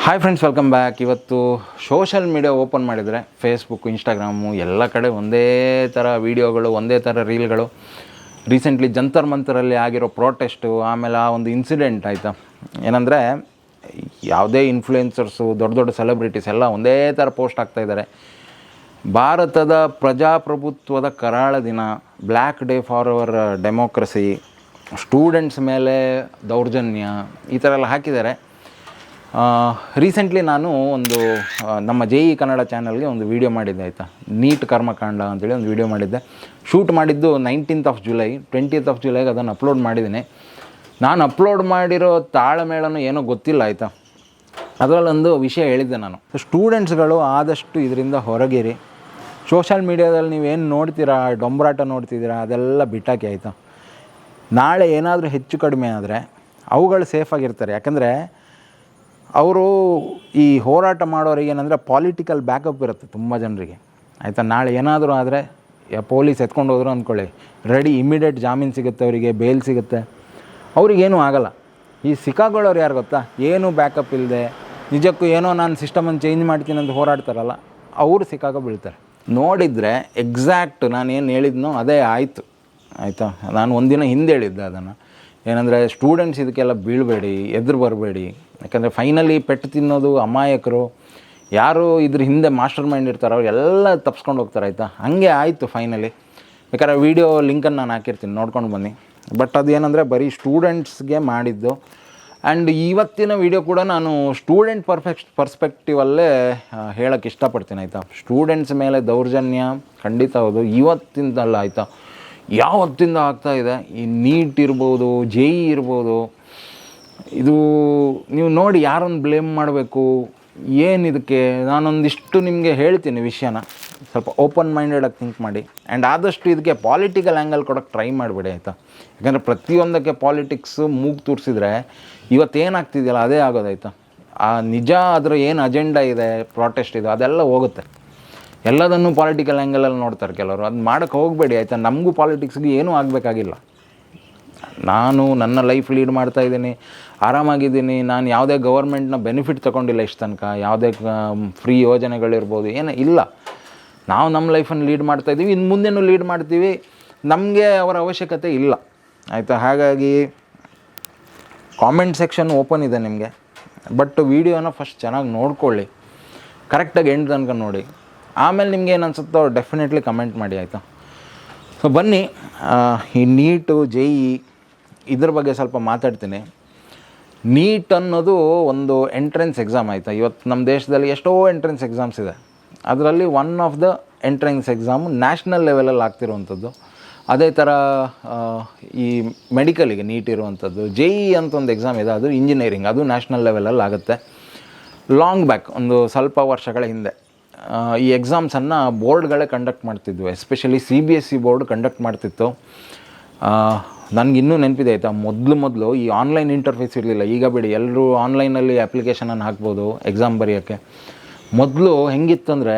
Hi friends, welcome back. ಇವತ್ತು social media open ಮಾಡಿದರೆ Facebook, Instagram ಎಲ್ಲ ಕಡೆ ಒಂದೇ ಥರ ವೀಡಿಯೋಗಳು, ಒಂದೇ ಥರ ರೀಲ್ಗಳು. ರೀಸೆಂಟ್ಲಿ ಜಂತರ್ ಮಂತರಲ್ಲಿ ಆಗಿರೋ ಪ್ರೊಟೆಸ್ಟು, ಆಮೇಲೆ ಆ ಒಂದು ಇನ್ಸಿಡೆಂಟ್ ಆಯಿತಾ. ಏನಂದರೆ ಯಾವುದೇ ಇನ್ಫ್ಲೂಯೆನ್ಸರ್ಸು, ದೊಡ್ಡ ದೊಡ್ಡ ಸೆಲೆಬ್ರಿಟೀಸ್ ಎಲ್ಲ ಒಂದೇ ಥರ ಪೋಸ್ಟ್ ಆಗ್ತಾಯಿದ್ದಾರೆ. ಭಾರತದ ಪ್ರಜಾಪ್ರಭುತ್ವದ ಕರಾಳ ದಿನ, black day for our democracy, students ಮೇಲೆ ದೌರ್ಜನ್ಯ, ಈ ಥರ ಎಲ್ಲ ಹಾಕಿದ್ದಾರೆ. ರೀಸೆಂಟ್ಲಿ ನಾನು ಒಂದು ನಮ್ಮ JE ಕನ್ನಡ ಚಾನಲ್ಗೆ ಒಂದು ವೀಡಿಯೋ ಮಾಡಿದ್ದೆ ಆಯಿತಾ. ನೀಟ್ ಕರ್ಮಕಾಂಡ ಅಂತೇಳಿ ಒಂದು ವೀಡಿಯೋ ಮಾಡಿದ್ದೆ. ಶೂಟ್ ಮಾಡಿದ್ದು 19th ಜುಲೈ. 20th ಜುಲೈಗೆ ಅದನ್ನು ಅಪ್ಲೋಡ್ ಮಾಡಿದ್ದೀನಿ. ನಾನು ಅಪ್ಲೋಡ್ ಮಾಡಿರೋ ತಾಳಮೇಳನೂ ಏನೋ ಗೊತ್ತಿಲ್ಲ ಆಯಿತಾ. ಅದರಲ್ಲೊಂದು ವಿಷಯ ಹೇಳಿದ್ದೆ ನಾನು, ಸ್ಟೂಡೆಂಟ್ಸ್ಗಳು ಆದಷ್ಟು ಇದರಿಂದ ಹೊರಗಿರಿ. ಸೋಷಲ್ ಮೀಡಿಯಾದಲ್ಲಿ ನೀವೇನು ನೋಡ್ತೀರಾ, ಡೊಂಬರಾಟ ನೋಡ್ತಿದ್ದೀರಾ, ಅದೆಲ್ಲ ಬಿಟ್ಟಾಕಿ ಆಯಿತಾ. ನಾಳೆ ಏನಾದರೂ ಹೆಚ್ಚು ಕಡಿಮೆ ಆದರೆ ಅವುಗಳು ಸೇಫಾಗಿರ್ತಾರೆ. ಯಾಕಂದರೆ ಅವರು ಈ ಹೋರಾಟ ಮಾಡೋರಿಗೆ ಏನಂದರೆ ಪಾಲಿಟಿಕಲ್ ಬ್ಯಾಕಪ್ ಇರುತ್ತೆ ತುಂಬ ಜನರಿಗೆ ಆಯಿತಾ. ನಾಳೆ ಏನಾದರೂ ಆದರೆ ಪೊಲೀಸ್ ಎತ್ಕೊಂಡು ಹೋದ್ರು ಅಂದ್ಕೊಳ್ಳಿ, ರೆಡಿ, ಇಮಿಡಿಯೇಟ್ ಜಾಮೀನು ಸಿಗುತ್ತೆ, ಅವರಿಗೆ ಬೇಲ್ ಸಿಗುತ್ತೆ, ಅವ್ರಿಗೇನೂ ಆಗಲ್ಲ. ಈ ಸಿಕ್ಕಾಕೊಳ್ಳೋರು ಯಾರು ಗೊತ್ತಾ, ಏನೂ ಬ್ಯಾಕಪ್ ಇಲ್ಲದೆ ನಿಜಕ್ಕೂ ಏನೋ ನಾನು ಸಿಸ್ಟಮನ್ನು ಚೇಂಜ್ ಮಾಡ್ತೀನಿ ಅಂತ ಹೋರಾಡ್ತಾರಲ್ಲ, ಅವರು ಸಿಕ್ಕಾಗ ಬೀಳ್ತಾರೆ. ನೋಡಿದರೆ ಎಕ್ಸಾಕ್ಟ್ ನಾನು ಏನು ಹೇಳಿದ್ನೋ ಅದೇ ಆಯಿತು ಆಯಿತಾ. ನಾನು ಒಂದಿನ ಹಿಂದೆ ಹೇಳಿದ್ದೆ ಅದನ್ನು, ಏನಂದರೆ ಸ್ಟೂಡೆಂಟ್ಸ್ ಇದಕ್ಕೆಲ್ಲ ಬೀಳಬೇಡಿ, ಎದುರು ಬರಬೇಡಿ. ಯಾಕಂದರೆ ಫೈನಲಿ ಪೆಟ್ಟು ತಿನ್ನೋದು ಅಮಾಯಕರು, ಯಾರು ಇದ್ರ ಹಿಂದೆ ಮಾಸ್ಟರ್ ಮೈಂಡ್ ಇರ್ತಾರೋ ಅವ್ರು ಎಲ್ಲ ತಪ್ಸ್ಕೊಂಡು ಹೋಗ್ತಾರೆ ಆಯಿತಾ. ಹಾಗೆ ಆಯಿತು ಫೈನಲಿ. ಬೇಕಾದ್ರೆ ವೀಡಿಯೋ ಲಿಂಕನ್ನು ನಾನು ಹಾಕಿರ್ತೀನಿ, ನೋಡ್ಕೊಂಡು ಬನ್ನಿ. ಬಟ್ ಅದೇನೆಂದರೆ ಬರೀ ಸ್ಟೂಡೆಂಟ್ಸ್ಗೆ ಮಾಡಿದ್ದು. ಆ್ಯಂಡ್ ಇವತ್ತಿನ ವೀಡಿಯೋ ಕೂಡ ನಾನು ಸ್ಟೂಡೆಂಟ್ ಪರ್ಸ್ಪೆಕ್ಟಿವಲ್ಲೇ ಹೇಳೋಕ್ಕೆ ಇಷ್ಟಪಡ್ತೀನಿ ಆಯಿತಾ. ಸ್ಟೂಡೆಂಟ್ಸ್ ಮೇಲೆ ದೌರ್ಜನ್ಯ ಖಂಡಿತ ಹೌದು, ಇವತ್ತಿಂದಲ್ಲ ಆಯಿತಾ, ಯಾವತ್ತಿಂದ ಆಗ್ತಾಯಿದೆ. ಈ ನೀಟ್ ಇರ್ಬೋದು, JE ಇರ್ಬೋದು, ಇದು ನೀವು ನೋಡಿ ಯಾರನ್ನು ಬ್ಲೇಮ್ ಮಾಡಬೇಕು, ಏನಿದಕ್ಕೆ. ನಾನೊಂದಿಷ್ಟು ನಿಮಗೆ ಹೇಳ್ತೀನಿ ವಿಷಯನ, ಸ್ವಲ್ಪ ಓಪನ್ ಮೈಂಡೆಡಾಗಿ ಥಿಂಕ್ ಮಾಡಿ. ಆ್ಯಂಡ್ ಆದಷ್ಟು ಇದಕ್ಕೆ ಪಾಲಿಟಿಕಲ್ ಆ್ಯಂಗಲ್ ಕೊಡೋಕ್ಕೆ ಟ್ರೈ ಮಾಡಿಬಿಡಿ ಆಯಿತಾ. ಯಾಕಂದರೆ ಪ್ರತಿಯೊಂದಕ್ಕೆ ಪಾಲಿಟಿಕ್ಸ್ ಮೂಗು ತೂರಿಸಿದ್ರೆ ಇವತ್ತೇನಾಗ್ತಿದೆಯಲ್ಲ ಅದೇ ಆಗೋದಾಯ್ತಾ. ಆ ನಿಜ ಅದರ ಏನು ಅಜೆಂಡಾ ಇದೆ, ಪ್ರೊಟೆಸ್ಟ್ ಇದೆ, ಅದೆಲ್ಲ ಹೋಗುತ್ತೆ. ಎಲ್ಲದನ್ನು ಪಾಲಿಟಿಕಲ್ ಆ್ಯಂಗಲಲ್ಲಿ ನೋಡ್ತಾರೆ ಕೆಲವರು. ಅದು ಮಾಡೋಕ್ಕೆ ಹೋಗಬೇಡಿ ಆಯಿತಾ. ನಮಗೂ ಪಾಲಿಟಿಕ್ಸ್ಗೆ ಏನೂ ಆಗಬೇಕಾಗಿಲ್ಲ. ನಾನು ನನ್ನ ಲೈಫ್ ಲೀಡ್ ಮಾಡ್ತಾಯಿದ್ದೀನಿ, ಆರಾಮಾಗಿದ್ದೀನಿ. ನಾನು ಯಾವುದೇ ಗೌರ್ಮೆಂಟ್ನ ಬೆನಿಫಿಟ್ ತೊಗೊಂಡಿಲ್ಲ ಇಷ್ಟು ತನಕ, ಯಾವುದೇ ಫ್ರೀ ಯೋಜನೆಗಳಿರ್ಬೋದು, ಏನೂ ಇಲ್ಲ. ನಾವು ನಮ್ಮ ಲೈಫನ್ನು ಲೀಡ್ ಮಾಡ್ತಾಯಿದ್ದೀವಿ, ಇನ್ನು ಮುಂದೆನೂ ಲೀಡ್ ಮಾಡ್ತೀವಿ. ನಮಗೆ ಅವರ ಅವಶ್ಯಕತೆ ಇಲ್ಲ ಆಯಿತಾ. ಹಾಗಾಗಿ ಕಾಮೆಂಟ್ ಸೆಕ್ಷನ್ ಓಪನ್ ಇದೆ ನಿಮಗೆ. ಬಟ್ ವೀಡಿಯೋನ ಫಸ್ಟ್ ಚೆನ್ನಾಗಿ ನೋಡ್ಕೊಳ್ಳಿ, ಕರೆಕ್ಟಾಗಿ ಎಂಡ್ ತನಕ ನೋಡಿ. ಆಮೇಲೆ ನಿಮ್ಗೆ ಏನು ಅನಿಸುತ್ತೋ ಡೆಫಿನೆಟ್ಲಿ ಕಮೆಂಟ್ ಮಾಡಿ ಆಯಿತಾ. ಸೊ ಬನ್ನಿ, ಈ ನೀಟು, JE ಇದ್ರ ಬಗ್ಗೆ ಸ್ವಲ್ಪ ಮಾತಾಡ್ತೀನಿ. ನೀಟ್ ಅನ್ನೋದು ಒಂದು ಎಂಟ್ರೆನ್ಸ್ ಎಕ್ಸಾಮ್ ಆಯಿತಾ. ಇವತ್ತು ನಮ್ಮ ದೇಶದಲ್ಲಿ ಎಷ್ಟೋ ಎಂಟ್ರೆನ್ಸ್ ಎಕ್ಸಾಮ್ಸ್ ಇದೆ. ಅದರಲ್ಲಿ one of the entrance exam national ಲೆವೆಲಲ್ಲಿ ಆಗ್ತಿರುವಂಥದ್ದು. ಅದೇ ಥರ ಈ ಮೆಡಿಕಲಿಗೆ ನೀಟ್ ಇರುವಂಥದ್ದು. JE ಅಂತ ಒಂದು ಎಕ್ಸಾಮ್ ಇದೆ, ಅದು ಇಂಜಿನಿಯರಿಂಗ್, ಅದು ನ್ಯಾಷನಲ್ ಲೆವೆಲಲ್ಲಿ ಆಗುತ್ತೆ. ಲಾಂಗ್ ಬ್ಯಾಕ್ ಒಂದು ಸ್ವಲ್ಪ ವರ್ಷಗಳ ಹಿಂದೆ ಈ ಎಕ್ಸಾಮ್ಸನ್ನು ಬೋರ್ಡ್ಗಳೇ ಕಂಡಕ್ಟ್ ಮಾಡ್ತಿದ್ವು. ಎಸ್ಪೆಷಲಿ CBSE ಬೋರ್ಡ್ ಕಂಡಕ್ಟ್ ಮಾಡ್ತಿತ್ತು. ನನಗಿನ್ನೂ ನೆನಪಿದೆ ಆಯಿತಾ. ಮೊದಲು ಈ ಆನ್ಲೈನ್ ಇಂಟರ್ಫೇಸ್ ಇರಲಿಲ್ಲ. ಈಗ ಬಿಡಿ, ಎಲ್ಲರೂ ಆನ್ಲೈನಲ್ಲಿ ಅಪ್ಲಿಕೇಶನನ್ನು ಹಾಕ್ಬೋದು ಎಕ್ಸಾಮ್ ಬರೆಯೋಕ್ಕೆ. ಮೊದಲು ಹೆಂಗಿತ್ತಂದರೆ,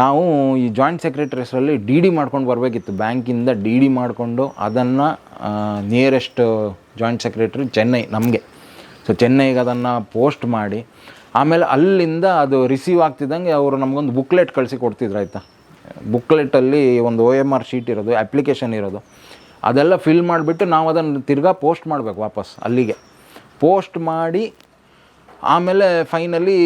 ನಾವು ಈ ಜಾಯಿಂಟ್ ಸೆಕ್ರೆಟರೀಸಲ್ಲಿ DD ಮಾಡ್ಕೊಂಡು ಬರಬೇಕಿತ್ತು. ಬ್ಯಾಂಕಿಂದ DD ಮಾಡಿಕೊಂಡು ಅದನ್ನು ನಿಯರೆಸ್ಟ್ ಜಾಯಿಂಟ್ ಸೆಕ್ರೆಟರಿ ಚೆನ್ನೈ ನಮಗೆ. ಸೊ ಚೆನ್ನೈಗೆ ಅದನ್ನು ಪೋಸ್ಟ್ ಮಾಡಿ, ಆಮೇಲೆ ಅಲ್ಲಿಂದ ಅದು ರಿಸೀವ್ ಆಗ್ತಿದ್ದಂಗೆ ಅವರು ನಮಗೊಂದು ಬುಕ್ಲೆಟ್ ಕಳಿಸಿ ಕೊಡ್ತಿದ್ರು ಆಯಿತಾ. ಬುಕ್ಲೆಟಲ್ಲಿ ಒಂದು OMR ಶೀಟ್ ಇರೋದು, ಅಪ್ಲಿಕೇಶನ್ ಇರೋದು, ಅದೆಲ್ಲ ಫಿಲ್ ಮಾಡಿಬಿಟ್ಟು ನಾವು ಅದನ್ನು ತಿರ್ಗಾ ಪೋಸ್ಟ್ ಮಾಡಬೇಕು ವಾಪಸ್ ಅಲ್ಲಿಗೆ. ಪೋಸ್ಟ್ ಮಾಡಿ ಆಮೇಲೆ ಫೈನಲಿ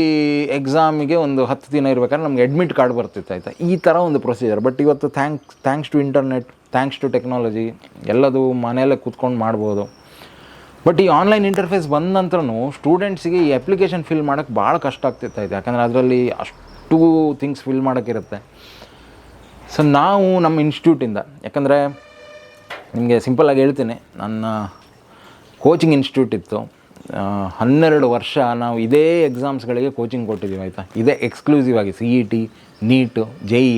ಎಕ್ಸಾಮಿಗೆ ಒಂದು 10 ದಿನ ಇರಬೇಕಾದ್ರೆ ನಮ್ಗೆ ಅಡ್ಮಿಟ್ ಕಾರ್ಡ್ ಬರ್ತಿತ್ತು ಆಯಿತಾ. ಈ ಥರ ಒಂದು ಪ್ರೊಸೀಜರ್. ಬಟ್ ಇವತ್ತು thanks to internet, thanks to technology, ಎಲ್ಲದು ಮನೆಯಲ್ಲೇ ಕೂತ್ಕೊಂಡು ಮಾಡ್ಬೋದು. ಬಟ್ ಈ ಆನ್ಲೈನ್ ಇಂಟರ್ಫೇಸ್ ಬಂದ ನಂತರನೂ ಸ್ಟೂಡೆಂಟ್ಸಿಗೆ ಈ ಅಪ್ಲಿಕೇಶನ್ ಫಿಲ್ ಮಾಡೋಕ್ಕೆ ಭಾಳ ಕಷ್ಟ ಆಗ್ತಿತ್ತು. ಯಾಕಂದರೆ ಅದರಲ್ಲಿ ಅಷ್ಟು ಥಿಂಗ್ಸ್ ಫಿಲ್ ಮಾಡೋಕ್ಕಿರುತ್ತೆ. ಸೊ ನಾವು ನಮ್ಮ ಇನ್ಸ್ಟಿಟ್ಯೂಟಿಂದ, ಯಾಕಂದರೆ ನಿಮಗೆ ಸಿಂಪಲ್ಲಾಗಿ ಹೇಳ್ತೀನಿ, ನನ್ನ ಕೋಚಿಂಗ್ ಇನ್ಸ್ಟಿಟ್ಯೂಟ್ ಇತ್ತು. 12 ವರ್ಷ ನಾವು ಇದೇ ಎಕ್ಸಾಮ್ಸ್ಗಳಿಗೆ ಕೋಚಿಂಗ್ ಕೊಟ್ಟಿದ್ದೀವಿ ಆಯಿತಾ. ಇದೇ ಎಕ್ಸ್ಕ್ಲೂಸಿವ್ ಆಗಿ CET, ನೀಟು, JE.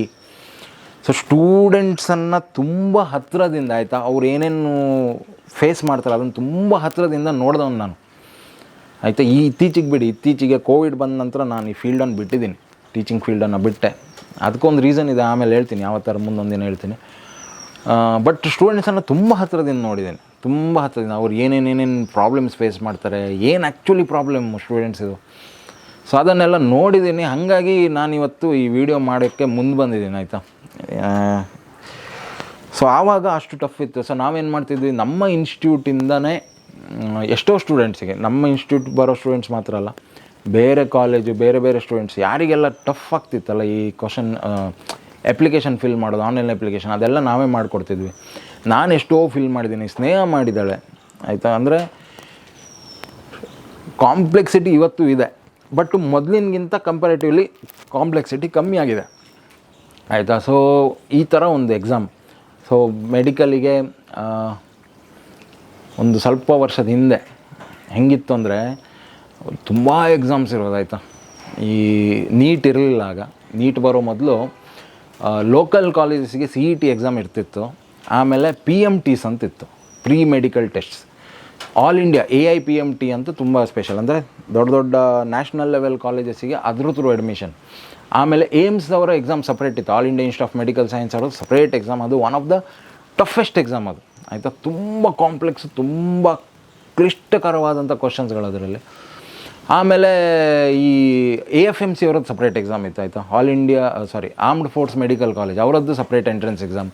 ಸೊ ಸ್ಟೂಡೆಂಟ್ಸನ್ನು ತುಂಬ ಹತ್ತಿರದಿಂದ ಆಯಿತಾ, ಅವ್ರು ಏನೇನು ಫೇಸ್ ಮಾಡ್ತಾರೆ ಅದನ್ನು ತುಂಬ ಹತ್ತಿರದಿಂದ ನೋಡಿದವನು ನಾನು ಆಯಿತಾ. ಇತ್ತೀಚೆಗೆ ಕೋವಿಡ್ ಬಂದ ನಂತರ ನಾನು ಈ ಫೀಲ್ಡನ್ನು ಬಿಟ್ಟಿದ್ದೀನಿ, ಟೀಚಿಂಗ್ ಫೀಲ್ಡನ್ನು ಬಿಟ್ಟೆ. ಅದಕ್ಕೊಂದು ರೀಸನ್ ಇದೆ, ಆಮೇಲೆ ಹೇಳ್ತೀನಿ, ಯಾವ ಥರ ಮುಂದೊಂದಿನ ಹೇಳ್ತೀನಿ. ಬಟ್ ಸ್ಟೂಡೆಂಟ್ಸನ್ನು ತುಂಬ ಹತ್ತಿರದಿಂದ ನೋಡಿದ್ದೀನಿ, ತುಂಬ ಹತ್ತಿರದಿಂದ. ಅವ್ರು ಏನೇನೇನೇನು ಪ್ರಾಬ್ಲಮ್ಸ್ ಫೇಸ್ ಮಾಡ್ತಾರೆ, ಏನು ಆ್ಯಕ್ಚುಲಿ ಪ್ರಾಬ್ಲಮ್ ಸ್ಟೂಡೆಂಟ್ಸ್ ಇದು. ಸೊ ಅದನ್ನೆಲ್ಲ ನೋಡಿದ್ದೀನಿ. ಹಾಗಾಗಿ ನಾನಿವತ್ತು ಈ ವಿಡಿಯೋ ಮಾಡೋಕ್ಕೆ ಮುಂದೆ ಬಂದಿದ್ದೀನಿ ಆಯಿತಾ. ಸೊ ಆವಾಗ ಅಷ್ಟು ಟಫ್ ಇತ್ತು. ಸೊ ನಾವೇನು ಮಾಡ್ತಿದ್ವಿ, ನಮ್ಮ ಇನ್ಸ್ಟಿಟ್ಯೂಟಿಂದನೇ ಎಷ್ಟೋ ಸ್ಟೂಡೆಂಟ್ಸಿಗೆ, ನಮ್ಮ ಇನ್ಸ್ಟಿಟ್ಯೂಟ್ ಬರೋ ಸ್ಟೂಡೆಂಟ್ಸ್ ಮಾತ್ರ ಅಲ್ಲ, ಬೇರೆ ಕಾಲೇಜು ಬೇರೆ ಬೇರೆ ಸ್ಟೂಡೆಂಟ್ಸ್ ಯಾರಿಗೆಲ್ಲ ಟಫ್ ಆಗ್ತಿತ್ತಲ್ಲ ಈ ಕ್ವಶನ್ ಅಪ್ಲಿಕೇಶನ್ ಫಿಲ್ ಮಾಡೋದು, ಆನ್ಲೈನ್ ಅಪ್ಲಿಕೇಶನ್, ಅದೆಲ್ಲ ನಾವೇ ಮಾಡಿಕೊಡ್ತಿದ್ವಿ. ನಾನು ಎಷ್ಟೋ ಫಿಲ್ ಮಾಡಿದ್ದೀನಿ, ಸ್ನೇಹ ಮಾಡಿದ್ದಾಳೆ ಆಯಿತಾ. ಅಂದರೆ ಕಾಂಪ್ಲೆಕ್ಸಿಟಿ ಇವತ್ತು ಇದೆ, ಬಟ್ ಮೊದಲಿನಗಿಂತ ಕಂಪ್ಯಾರಿಟಿವ್ಲಿ ಕಾಂಪ್ಲೆಕ್ಸಿಟಿ ಕಮ್ಮಿ ಆಗಿದೆ ಆಯಿತಾ. ಸೊ ಈ ಥರ ಒಂದು ಎಕ್ಸಾಮ್. ಸೊ ಮೆಡಿಕಲಿಗೆ ಒಂದು ಸ್ವಲ್ಪ ವರ್ಷದ ಹಿಂದೆ ಹೆಂಗಿತ್ತು ಅಂದರೆ ತುಂಬ ಎಕ್ಸಾಮ್ಸ್ ಇರೋದಾಯ್ತಾ. ಈ ನೀಟ್ ಇರಲಿಲ್ಲ ಆಗ. ನೀಟ್ ಬರೋ ಮೊದಲು ಲೋಕಲ್ ಕಾಲೇಜಸ್ಗೆ CET ಎಕ್ಸಾಮ್ ಇರ್ತಿತ್ತು. ಆಮೇಲೆ PMTs ಅಂತಿತ್ತು, pre medical tests. All India AIPMT ಅಂತ ತುಂಬ ಸ್ಪೆಷಲ್, ಅಂದರೆ ದೊಡ್ಡ ದೊಡ್ಡ ನ್ಯಾಷನಲ್ ಲೆವೆಲ್ ಕಾಲೇಜಸ್ಸಿಗೆ ಅದ್ರ ಥ್ರೂ ಅಡ್ಮಿಷನ್. ಆಮೇಲೆ ಏಮ್ಸ್ ಅವರ ಎಕ್ಸಾಮ್ ಸಪ್ರೇಟ್ ಇತ್ತು, all India institute of medical science ಅವರು ಸಪ್ರೇಟ್ ಎಕ್ಸಾಮ್. ಅದು one of the toughest exam ಅದು ಆಯಿತಾ. ತುಂಬ ಕಾಂಪ್ಲೆಕ್ಸ್, ತುಂಬ ಕ್ಲಿಷ್ಟಕರವಾದಂಥ ಕ್ವಶನ್ಸ್ಗಳು ಅದರಲ್ಲಿ. ಆಮೇಲೆ ಈ AFMC ಅವರದ್ದು ಸಪ್ರೇಟ್ ಎಕ್ಸಾಮ್ ಇತ್ತು ಆಯಿತಾ. ಆರ್ಮ್ಡ್ ಫೋರ್ಸ್ ಮೆಡಿಕಲ್ ಕಾಲೇಜ್ ಅವರದ್ದು ಸಪ್ರೇಟ್ ಎಂಟ್ರೆನ್ಸ್ ಎಕ್ಸಾಮ್.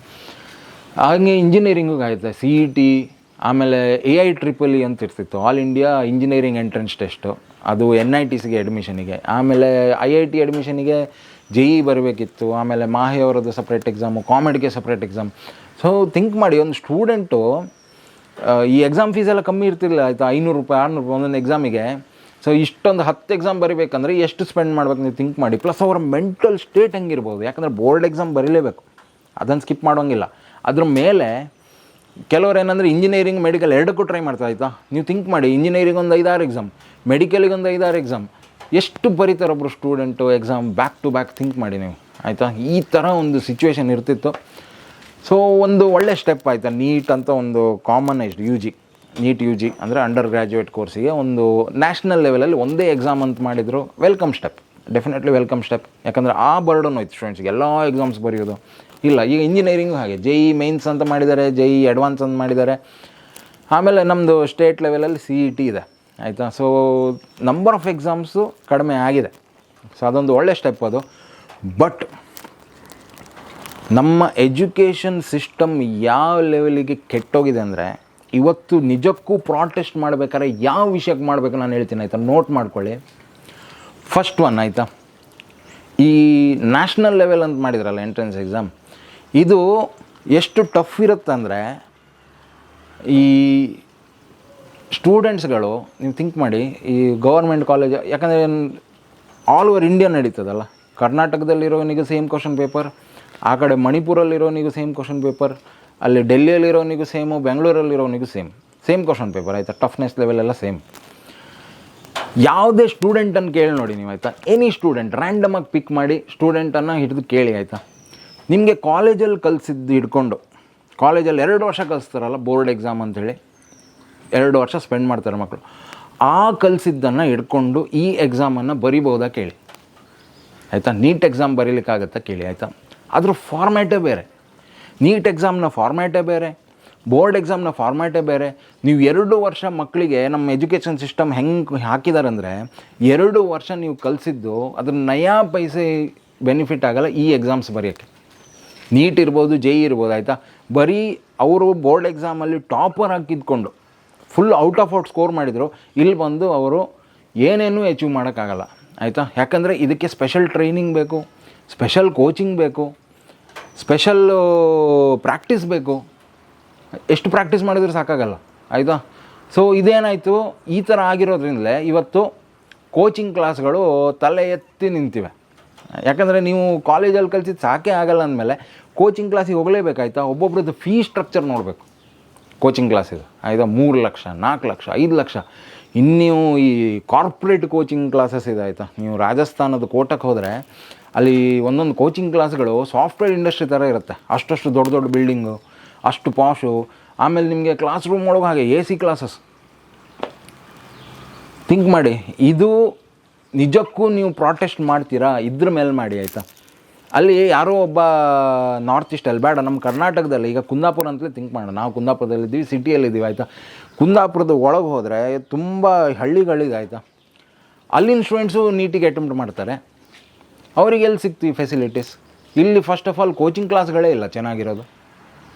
ಹಾಗೆ ಇಂಜಿನಿಯರಿಂಗಿಗೆ ಆಯಿತಾ CET. ಆಮೇಲೆ AIEEE ಅಂತ ಇರ್ತಿತ್ತು, all India engineering entrance test, ಅದು NITಸ್ಗೆ ಅಡ್ಮಿಷನಿಗೆ. ಆಮೇಲೆ IIT ಅಡ್ಮಿಷನಿಗೆ JEE ಬರಬೇಕಿತ್ತು. ಆಮೇಲೆ ಮಾಹೆ ಅವರದ್ದು ಸಪ್ರೇಟ್ ಎಕ್ಸಾಮು, ಕಾಮೆಡ್ಗೆ ಸಪ್ರೇಟ್ ಎಕ್ಸಾಮ್. ಸೊ ಥಿಂಕ್ ಮಾಡಿ, ಒಂದು ಸ್ಟೂಡೆಂಟು ಈ ಎಕ್ಸಾಮ್ ಫೀಸೆಲ್ಲ ಕಮ್ಮಿ ಇರ್ತಿಲ್ಲ ಆಯಿತಾ, 500 ರೂಪಾಯಿ 600 ರೂಪಾಯಿ ಒಂದೊಂದು ಎಕ್ಸಾಮಿಗೆ. ಸೊ ಇಷ್ಟೊಂದು 10 ಎಕ್ಸಾಮ್ ಬರೀಬೇಕಂದ್ರೆ ಎಷ್ಟು ಸ್ಪೆಂಡ್ ಮಾಡ್ಬೇಕು ನೀವು ಥಿಂಕ್ ಮಾಡಿ. ಪ್ಲಸ್ ಅವರ ಮೆಂಟಲ್ ಸ್ಟೇಟ್ ಹೆಂಗಿರ್ಬೋದು, ಯಾಕಂದರೆ ಬೋರ್ಡ್ ಎಕ್ಸಾಮ್ ಬರೀಲೇಬೇಕು, ಅದನ್ನು ಸ್ಕಿಪ್ ಮಾಡೋಂಗಿಲ್ಲ. ಅದ್ರ ಮೇಲೆ ಕೆಲವ್ರು ಏನಂದರೆ ಇಂಜಿನಿಯರಿಂಗ್ ಮೆಡಿಕಲ್ ಎರಡಕ್ಕೂ ಟ್ರೈ ಮಾಡ್ತಾ ಆಯಿತಾ. ನೀವು ಥಿಂಕ್ ಮಾಡಿ, ಇಂಜಿನಿಯರಿಂಗ್ ಒಂದು 5-6 ಎಕ್ಸಾಮ್, ಮೆಡಿಕಲಿಗೆ ಒಂದು 5-6 ಎಕ್ಸಾಮ್, ಎಷ್ಟು ಬರೀತಾರೆ ಒಬ್ಬರು student exam back to back. Think ಮಾಡಿ ನೀವು ಆಯಿತಾ. ಈ ಥರ ಒಂದು ಸಿಚುವೇಶನ್ ಇರ್ತಿತ್ತು. ಸೊ ಒಂದು ಒಳ್ಳೆ ಸ್ಟೆಪ್ ಆಯಿತಾ, ನೀಟ್ ಅಂತ ಒಂದು ಕಾಮನೈಸ್ಡ್ ನೀಟ್ UG ಅಂದರೆ ಅಂಡರ್ ಗ್ರ್ಯಾಜುಯೇಟ್ ಕೋರ್ಸಿಗೆ ಒಂದು ನ್ಯಾಷನಲ್ ಲೆವೆಲಲ್ಲಿ ಒಂದೇ ಎಕ್ಸಾಮ್ ಅಂತ ಮಾಡಿದರು. Welcome step, definitely welcome step. ಯಾಕಂದರೆ ಆ ಬರ್ಡನ್ ಹೋಯ್ತು ಸ್ಟೂಡೆಂಟ್ಸ್ಗೆ, ಎಲ್ಲ ಎಕ್ಸಾಮ್ಸ್ ಬರೆಯೋದು ಇಲ್ಲ. ಈಗ ಇಂಜಿನಿಯರಿಂಗು ಹಾಗೆ JEE ಮೇನ್ಸ್ ಅಂತ ಮಾಡಿದ್ದಾರೆ, JEE ಅಡ್ವಾನ್ಸ್ ಅಂತ ಮಾಡಿದ್ದಾರೆ. ಆಮೇಲೆ ನಮ್ಮದು ಸ್ಟೇಟ್ ಲೆವೆಲಲ್ಲಿ CET ಇದೆ ಆಯಿತಾ. ಸೊ ನಂಬರ್ ಆಫ್ ಎಕ್ಸಾಮ್ಸು ಕಡಿಮೆ ಆಗಿದೆ. ಸೊ ಅದೊಂದು ಒಳ್ಳೆ ಸ್ಟೆಪ್ ಅದು. ಬಟ್ ನಮ್ಮ ಎಜುಕೇಷನ್ ಸಿಸ್ಟಮ್ ಯಾವ ಲೆವೆಲಿಗೆ ಕೆಟ್ಟೋಗಿದೆ ಅಂದರೆ, ಇವತ್ತು ನಿಜಕ್ಕೂ ಪ್ರಾಟೆಸ್ಟ್ ಮಾಡಬೇಕಾದ್ರೆ ಯಾವ ವಿಷಯಕ್ಕೆ ಮಾಡಬೇಕು ನಾನು ಹೇಳ್ತೀನಿ ಆಯಿತಾ. ನೋಟ್ ಮಾಡ್ಕೊಳ್ಳಿ. ಫಸ್ಟ್ ಒನ್ ಆಯಿತಾ, ಈ ನ್ಯಾಷನಲ್ ಲೆವೆಲ್ ಅಂತ ಮಾಡಿದ್ರಲ್ಲ ಎಂಟ್ರೆನ್ಸ್ ಎಕ್ಸಾಮ್, ಇದು ಎಷ್ಟು ಟಫ್ ಇರುತ್ತೆ ಅಂದರೆ, ಈ ಸ್ಟೂಡೆಂಟ್ಸ್ಗಳು ನೀವು ಥಿಂಕ್ ಮಾಡಿ, ಈ ಗೌರ್ಮೆಂಟ್ ಕಾಲೇಜ್, ಯಾಕಂದರೆ ಆಲ್ ಓವರ್ ಇಂಡಿಯಾ ನಡೀತದಲ್ಲ. ಕರ್ನಾಟಕದಲ್ಲಿರೋನಿಗೂ ಸೇಮ್ ಕ್ವಶನ್ ಪೇಪರ್, ಆ ಕಡೆ ಮಣಿಪುರಲ್ಲಿರೋನಿಗೂ ಸೇಮ್ ಕ್ವಶನ್ ಪೇಪರ್, ಅಲ್ಲಿ ಡೆಲ್ಲಿಯಲ್ಲಿರೋನಿಗೂ ಸೇಮು, ಬೆಂಗಳೂರಲ್ಲಿರೋನಿಗೂ ಸೇಮ್ ಕ್ವಶನ್ ಪೇಪರ್ ಆಯಿತಾ. ಟಫ್ನೆಸ್ ಲೆವೆಲ್ ಎಲ್ಲ ಸೇಮ್. ಯಾವುದೇ ಸ್ಟೂಡೆಂಟನ್ನು ಕೇಳಿ ನೋಡಿ ನೀವು ಆಯಿತಾ, ಎನಿ ಸ್ಟೂಡೆಂಟ್ ರ್ಯಾಂಡಮಾಗಿ ಪಿಕ್ ಮಾಡಿ ಸ್ಟೂಡೆಂಟನ್ನು ಹಿಡಿದು ಕೇಳಿ ಆಯಿತಾ. ನಿಮಗೆ ಕಾಲೇಜಲ್ಲಿ ಕಲಿಸಿದ್ದು ಹಿಡ್ಕೊಂಡು, ಕಾಲೇಜಲ್ಲಿ 2 ವರ್ಷ ಕಲಿಸ್ತಾರಲ್ಲ ಬೋರ್ಡ್ ಎಕ್ಸಾಮ್ ಅಂಥೇಳಿ, 2 ವರ್ಷ ಸ್ಪೆಂಡ್ ಮಾಡ್ತಾರೆ ಮಕ್ಕಳು. ಆ ಕಲಿಸಿದ್ದನ್ನು ಹಿಡ್ಕೊಂಡು ಈ ಎಕ್ಸಾಮನ್ನು ಬರಿಬೋದಾ ಕೇಳಿ ಆಯಿತಾ. ನೀಟ್ ಎಕ್ಸಾಮ್ ಬರೀಲಿಕ್ಕಾಗತ್ತಾ ಕೇಳಿ ಆಯಿತಾ. ಅದ್ರ ಫಾರ್ಮ್ಯಾಟೇ ಬೇರೆ, ನೀಟ್ ಎಕ್ಸಾಮ್ನ ಫಾರ್ಮ್ಯಾಟೇ ಬೇರೆ, ಬೋರ್ಡ್ ಎಕ್ಸಾಮ್ನ ಫಾರ್ಮ್ಯಾಟೇ ಬೇರೆ. ನೀವು 2 ವರ್ಷ ಮಕ್ಕಳಿಗೆ ನಮ್ಮ ಎಜುಕೇಷನ್ ಸಿಸ್ಟಮ್ ಹೆಂಗೆ ಹಾಕಿದ್ದಾರೆ ಅಂದರೆ, 2 ವರ್ಷ ನೀವು ಕಲಿಸಿದ್ದು ಅದ್ರ ನಯಾ ಪೈಸೆ ಬೆನಿಫಿಟ್ ಆಗಲ್ಲ ಈ ಎಕ್ಸಾಮ್ಸ್ ಬರೆಯೋಕ್ಕೆ. ನೀಟ್ ಇರ್ಬೋದು, JEE ಇರ್ಬೋದು ಆಯಿತಾ. ಬರೀ ಅವರು ಬೋರ್ಡ್ ಎಕ್ಸಾಮಲ್ಲಿ ಟಾಪರ್ ಹಾಕಿದ್ಕೊಂಡು full out of out score ಮಾಡಿದರು, ಇಲ್ಲಿ ಬಂದು ಅವರು ಏನೇನೂ ಅಚೀವ್ ಮಾಡೋಕ್ಕಾಗಲ್ಲ ಆಯಿತಾ. ಯಾಕಂದರೆ ಇದಕ್ಕೆ ಸ್ಪೆಷಲ್ ಟ್ರೈನಿಂಗ್ ಬೇಕು, ಸ್ಪೆಷಲ್ ಕೋಚಿಂಗ್ ಬೇಕು, ಸ್ಪೆಷಲ್ ಪ್ರಾಕ್ಟೀಸ್ ಬೇಕು. ಎಷ್ಟು ಪ್ರಾಕ್ಟೀಸ್ ಮಾಡಿದರೂ ಸಾಕಾಗಲ್ಲ ಆಯಿತಾ. ಸೊ ಇದೇನಾಯಿತು, ಈ ಥರ ಆಗಿರೋದ್ರಿಂದಲೇ ಇವತ್ತು ಕೋಚಿಂಗ್ ಕ್ಲಾಸ್ಗಳು ತಲೆ ಎತ್ತಿ ನಿಂತಿವೆ. ಯಾಕಂದರೆ ನೀವು ಕಾಲೇಜಲ್ಲಿ ಕಲಿಸಿದ್ದು ಸಾಕೇ ಆಗಲ್ಲ ಅಂದಮೇಲೆ ಕೋಚಿಂಗ್ ಕ್ಲಾಸಿಗೆ ಹೋಗಲೇಬೇಕಾಯ್ತಾ. ಒಬ್ಬೊಬ್ರದ್ದು ಫೀ ಸ್ಟ್ರಕ್ಚರ್ ನೋಡಬೇಕು ಕೋಚಿಂಗ್ ಕ್ಲಾಸಿಗೆ ಆಯಿತಾ. 3 ಲಕ್ಷ 4 ಲಕ್ಷ 5 ಲಕ್ಷ. ಇನ್ನೂ ಈ ಕಾರ್ಪೊರೇಟ್ ಕೋಚಿಂಗ್ ಕ್ಲಾಸಸ್ ಇದೆ ಆಯಿತಾ. ನೀವು ರಾಜಸ್ಥಾನದ ಕೋಟಕ್ಕೆ ಹೋದರೆ ಅಲ್ಲಿ ಒಂದೊಂದು ಕೋಚಿಂಗ್ ಕ್ಲಾಸ್ಗಳು ಸಾಫ್ಟ್ವೇರ್ ಇಂಡಸ್ಟ್ರಿ ಥರ ಇರುತ್ತೆ. ಅಷ್ಟು ದೊಡ್ಡ ದೊಡ್ಡ ಬಿಲ್ಡಿಂಗು, ಅಷ್ಟು ಪಾಶು. ಆಮೇಲೆ ನಿಮಗೆ ಕ್ಲಾಸ್ ರೂಮ್ ಒಳಗೆ ಹಾಗೆ AC ಕ್ಲಾಸಸ್. ಥಿಂಕ್ ಮಾಡಿ, ಇದು ನಿಜಕ್ಕೂ ನೀವು ಪ್ರಾಟೆಸ್ಟ್ ಮಾಡ್ತೀರಾ ಇದ್ರ ಮೇಲೆ ಮಾಡಿ ಆಯಿತಾ. ಅಲ್ಲಿ ಯಾರೋ ಒಬ್ಬ ನಾರ್ತ್ ಈಸ್ಟಲ್ಲಿ ಬೇಡ, ನಮ್ಮ ಕರ್ನಾಟಕದಲ್ಲಿ ಈಗ ಕುಂದಾಪುರ ಅಂತಲೇ ಥಿಂಕ್ ಮಾಡೋಣ. ನಾವು ಕುಂದಾಪುರದಲ್ಲಿದ್ದೀವಿ, ಸಿಟಿಯಲ್ಲಿದ್ದೀವಿ ಆಯಿತಾ. ಕುಂದಾಪುರದ ಒಳಗೆ ಹೋದರೆ ತುಂಬ ಹಳ್ಳಿಗಳಿದೆ ಆಯಿತಾ. ಅಲ್ಲಿನ ಸ್ಟೂಡೆಂಟ್ಸು ನೀಟಿಗೆ ಅಟೆಂಪ್ಟ್ ಮಾಡ್ತಾರೆ. ಅವರಿಗೆ ಎಲ್ಲಿ ಸಿಗ್ತೀವಿ ಫೆಸಿಲಿಟೀಸ್? ಇಲ್ಲಿ ಫಸ್ಟ್ ಆಫ್ ಆಲ್ ಕೋಚಿಂಗ್ ಕ್ಲಾಸ್ಗಳೇ ಇಲ್ಲ ಚೆನ್ನಾಗಿರೋದು.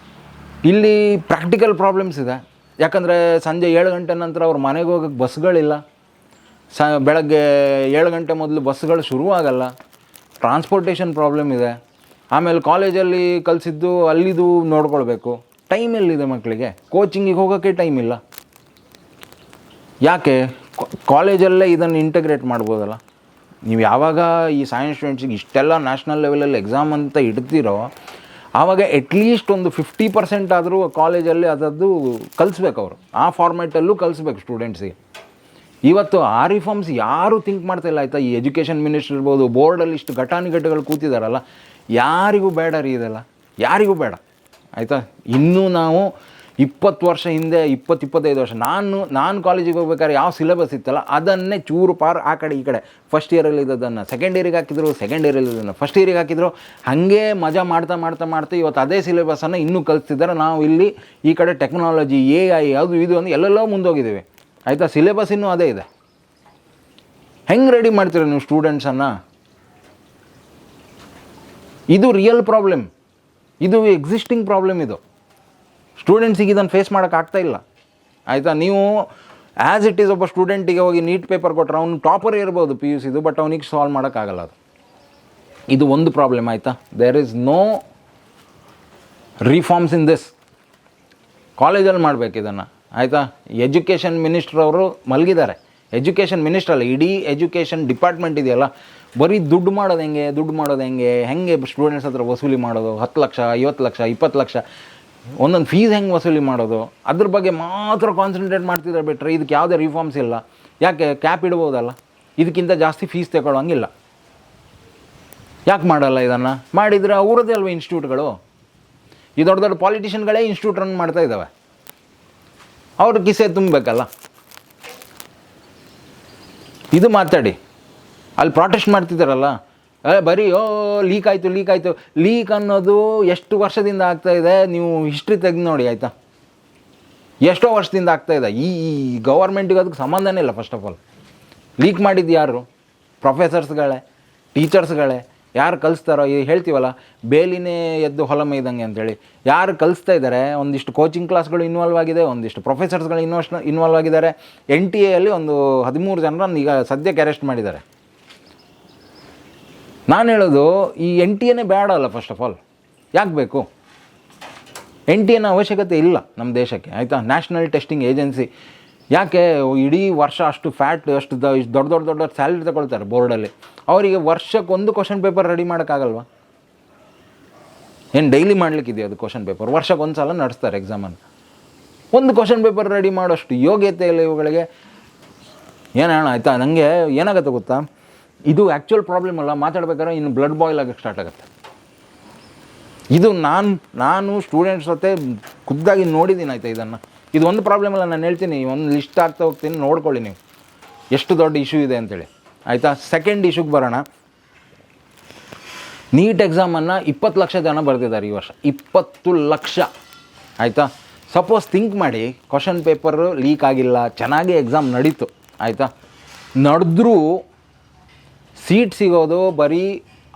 ಇಲ್ಲಿ ಪ್ರಾಕ್ಟಿಕಲ್ ಪ್ರಾಬ್ಲಮ್ಸ್ ಇದೆ. ಯಾಕಂದರೆ ಸಂಜೆ 7 ಗಂಟೆ ನಂತರ ಅವ್ರ ಮನೆಗೆ ಹೋಗೋಕ್ಕೆ ಬಸ್ಗಳಿಲ್ಲ. ಬೆಳಗ್ಗೆ 7 ಗಂಟೆ ಮೊದಲು ಬಸ್ಗಳು ಶುರುವಾಗಲ್ಲ. ಟ್ರಾನ್ಸ್ಪೋರ್ಟೇಷನ್ ಪ್ರಾಬ್ಲಮ್ ಇದೆ. ಆಮೇಲೆ ಕಾಲೇಜಲ್ಲಿ ಕಲಿಸಿದ್ದು ಅಲ್ಲಿದು ನೋಡ್ಕೊಳ್ಬೇಕು. ಟೈಮ್ ಎಲ್ಲಿದೆ ಮಕ್ಕಳಿಗೆ? ಕೋಚಿಂಗಿಗೆ ಹೋಗೋಕ್ಕೆ ಟೈಮ್ ಇಲ್ಲ. ಯಾಕೆ? ಕಾಲೇಜಲ್ಲೇ ಇದನ್ನು ಇಂಟಗ್ರೇಟ್ ಮಾಡ್ಬೋದಲ್ಲ. ನೀವು ಯಾವಾಗ ಈ ಸೈನ್ಸ್ ಸ್ಟೂಡೆಂಟ್ಸಿಗೆ ಇಷ್ಟೆಲ್ಲ ನ್ಯಾಷನಲ್ ಲೆವೆಲಲ್ಲಿ ಎಕ್ಸಾಮ್ ಅಂತ ಇಡ್ತೀರೋ ಆವಾಗ ಅಟ್ಲೀಸ್ಟ್ ಒಂದು 50% ಆದರೂ ಕಾಲೇಜಲ್ಲಿ ಅದದ್ದು ಕಲಿಸ್ಬೇಕು. ಅವರು ಆ ಫಾರ್ಮ್ಯಾಟಲ್ಲೂ ಕಲಿಸ್ಬೇಕು ಸ್ಟೂಡೆಂಟ್ಸಿಗೆ. ಇವತ್ತು ಆ ರಿಫಾರ್ಮ್ಸ್ ಯಾರೂ ಥಿಂಕ್ ಮಾಡ್ತಾಯಿಲ್ಲ ಆಯಿತಾ. ಈ ಎಜುಕೇಷನ್ ಮಿನಿಸ್ಟರ್ ಇರ್ಬೋದು, ಬೋರ್ಡಲ್ಲಿ ಇಷ್ಟು ಘಟಾನುಘಟಿಗಳು ಕೂತಿದ್ದಾರಲ್ಲ, ಯಾರಿಗೂ ಬೇಡ ರೀ ಇದೆಲ್ಲ, ಯಾರಿಗೂ ಬೇಡ ಆಯಿತಾ. ಇನ್ನೂ ನಾವು 20 ವರ್ಷ ಹಿಂದೆ 20-25 ವರ್ಷ ನಾನು ಕಾಲೇಜಿಗೆ ಹೋಗ್ಬೇಕಾದ್ರೆ ಯಾವ ಸಿಲೆಬಸ್ ಇತ್ತಲ್ಲ ಅದನ್ನೇ ಚೂರು ಪಾರು ಆ ಕಡೆ ಈ ಕಡೆ ಫಸ್ಟ್ ಇಯರಲ್ಲಿ ಇದ್ದದನ್ನು ಸೆಕೆಂಡ್ ಇಯರಿಗೆ ಹಾಕಿದ್ರು, ಸೆಕೆಂಡ್ ಇಯರಲ್ಲಿ ಇದನ್ನು ಫಸ್ಟ್ ಇಯರಿಗೆ ಹಾಕಿದ್ರು. ಹಾಗೆ ಮಜಾ ಮಾಡ್ತಾ ಇವತ್ತು ಅದೇ ಸಿಲೆಬಸನ್ನು ಇನ್ನೂ ಕಲಿಸ್ತಿದ್ದಾರೆ. ನಾವು ಇಲ್ಲಿ ಈ ಕಡೆ ಟೆಕ್ನಾಲಜಿ, AI ಅದು ಇದು ಅಂತ ಎಲ್ಲೆಲ್ಲೋ ಮುಂದೋಗಿದ್ದೀವಿ ಆಯಿತಾ. ಸಿಲೆಬಸ್ ಇನ್ನೂ ಅದೇ ಇದೆ. ಹೆಂಗೆ ರೆಡಿ ಮಾಡ್ತೀರ ನೀವು ಸ್ಟೂಡೆಂಟ್ಸನ್ನು? ಇದು ರಿಯಲ್ ಪ್ರಾಬ್ಲಮ್, ಇದು ಎಕ್ಸಿಸ್ಟಿಂಗ್ ಪ್ರಾಬ್ಲಮ್. ಇದು ಸ್ಟೂಡೆಂಟ್ಸಿಗೆ ಇದನ್ನು ಫೇಸ್ ಮಾಡೋಕ್ಕಾಗ್ತಾಯಿಲ್ಲ ಆಯಿತಾ. ನೀವು ಆ್ಯಸ್ ಇಟ್ ಈಸ್ ಒಬ್ಬ ಸ್ಟೂಡೆಂಟಿಗೆ ಹೋಗಿ ನೀಟ್ ಪೇಪರ್ ಕೊಟ್ಟರೆ ಅವ್ನು ಟಾಪರ್ ಇರ್ಬೋದು PUCದು, ಬಟ್ ಅವನಿಗೆ ಸಾಲ್ವ್ ಮಾಡೋಕ್ಕಾಗಲ್ಲ. ಇದು ಒಂದು ಪ್ರಾಬ್ಲಮ್ ಆಯಿತಾ. There is no reforms in this. ಕಾಲೇಜಲ್ಲಿ ಮಾಡಬೇಕು ಇದನ್ನು ಆಯಿತಾ. ಎಜುಕೇಷನ್ ಮಿನಿಸ್ಟ್ರ್ ಅವರು ಮಲಗಿದ್ದಾರೆ. ಎಜುಕೇಷನ್ ಮಿನಿಸ್ಟ್ರ್ ಅಲ್ಲ, ಇಡೀ ಎಜುಕೇಷನ್ ಡಿಪಾರ್ಟ್ಮೆಂಟ್ ಇದೆಯಲ್ಲ, ಬರೀ ದುಡ್ಡು ಮಾಡೋದು ಹೆಂಗೆ ಸ್ಟೂಡೆಂಟ್ಸ್ ಹತ್ರ ವಸೂಲಿ ಮಾಡೋದು, 10 ಲಕ್ಷ 50 ಲಕ್ಷ 20 ಲಕ್ಷ ಒಂದೊಂದು ಫೀಸ್ ಹೆಂಗೆ ವಸೂಲಿ ಮಾಡೋದು, ಅದ್ರ ಬಗ್ಗೆ ಮಾತ್ರ ಕಾನ್ಸಂಟ್ರೇಟ್ ಮಾಡ್ತಿದ್ದಾರೆ ಬಿಟ್ಟರೆ ಇದಕ್ಕೆ ಯಾವುದೇ ರಿಫಾರ್ಮ್ಸ್ ಇಲ್ಲ. ಯಾಕೆ? ಕ್ಯಾಪ್ ಇಡ್ಬೋದಲ್ಲ, ಇದಕ್ಕಿಂತ ಜಾಸ್ತಿ ಫೀಸ್ ತಗೊಳ್ಳೋಂಗಿಲ್ಲ. ಯಾಕೆ ಮಾಡಲ್ಲ? ಇದನ್ನು ಮಾಡಿದರೆ ಅವರದ್ದೇ ಅಲ್ವ ಇನ್ಸ್ಟಿಟ್ಯೂಟ್ಗಳು. ಈ ದೊಡ್ಡ ದೊಡ್ಡ ಪಾಲಿಟಿಷಿಯನ್ಗಳೇ ಇನ್ಸ್ಟಿಟ್ಯೂಟ್ ರನ್ ಮಾಡ್ತಾ ಇದ್ದಾವೆ. ಅವ್ರ ಕಿಸೆ ತುಂಬಬೇಕಲ್ಲ. ಇದು ಮಾತಾಡಿ. ಅಲ್ಲಿ ಪ್ರೊಟೆಸ್ಟ್ ಮಾಡ್ತಿದ್ದಾರಲ್ಲ, ಬರೀ ಲೀಕ್ ಆಯಿತು. ಲೀಕ್ ಅನ್ನೋದು ಎಷ್ಟು ವರ್ಷದಿಂದ ಆಗ್ತಾಯಿದೆ, ನೀವು ಹಿಸ್ಟ್ರಿ ತೆಗೆದು ನೋಡಿ ಆಯಿತಾ. ಎಷ್ಟೋ ವರ್ಷದಿಂದ ಆಗ್ತಾಯಿದೆ. ಈ ಗವರ್ಮೆಂಟಿಗೆ ಅದಕ್ಕೆ ಸಂಬಂಧನೇ ಇಲ್ಲ. ಫಸ್ಟ್ ಆಫ್ ಆಲ್ ಲೀಕ್ ಮಾಡಿದ್ದು ಯಾರು? ಪ್ರೊಫೆಸರ್ಸ್ಗಳೇ, ಟೀಚರ್ಸ್ಗಳೇ. ಯಾರು ಕಲಿಸ್ತಾರೋ, ಈ ಹೇಳ್ತೀವಲ್ಲ ಬೇಲಿನೇ ಎದ್ದು ಹೊಲ ಮೇಯ್ದಂಗೆ ಅಂತೇಳಿ, ಯಾರು ಕಲಿಸ್ತಾ ಇದ್ದಾರೆ. ಒಂದಿಷ್ಟು ಕೋಚಿಂಗ್ ಕ್ಲಾಸ್ಗಳು ಇನ್ವಾಲ್ವ್ ಆಗಿದೆ, ಒಂದಿಷ್ಟು ಪ್ರೊಫೆಸರ್ಸ್ಗಳು ಇನ್ವಾಲ್ವ್ ಆಗಿದ್ದಾರೆ. NTA ಅಲ್ಲಿ ಒಂದು 13 ಜನರನ್ನು ಈಗ ಸದ್ಯಕ್ಕೆ ಅರೆಸ್ಟ್ ಮಾಡಿದ್ದಾರೆ. ನಾನು ಹೇಳೋದು ಈ NTA ಬೇಡ ಅಲ್ಲ. ಫಸ್ಟ್ ಆಫ್ ಆಲ್ ಯಾಕೆ ಬೇಕು? NTA ಅವಶ್ಯಕತೆ ಇಲ್ಲ ನಮ್ಮ ದೇಶಕ್ಕೆ ಆಯಿತಾ. ನ್ಯಾಷನಲ್ ಟೆಸ್ಟಿಂಗ್ ಏಜೆನ್ಸಿ ಯಾಕೆ? ಇಡೀ ವರ್ಷ ಅಷ್ಟು ಫ್ಯಾಟ್, ಅಷ್ಟು ದೊಡ್ಡ ಸ್ಯಾಲ್ರಿ ತಗೊಳ್ತಾರೆ ಬೋರ್ಡಲ್ಲಿ. ಅವರಿಗೆ ವರ್ಷಕ್ಕೊಂದು ಕ್ವಶನ್ ಪೇಪರ್ ರೆಡಿ ಮಾಡೋಕ್ಕಾಗಲ್ವಾ? ಏನು ಡೈಲಿ ಮಾಡಲಿಕ್ಕಿದೆಯಾ ಅದು ಕ್ವಶನ್ ಪೇಪರ್? ವರ್ಷಕ್ಕೊಂದು ಸಲ ನಡೆಸ್ತಾರೆ ಎಕ್ಸಾಮನ್ನು. ಒಂದು ಕ್ವಶನ್ ಪೇಪರ್ ರೆಡಿ ಮಾಡೋಷ್ಟು ಯೋಗ್ಯತೆ ಇಲ್ಲ ಇವುಗಳಿಗೆ. ಏನೇಣ ಆಯಿತಾ. ನನಗೆ ಏನಾಗುತ್ತೆ ಗೊತ್ತಾ, ಇದು ಆ್ಯಕ್ಚುಯಲ್ ಪ್ರಾಬ್ಲಮ್ ಅಲ್ಲ. ಮಾತಾಡ್ಬೇಕಾದ್ರೆ ಇನ್ನು ಬ್ಲಡ್ ಬಾಯ್ಲ್ ಆಗೋಕ್ಕೆ ಸ್ಟಾರ್ಟ್ ಆಗುತ್ತೆ. ಇದು ನಾನು ಸ್ಟೂಡೆಂಟ್ಸ್ ಜೊತೆ ಖುದ್ದಾಗಿ ನೋಡಿದ್ದೀನಿ ಆಯಿತಾ. ಇದು ಒಂದು ಪ್ರಾಬ್ಲಮ್ ಅಲ್ಲ. ನಾನು ಹೇಳ್ತೀನಿ, ಒಂದು ಲಿಸ್ಟ್ ಆಗ್ತಾ ಹೋಗ್ತೀನಿ, ನೋಡ್ಕೊಳ್ಳಿ ನೀವು ಎಷ್ಟು ದೊಡ್ಡ ಇಶ್ಯೂ ಇದೆ ಅಂತೇಳಿ ಆಯಿತಾ. ಸೆಕೆಂಡ್ ಇಶ್ಯೂಗೆ ಬರೋಣ. ನೀಟ್ ಎಕ್ಸಾಮನ್ನು 20 ಲಕ್ಷ ಜನ ಬರೆದಿದ್ದಾರೆ ಈ ವರ್ಷ. 20 ಲಕ್ಷ ಆಯಿತಾ. ಸಪೋಸ್ ಥಿಂಕ್ ಮಾಡಿ, ಕ್ವಶನ್ ಪೇಪರು ಲೀಕ್ ಆಗಿಲ್ಲ, ಚೆನ್ನಾಗಿ ಎಕ್ಸಾಮ್ ನಡೀತು ಆಯಿತಾ. ನಡೆದ್ರೂ ಸೀಟ್ ಸಿಗೋದು ಬರೀ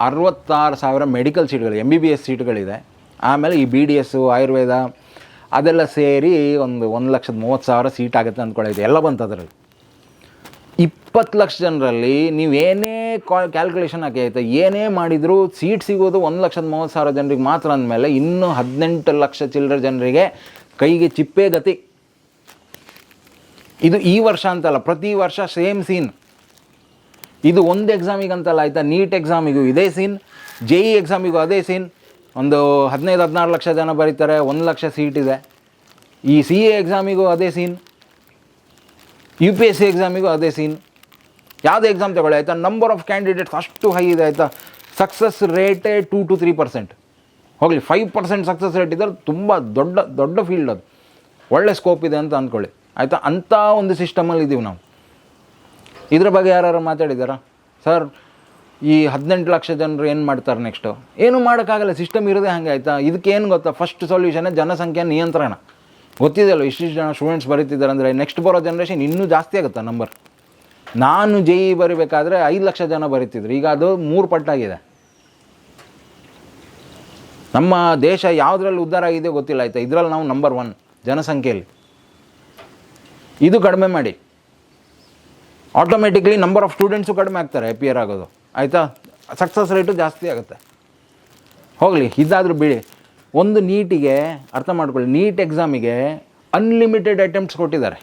66,000 ಮೆಡಿಕಲ್ ಸೀಟ್ಗಳು, MBBS ಸೀಟ್ಗಳಿದೆ. ಆಮೇಲೆ ಈ BDS, ಆಯುರ್ವೇದ ಅದೆಲ್ಲ ಸೇರಿ ಒಂದು 1,30,000 ಸೀಟ್ ಆಗುತ್ತೆ ಅಂದ್ಕೊಳ್ಳಿ. ಎಲ್ಲ ಬಂತು ಅದರಲ್ಲಿ. 20 ಲಕ್ಷ ಜನರಲ್ಲಿ ನೀವೇನೇ ಕ್ಯಾಲ್ಕುಲೇಷನ್ ಹಾಕಿ ಆಯಿತಾ, ಏನೇ ಮಾಡಿದರೂ ಸೀಟ್ ಸಿಗೋದು 1,30,000 ಜನರಿಗೆ ಮಾತ್ರ ಅಂದಮೇಲೆ ಇನ್ನೂ 18 ಲಕ್ಷ ಚಿಲ್ಲರೆ ಜನರಿಗೆ ಕೈಗೆ ಚಿಪ್ಪೇ ಗತಿ. ಇದು ಈ ವರ್ಷ ಅಂತಲ್ಲ, ಪ್ರತಿ ವರ್ಷ ಸೇಮ್ ಸೀನ್. ಇದು ಒಂದು ಎಕ್ಸಾಮಿಗಂತಲ್ಲ ಆಯಿತಾ. ನೀಟ್ ಎಕ್ಸಾಮಿಗೂ ಇದೇ ಸೀನ್, JEE ಎಕ್ಸಾಮಿಗೂ ಅದೇ ಸೀನ್. ಒಂದು 15-16 ಲಕ್ಷ ಜನ ಬರೀತಾರೆ, 1 ಲಕ್ಷ ಸೀಟ್ ಇದೆ. ಈ CA ಎಕ್ಸಾಮಿಗೂ ಅದೇ ಸೀನ್, UPSC ಎಕ್ಸಾಮಿಗೂ ಅದೇ ಸೀನ್. ಯಾವುದೇ ಎಕ್ಸಾಮ್ ತಗೊಳ್ಳಿ ಆಯಿತಾ, ನಂಬರ್ ಆಫ್ ಕ್ಯಾಂಡಿಡೇಟ್ಸ್ ಅಷ್ಟು ಹೈ ಇದೆ ಆಯಿತಾ. ಸಕ್ಸಸ್ ರೇಟೇ 2 to 3%. ಹೋಗಲಿ 5% ಸಕ್ಸಸ್ ರೇಟ್ ಇದ್ದರೆ ತುಂಬ ದೊಡ್ಡ ಫೀಲ್ಡ್ ಅದು, ಒಳ್ಳೆ ಸ್ಕೋಪ್ ಇದೆ ಅಂತ ಅಂದ್ಕೊಳ್ಳಿ ಆಯಿತಾ. ಅಂಥ ಒಂದು ಸಿಸ್ಟಮಲ್ಲಿ ಇದ್ದೀವಿ ನಾವು. ಇದ್ರ ಬಗ್ಗೆ ಯಾರು ಮಾತಾಡಿದಾರಾ? ಸರ್ ಈ 18 ಲಕ್ಷ ಜನರು ಏನು ಮಾಡ್ತಾರೆ ನೆಕ್ಸ್ಟು? ಏನೂ ಮಾಡೋಕ್ಕಾಗಲ್ಲ, ಸಿಸ್ಟಮ್ ಇರೋದೇ ಹಾಗೆ ಆಯಿತಾ. ಇದಕ್ಕೆ ಏನು ಗೊತ್ತಾ, ಫಸ್ಟ್ ಸೊಲ್ಯೂಷನ್ನೇ ಜನಸಂಖ್ಯೆ ನಿಯಂತ್ರಣ. ಗೊತ್ತಿದೆಯಲ್ಲ, ಇಷ್ಟಿಷ್ಟು ಜನ ಸ್ಟೂಡೆಂಟ್ಸ್ ಬರೀತಿದ್ದಾರೆ ಅಂದರೆ ನೆಕ್ಸ್ಟ್ ಬರೋ ಜನ್ರೇಷನ್ ಇನ್ನೂ ಜಾಸ್ತಿ ಆಗುತ್ತೆ ನಂಬರ್. ನಾನು ಜೆ ಇ ಬರಿಬೇಕಾದ್ರೆ 5 ಲಕ್ಷ ಜನ ಬರೀತಿದ್ರು, ಈಗ ಅದು 3 ಪಟ್ಟಾಗಿದೆ. ನಮ್ಮ ದೇಶ ಯಾವುದ್ರಲ್ಲಿ ಉದ್ಧಾರ ಆಗಿದೆ ಗೊತ್ತಿಲ್ಲ ಆಯಿತಾ. ಇದರಲ್ಲಿ ನಾವು ನಂಬರ್ 1 ಜನಸಂಖ್ಯೆಯಲ್ಲಿ. ಇದು ಕಡಿಮೆ ಮಾಡಿ, ಆಟೋಮೆಟಿಕ್ಲಿ ನಂಬರ್ ಆಫ್ ಸ್ಟೂಡೆಂಟ್ಸು ಕಡಿಮೆ ಆಗ್ತಾರೆ ಅಪಿಯರ್ ಆಗೋದು ಆಯಿತಾ. ಸಕ್ಸಸ್ ರೇಟು ಜಾಸ್ತಿ ಆಗುತ್ತೆ. ಹೋಗಲಿ, ಇದಾದರೂ ಬಿಡಿ. ಒಂದು ನೀಟಿಗೆ ಅರ್ಥ ಮಾಡ್ಕೊಳ್ಳಿ, ನೀಟ್ ಎಕ್ಸಾಮಿಗೆ ಅನ್ಲಿಮಿಟೆಡ್ ಅಟೆಂಪ್ಟ್ಸ್ ಕೊಟ್ಟಿದ್ದಾರೆ.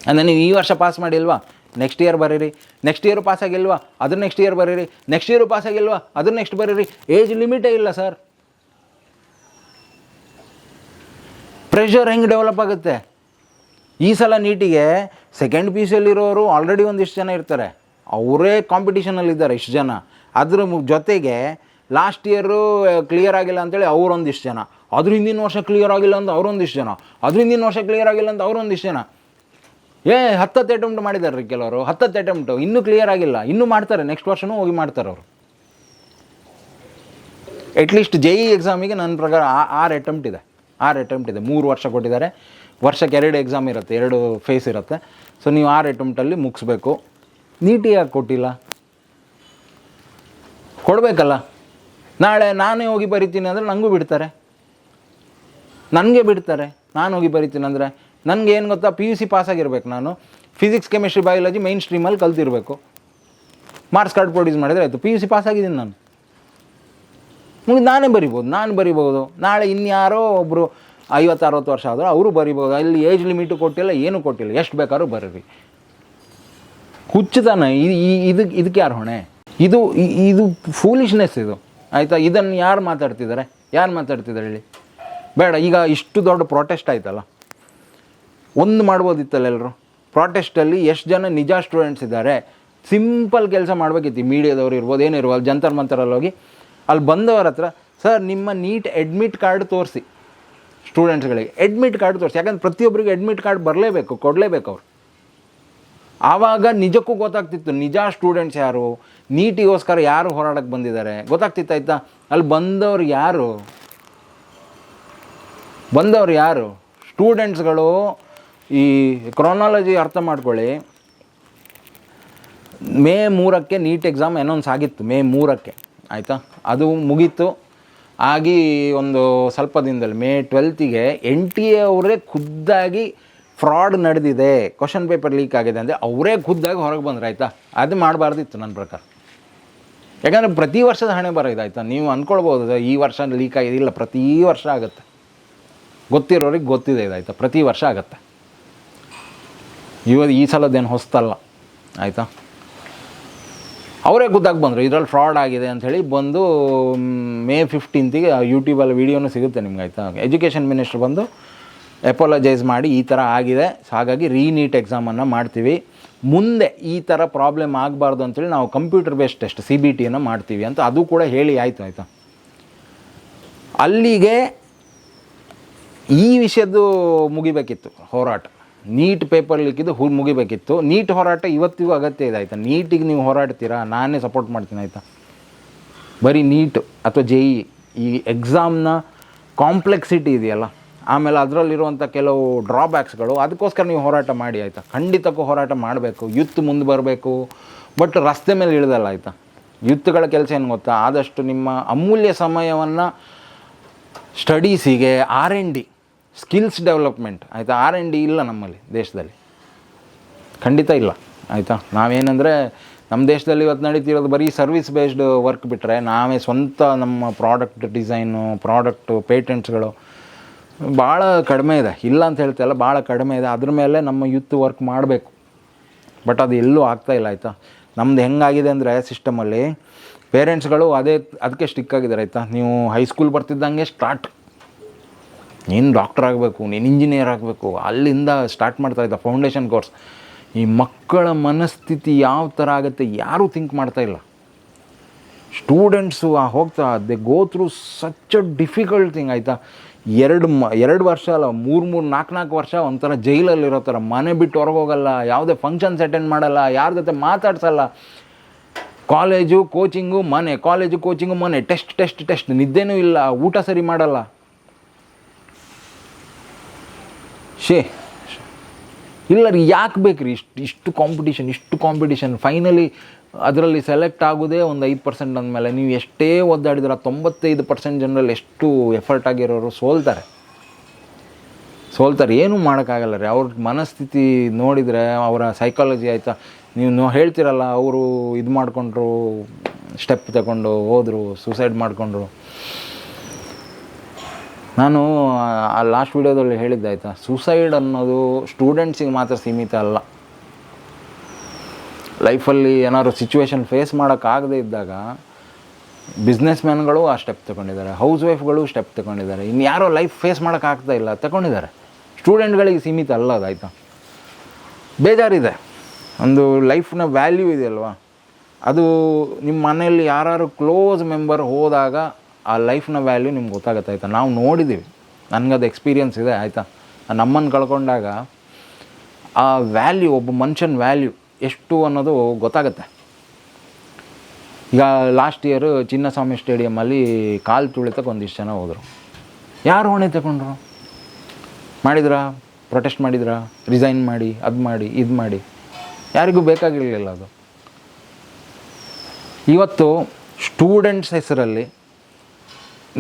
ಅಂದರೆ ನೀವು ಈ ವರ್ಷ ಪಾಸ್ ಮಾಡಿಲ್ವಾ, ನೆಕ್ಸ್ಟ್ ಇಯರ್ ಬರೀರಿ, ನೆಕ್ಸ್ಟ್ ಇಯರು ಪಾಸ್ ಆಗಿಲ್ವಾ, ಅದ್ರ ನೆಕ್ಸ್ಟ್ ಇಯರ್ ಬರೀರಿ, ನೆಕ್ಸ್ಟ್ ಇಯರು ಪಾಸ್ ಆಗಿಲ್ವಾ, ಅದ್ರ ನೆಕ್ಸ್ಟ್ ಬರೀರಿ. ಏಜ್ ಲಿಮಿಟೇ ಇಲ್ಲ ಸರ್. ಪ್ರೆಷರ್ ಹೆಂಗೆ ಡೆವಲಪ್ ಆಗುತ್ತೆ. ಈ ಸಲ ನೀಟಿಗೆ ಸೆಕೆಂಡ್ ಪಿ ಯು ಸಿಯಲ್ಲಿರೋರು ಆಲ್ರೆಡಿ ಒಂದಿಷ್ಟು ಜನ ಇರ್ತಾರೆ, ಅವರೇ ಕಾಂಪಿಟೀಷನಲ್ಲಿದ್ದಾರೆ ಇಷ್ಟು ಜನ. ಅದ್ರ ಜೊತೆಗೆ ಲಾಸ್ಟ್ ಇಯರು ಕ್ಲಿಯರ್ ಆಗಿಲ್ಲ ಅಂತೇಳಿ ಅವರೊಂದಿಷ್ಟು ಜನ, ಅದ್ರ ಹಿಂದಿನ ವರ್ಷ ಕ್ಲಿಯರ್ ಆಗಿಲ್ಲ ಅಂತ ಅವರೊಂದಿಷ್ಟು ಜನ, ಅದ್ರ ಹಿಂದಿನ ವರ್ಷ ಕ್ಲಿಯರ್ ಆಗಿಲ್ಲ ಅಂತ ಅವರೊಂದಿಷ್ಟು ಜನ. 10 ಅಟೆಂಪ್ಟ್ ಮಾಡಿದ್ದಾರೆ ರೀ ಕೆಲವರು, 10 ಅಟೆಂಪ್ಟು ಇನ್ನೂ ಕ್ಲಿಯರ್ ಆಗಿಲ್ಲ, ಇನ್ನೂ ಮಾಡ್ತಾರೆ, ನೆಕ್ಸ್ಟ್ ವರ್ಷವೂ ಹೋಗಿ ಮಾಡ್ತಾರೆ ಅವರು. ಅಟ್ಲೀಸ್ಟ್ ಜೆ ಇ ಎಕ್ಸಾಮಿಗೆ ನನ್ನ ಪ್ರಕಾರ 6 ಅಟೆಂಪ್ಟ್ ಇದೆ, 3 ವರ್ಷ ಕೊಟ್ಟಿದ್ದಾರೆ. ವರ್ಷಕ್ಕೆ 2 ಎಕ್ಸಾಮ್ ಇರುತ್ತೆ, 2 ಫೇಸ್ ಇರುತ್ತೆ. ಸೊ ನೀವು 6 ಅಟೆಂಪ್ಟಲ್ಲಿ ಮುಗಿಸ್ಬೇಕು. ನೀಟಿಯಾಗಿ ಕೊಟ್ಟಿಲ್ಲ, ಕೊಡಬೇಕಲ್ಲ. ನಾಳೆ ನಾನೇ ಹೋಗಿ ಬರಿತೀನಿ ಅಂದರೆ ನನಗೂ ಬಿಡ್ತಾರೆ, ನನಗೆ ಬಿಡ್ತಾರೆ. ನಾನು ಹೋಗಿ ಬರಿತೀನಿ ಅಂದರೆ ನನಗೆ ಏನು ಗೊತ್ತಾ, ಪಿ ಯು ಸಿ ಪಾಸಾಗಿರ್ಬೇಕು, ನಾನು ಫಿಸಿಕ್ಸ್ ಕೆಮಿಸ್ಟ್ರಿ ಬಯಾಲಜಿ ಮೈನ್ ಸ್ಟ್ರೀಮಲ್ಲಿ ಕಲ್ತಿರಬೇಕು, ಮಾರ್ಕ್ಸ್ ಕಾರ್ಡ್ ಪ್ರೊಡ್ಯೂಸ್ ಮಾಡಿದರೆ ಆಯಿತು. ಪಿ ಯು ಸಿ ಪಾಸಾಗಿದ್ದೀನಿ ನಾನು, ನಾನೇ ಬರಿಬೋದು. ನಾಳೆ ಇನ್ಯಾರೋ ಒಬ್ಬರು 50-60 ವರ್ಷ ಆದರೂ ಅವರು ಬರಿಬೋದು. ಅಲ್ಲಿ ಏಜ್ ಲಿಮಿಟು ಕೊಟ್ಟಿಲ್ಲ, ಏನೂ ಕೊಟ್ಟಿಲ್ಲ, ಎಷ್ಟು ಬೇಕಾದ್ರೂ ಬರೀರಿ. ಹುಚ್ಚುತ್ತಾನೆ ಇದಕ್ಕೆ ಯಾರು ಹೊಣೆ? ಇದು ಫೂಲಿಶ್ನೆಸ್ ಇದು ಆಯಿತಾ. ಇದನ್ನು ಯಾರು ಮಾತಾಡ್ತಿದ್ದಾರೆ ಹೇಳಿ? ಬೇಡ, ಈಗ ಇಷ್ಟು ದೊಡ್ಡ ಪ್ರೊಟೆಸ್ಟ್ ಆಯ್ತಲ್ಲ, ಒಂದು ಮಾಡ್ಬೋದಿತ್ತಲ್ಲ ಎಲ್ಲರೂ. ಪ್ರೊಟೆಸ್ಟಲ್ಲಿ ಎಷ್ಟು ಜನ ನಿಜ ಸ್ಟೂಡೆಂಟ್ಸ್ ಇದ್ದಾರೆ, ಸಿಂಪಲ್ ಕೆಲಸ ಮಾಡಬೇಕಿತ್ತು. ಮೀಡಿಯಾದವ್ರು ಇರ್ಬೋದು, ಏನಿರ್ಬೋದು, ಅಲ್ಲಿ ಜಂತರ್ ಮಂತರಲ್ಲಿ ಹೋಗಿ ಅಲ್ಲಿ ಬಂದವರ ಹತ್ರ, ಸರ್ ನಿಮ್ಮ ನೀಟ್ ಅಡ್ಮಿಟ್ ಕಾರ್ಡ್ ತೋರಿಸಿ, ಸ್ಟೂಡೆಂಟ್ಸ್ಗಳಿಗೆ ಅಡ್ಮಿಟ್ ಕಾರ್ಡ್ ತೋರಿಸಿ. ಯಾಕಂದ್ರೆ ಪ್ರತಿಯೊಬ್ಬರಿಗೆ ಅಡ್ಮಿಟ್ ಕಾರ್ಡ್ ಬರಲೇಬೇಕು, ಕೊಡಲೇಬೇಕು ಅವರು. ಆವಾಗ ನಿಜಕ್ಕೂ ಗೊತ್ತಾಗ್ತಿತ್ತು ನಿಜ ಸ್ಟೂಡೆಂಟ್ಸ್ ಯಾರು, ನೀಟಿಗೋಸ್ಕರ ಯಾರು ಹೋರಾಟಕ್ಕೆ ಬಂದಿದ್ದಾರೆ ಗೊತ್ತಾಗ್ತಿತ್ತು ಆಯಿತಾ. ಅಲ್ಲಿ ಬಂದವ್ರು ಯಾರು ಸ್ಟೂಡೆಂಟ್ಸ್ಗಳು. ಈ ಕ್ರೊನಾಲಜಿ ಅರ್ಥ ಮಾಡ್ಕೊಳ್ಳಿ. ಮೇ 3ಕ್ಕೆ ನೀಟ್ ಎಕ್ಸಾಮ್ ಅನೌನ್ಸ್ ಆಗಿತ್ತು, ಮೇ 3ಕ್ಕೆ ಆಯಿತಾ. ಅದು ಮುಗೀತು. ಆಗಿ ಒಂದು ಸ್ವಲ್ಪ ದಿನದಲ್ಲಿ ಮೇ 12ಗೆ NTA ಅವರೇ ಖುದ್ದಾಗಿ ಫ್ರಾಡ್ ನಡೆದಿದೆ, ಕ್ವಶನ್ ಪೇಪರ್ ಲೀಕ್ ಆಗಿದೆ ಅಂದರೆ ಅವರೇ ಖುದ್ದಾಗಿ ಹೊರಗೆ ಬಂದ್ರೆ ಆಯಿತಾ. ಅದು ಮಾಡಬಾರ್ದಿತ್ತು ನನ್ನ ಪ್ರಕಾರ. ಯಾಕಂದರೆ ಪ್ರತಿ ವರ್ಷದ ಹಣೆ ಬರ ಇದಾಯ್ತಾ. ನೀವು ಅಂದ್ಕೊಳ್ಬೋದು ಈ ವರ್ಷ ಲೀಕ್ ಆಗಿದೆ, ಇಲ್ಲ, ಪ್ರತಿ ವರ್ಷ ಆಗುತ್ತೆ. ಗೊತ್ತಿರೋರಿಗೆ ಗೊತ್ತಿದೆ ಇದಾಯ್ತಾ, ಪ್ರತಿ ವರ್ಷ ಆಗುತ್ತೆ. ಈ ಸಲದ್ದೇನು ಹೊಸ್ತಲ್ಲ ಆಯಿತಾ. ಅವರೇ ಖುದ್ದಾಗಿ ಬಂದರು ಇದರಲ್ಲಿ ಫ್ರಾಡ್ ಆಗಿದೆ ಅಂಥೇಳಿ ಬಂದು. ಮೇ 15ಗೆ ಯೂಟ್ಯೂಬಲ್ಲಿ ವೀಡಿಯೋನೂ ಸಿಗುತ್ತೆ ನಿಮ್ಗೆ ಆಯಿತಾ. ಎಜುಕೇಷನ್ ಮಿನಿಸ್ಟ್ರ್ ಬಂದು ಎಪಾಲಜೈಸ್ ಮಾಡಿ ಈ ಥರ ಆಗಿದೆ, ಹಾಗಾಗಿ ರೀನೀಟ್ ಎಕ್ಸಾಮನ್ನು ಮಾಡ್ತೀವಿ, ಮುಂದೆ ಈ ಥರ ಪ್ರಾಬ್ಲಮ್ ಆಗಬಾರ್ದು ಅಂಥೇಳಿ ನಾವು ಕಂಪ್ಯೂಟರ್ ಬೇಸ್ಡ್ ಟೆಸ್ಟ್ CBTಯನ್ನು ಮಾಡ್ತೀವಿ ಅಂತ ಅದು ಕೂಡ ಹೇಳಿ ಆಯಿತಾ. ಅಲ್ಲಿಗೆ ಈ ವಿಷಯದ್ದು ಮುಗಿಬೇಕಿತ್ತು ಹೋರಾಟ. ನೀಟ್ ಪೇಪರ್ ಲೀಕಿದ್ದು ಮುಗಿಬೇಕಿತ್ತು. ನೀಟ್ ಹೋರಾಟ ಇವತ್ತಿಗೂ ಅಗತ್ಯ ಇದೆ ಆಯಿತಾ. ನೀಟಿಗೆ ನೀವು ಹೋರಾಡ್ತೀರಾ, ನಾನೇ ಸಪೋರ್ಟ್ ಮಾಡ್ತೀನಿ ಆಯಿತಾ. ಬರೀ ನೀಟ್ ಅಥವಾ JEE ಈ ಎಕ್ಸಾಮ್ನ ಕಾಂಪ್ಲೆಕ್ಸಿಟಿ ಇದೆಯಲ್ಲ, ಆಮೇಲೆ ಅದರಲ್ಲಿರುವಂಥ ಕೆಲವು ಡ್ರಾಬ್ಯಾಕ್ಸ್ಗಳು, ಅದಕ್ಕೋಸ್ಕರ ನೀವು ಹೋರಾಟ ಮಾಡಿ ಆಯಿತಾ. ಖಂಡಿತಕ್ಕೂ ಹೋರಾಟ ಮಾಡಬೇಕು, ಯೂತ್ ಮುಂದೆ ಬರಬೇಕು. ಬಟ್ ರಸ್ತೆ ಮೇಲೆ ಇಳಿದಲ್ಲ ಆಯಿತಾ. ಯೂತ್ಗಳ ಕೆಲಸ ಏನು ಗೊತ್ತಾ, ಆದಷ್ಟು ನಿಮ್ಮ ಅಮೂಲ್ಯ ಸಮಯವನ್ನು ಸ್ಟಡೀಸಿಗೆ, R&D ಸ್ಕಿಲ್ಸ್ ಡೆವಲಪ್ಮೆಂಟ್ ಆಯಿತಾ. R&D ಇಲ್ಲ ನಮ್ಮಲ್ಲಿ ದೇಶದಲ್ಲಿ, ಖಂಡಿತ ಇಲ್ಲ ಆಯಿತಾ. ನಾವೇನೆಂದರೆ ನಮ್ಮ ದೇಶದಲ್ಲಿ ಇವತ್ತು ನಡೀತಿರೋದು ಬರೀ ಸರ್ವಿಸ್ ಬೇಸ್ಡ್ ವರ್ಕ್ ಬಿಟ್ಟರೆ, ನಾವೇ ಸ್ವಂತ ನಮ್ಮ ಪ್ರಾಡಕ್ಟ್ ಡಿಸೈನು, ಪ್ರಾಡಕ್ಟು ಪೇಟೆಂಟ್ಸ್ಗಳು ಭಾಳ ಕಡಿಮೆ ಇದೆ. ಇಲ್ಲ ಅಂತ ಹೇಳ್ತಾಯಿಲ್ಲ, ಭಾಳ ಕಡಿಮೆ ಇದೆ. ಅದ್ರ ಮೇಲೆ ನಮ್ಮ ಯೂತ್ ವರ್ಕ್ ಮಾಡಬೇಕು. ಬಟ್ ಅದು ಎಲ್ಲೂ ಆಗ್ತಾಯಿಲ್ಲ ಆಯಿತಾ. ನಮ್ದು ಹೆಂಗಾಗಿದೆ ಅಂದರೆ ಸಿಸ್ಟಮಲ್ಲಿ ಪೇರೆಂಟ್ಸ್ಗಳು ಅದಕ್ಕೆ ಸ್ಟಿಕ್ ಆಗಿದ್ದಾರೆ ಆಯಿತಾ. ನೀವು ಹೈಸ್ಕೂಲ್ ಬರ್ತಿದ್ದಂಗೆ ಸ್ಟಾರ್ಟ್, ನೀನು ಡಾಕ್ಟರ್ ಆಗಬೇಕು, ನೀನು ಇಂಜಿನಿಯರ್ ಆಗಬೇಕು, ಅಲ್ಲಿಂದ ಸ್ಟಾರ್ಟ್ ಮಾಡ್ತಾಯಿದ್ದ ಫೌಂಡೇಶನ್ ಕೋರ್ಸ್. ಈ ಮಕ್ಕಳ ಮನಸ್ಥಿತಿ ಯಾವ ಥರ ಆಗುತ್ತೆ ಯಾರೂ ಥಿಂಕ್ ಮಾಡ್ತಾಯಿಲ್ಲ. ಸ್ಟೂಡೆಂಟ್ಸು ಹೋಗ್ತಾ they go through such a difficult thing ಆಯಿತಾ. 2 ವರ್ಷ ಅಲ್ಲ, 3-4 ವರ್ಷ ಒಂಥರ ಜೈಲಲ್ಲಿರೋ ಥರ. ಮನೆ ಬಿಟ್ಟು ಹೊರಗೆ ಹೋಗಲ್ಲ, ಯಾವುದೇ ಫಂಕ್ಷನ್ಸ್ ಅಟೆಂಡ್ ಮಾಡಲ್ಲ, ಯಾರ ಜೊತೆ ಮಾತಾಡ್ಸಲ್ಲ. ಕಾಲೇಜು ಕೋಚಿಂಗು ಮನೆ, ಕಾಲೇಜು ಕೋಚಿಂಗು ಮನೆ, ಟೆಸ್ಟ್, ನಿದ್ದೆನೂ ಇಲ್ಲ, ಊಟ ಸರಿ ಮಾಡಲ್ಲ. ಇಲ್ಲ ರೀ, ಯಾಕೆ ಬೇಕು ರೀ ಇಷ್ಟು ಕಾಂಪಿಟಿಷನ್ ಫೈನಲಿ ಅದರಲ್ಲಿ ಸೆಲೆಕ್ಟ್ ಆಗೋದೇ ಒಂದು 5% ಅಂದಮೇಲೆ ನೀವು ಎಷ್ಟೇ ಒದ್ದಾಡಿದ್ರೆ 95% ಜನರಲ್ಲಿ ಎಷ್ಟು ಎಫರ್ಟ್ ಆಗಿರೋರು ಸೋಲ್ತಾರೆ. ಏನೂ ಮಾಡೋಕ್ಕಾಗಲ್ಲ ರೀ. ಅವ್ರ ಮನಸ್ಥಿತಿ ನೋಡಿದರೆ, ಅವರ ಸೈಕಾಲಜಿ ಆಯಿತಾ, ನೀವು ಹೇಳ್ತಿರಲ್ಲ, ಅವರು ಇದು ಮಾಡಿಕೊಂಡ್ರು, ಸ್ಟೆಪ್ ತಗೊಂಡು ಹೋದರು, ಸೂಸೈಡ್ ಮಾಡಿಕೊಂಡ್ರು. ನಾನು ಆ ಲಾಸ್ಟ್ ವೀಡಿಯೋದಲ್ಲಿ ಹೇಳಿದ್ದೆ ಆಯಿತಾ, ಸೂಸೈಡ್ ಅನ್ನೋದು ಸ್ಟೂಡೆಂಟ್ಸಿಗೆ ಮಾತ್ರ ಸೀಮಿತ ಅಲ್ಲ. ಲೈಫಲ್ಲಿ ಏನಾದ್ರು ಸಿಚುವೇಶನ್ ಫೇಸ್ ಮಾಡೋಕ್ಕಾಗದೇ ಇದ್ದಾಗ ಬಿಸ್ನೆಸ್ ಮ್ಯಾನ್ಗಳು ಆ ಸ್ಟೆಪ್ ತಗೊಂಡಿದ್ದಾರೆ, ಹೌಸ್ ವೈಫ್ಗಳು ಸ್ಟೆಪ್ ತಗೊಂಡಿದ್ದಾರೆ, ಇನ್ನು ಯಾರೋ ಲೈಫ್ ಫೇಸ್ ಮಾಡೋಕ್ಕಾಗ್ತಾ ಇಲ್ಲ ತಗೊಂಡಿದ್ದಾರೆ. ಸ್ಟೂಡೆಂಟ್ಗಳಿಗೆ ಸೀಮಿತ ಅಲ್ಲ ಅದಾಯಿತಾ. ಬೇಜಾರಿದೆ. ಒಂದು ಲೈಫ್ನ ವ್ಯಾಲ್ಯೂ ಇದೆಯಲ್ವ, ಅದು ನಿಮ್ಮ ಮನೆಯಲ್ಲಿ ಯಾರು ಕ್ಲೋಸ್ ಮೆಂಬರ್ ಹೋದಾಗ ಆ ಲೈಫ್ನ ವ್ಯಾಲ್ಯೂ ನಿಮ್ಗೆ ಗೊತ್ತಾಗುತ್ತೆ ಆಯಿತಾ. ನಾವು ನೋಡಿದ್ದೀವಿ, ನನಗದು ಎಕ್ಸ್ಪೀರಿಯನ್ಸ್ ಇದೆ ಆಯಿತಾ. ನಮ್ಮನ್ನು ಕಳ್ಕೊಂಡಾಗ ಆ ವ್ಯಾಲ್ಯೂ, ಒಬ್ಬ ಮನುಷ್ಯನ ವ್ಯಾಲ್ಯೂ ಎಷ್ಟು ಅನ್ನೋದು ಗೊತ್ತಾಗುತ್ತೆ. ಈಗ ಲಾಸ್ಟ್ ಇಯರು ಚಿನ್ನಸ್ವಾಮಿ ಸ್ಟೇಡಿಯಮ್ಮಲ್ಲಿ ಕಾಲು ತುಳಿತಕ್ಕೆ ಒಂದಿಷ್ಟು ಜನ ಹೋದರು. ಯಾರು ಹೊಣೆ ತಗೊಂಡ್ರು? ಪ್ರೊಟೆಸ್ಟ್ ಮಾಡಿದ್ರಾ, ರಿಸೈನ್ ಮಾಡಿ, ಅದು ಮಾಡಿ, ಇದು ಮಾಡಿ? ಯಾರಿಗೂ ಬೇಕಾಗಿರಲಿಲ್ಲ ಅದು. ಇವತ್ತು ಸ್ಟೂಡೆಂಟ್ಸ್ ಹೆಸರಲ್ಲಿ